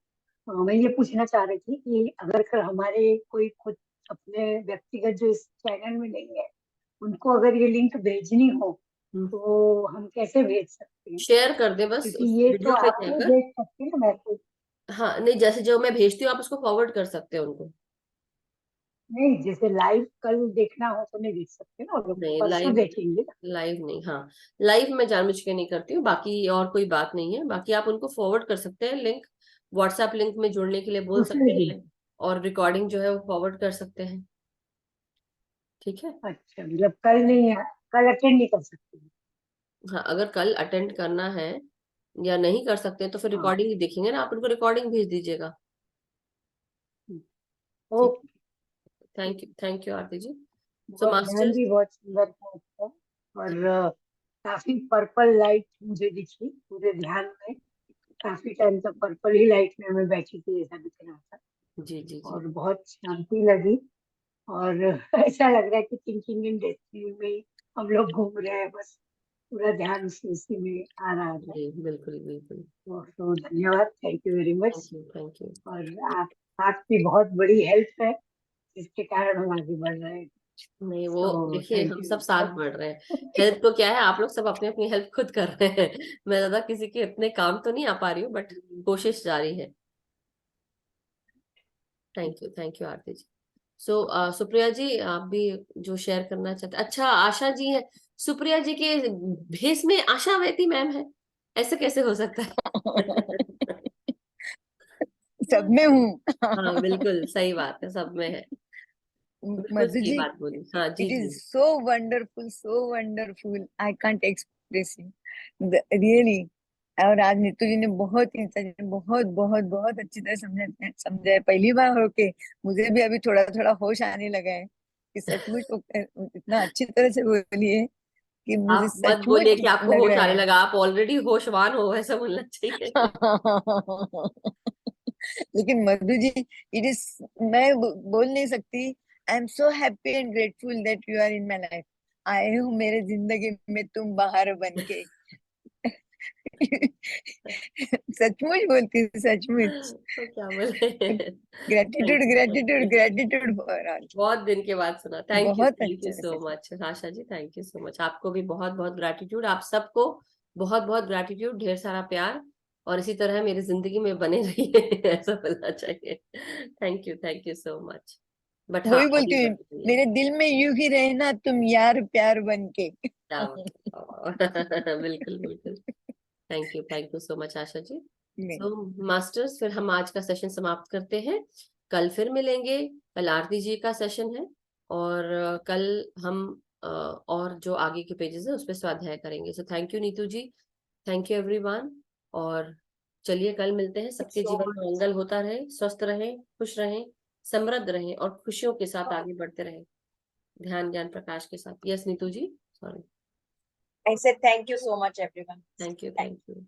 मैं ये पूछना चाह रही थी कि अगर हमारे कोई खुद अपने व्यक्तिगत जो इस चैनल में नहीं है, उनको अगर ये लिंक भेजनी हो तो हम कैसे भेज सकते हैं? शेयर कर दे बस क्योंकि उस ये तो वीडियो पे आप नहीं जाकर। भेज सकते ना, मैं तो हाँ नहीं, जैसे जो मैं भेजती हूँ आप उसको फॉरवर्ड कर सकते हैं उनको। नहीं, जैसे लाइव कल देखना हो तो नहीं देख सकते ना, वो लोग नहीं परसों लाइव, देखेंगे ना। लाइव नहीं, हाँ लाइव में जानबूझ के नहीं करती हूँ, बाकी और कोई बात नहीं है। बाकी आप उनको फॉरवर्ड कर सकते हैं लिंक, व्हाट्सएप लिंक में जुड़ने के लिए बोल दूसरे सकते दिन। हैं, और रिकॉर्डिंग जो है वो फॉरवर्ड कर सकते हैं। ठीक है। अच्छा, मतलब कल नहीं है, कल अटेंड नहीं कर सकते? हाँ अगर कल अटेंड करना है या नहीं कर सकते हैं तो फिर हाँ, रिकॉर्डिंग ही देखेंगे ना, आप उनको रिकॉर्डिंग भेज दीजिएगा। ठीक। ओके। थैंक यू आरती जी। सो बहुत ध्यान मास्टर्स, भी बहुत सुंदर था उसका। और काफी पर्पल लाइट मुझे दिखी पूरे ध्यान में। काफी टाइम तक पर्पल ही लाइट में मैं बैठी थी, ऐसा दिख रहा था। जी जी जी। और बहुत शांति लगी। और ऐसा लग रहा है कि थिंकिंग इन डेस्टिनी में हम लोग घूम रहे हैं, बस पूरा ध्यान उसी में आ रहा है। जी बिल्कुल बिल्कुल। तो धन्यवाद, thank you very much. Thank you. और आपकी बहुत बड़ी हेल्प है, जिसके कारण हम आगे बढ़ रहे हैं। नहीं वो तो देखिए थैंक हम यू। सब साथ बढ़ रहे हैं। हेल्प तो क्या है, आप लोग सब अपनी अपनी हेल्प खुद कर रहे हैं। मैं ज्यादा किसी के इतने काम तो नहीं आ पा रही हूँ, बट कोशिश जारी है। थैंक यू आरती जी। सो सुप्रिया जी आप भी जो शेयर करना चाहते, अच्छा आशा जी है, सुप्रिया जी के भेस में आशावती मैम है, ऐसे कैसे हो सकता है? सब में हूँ। हाँ बिल्कुल सही बात है, सब में है, बिल्कुल मधु सही जी, बात बोली। हाँ जी it ji. is so wonderful. I can't express it. Really. और आज नीतू जी ने बहुत ही बहुत बहुत बहुत अच्छी तरह समझाया। पहली बार होके मुझे भी अभी थोड़ा थोड़ा होश आने लगा है कि सचमुच वो इतना अच्छी तरह से बोली है कि मुझे आप मत बोलिए सचमुच कि आपको लग होश रहा आने है। लगा, आप ऑलरेडी होशवान हो ऐसा बोलना चाहिए। लेकिन मधु जी, इट इज, मैं बोल नहीं सकती। I am so happy and grateful that you are in my life. आए हो मेरे जिंदगी में तुम बाहर बन के। सचमुच बोलती हूँ, सचमुच। तो क्या बोले। Gratitude gratitude thank you, gratitude for all. बहुत दिन के बाद सुना। बहुत थैंक यू अच्छा सो सच। Much Asha ji, thank you so much. आपको भी बहुत बहुत ग्रैटिट्यूड, आप सबको बहुत बहुत ग्रैटिट्यूड, ढेर सारा प्यार, और इसी तरह मेरी जिंदगी में बने रहिए ऐसा बोलना चाहिए। Thank you so much. But हाँ वही बोलती आगे हूँ, बढ़ते रहिए। मेरे दिल में यूं ही रहना तुम यार प्यार बन के। क्या बिल्कुल बिल्कुल। Thank you so much Asha जी। नहीं, सो मास्टर्स, फिर हम आज का सेशन समाप्त करते हैं, कल फिर मिलेंगे। कल आरती जी का सेशन है, और कल हम और जो आगे के पेजेस है उस पर स्वाध्याय करेंगे। So thank you Neetu ji, thank you everyone. और चलिए कल मिलते हैं, सबके सो जीवन में मंगल होता रहे, स्वस्थ रहें, खुश रहें, समृद्ध रहें, और खुशियों के साथ आगे बढ़ते रहें, ध्यान ज्ञान प्रकाश के साथ। Yes Neetu ji, sorry. I said thank you so much, everyone. Thank you.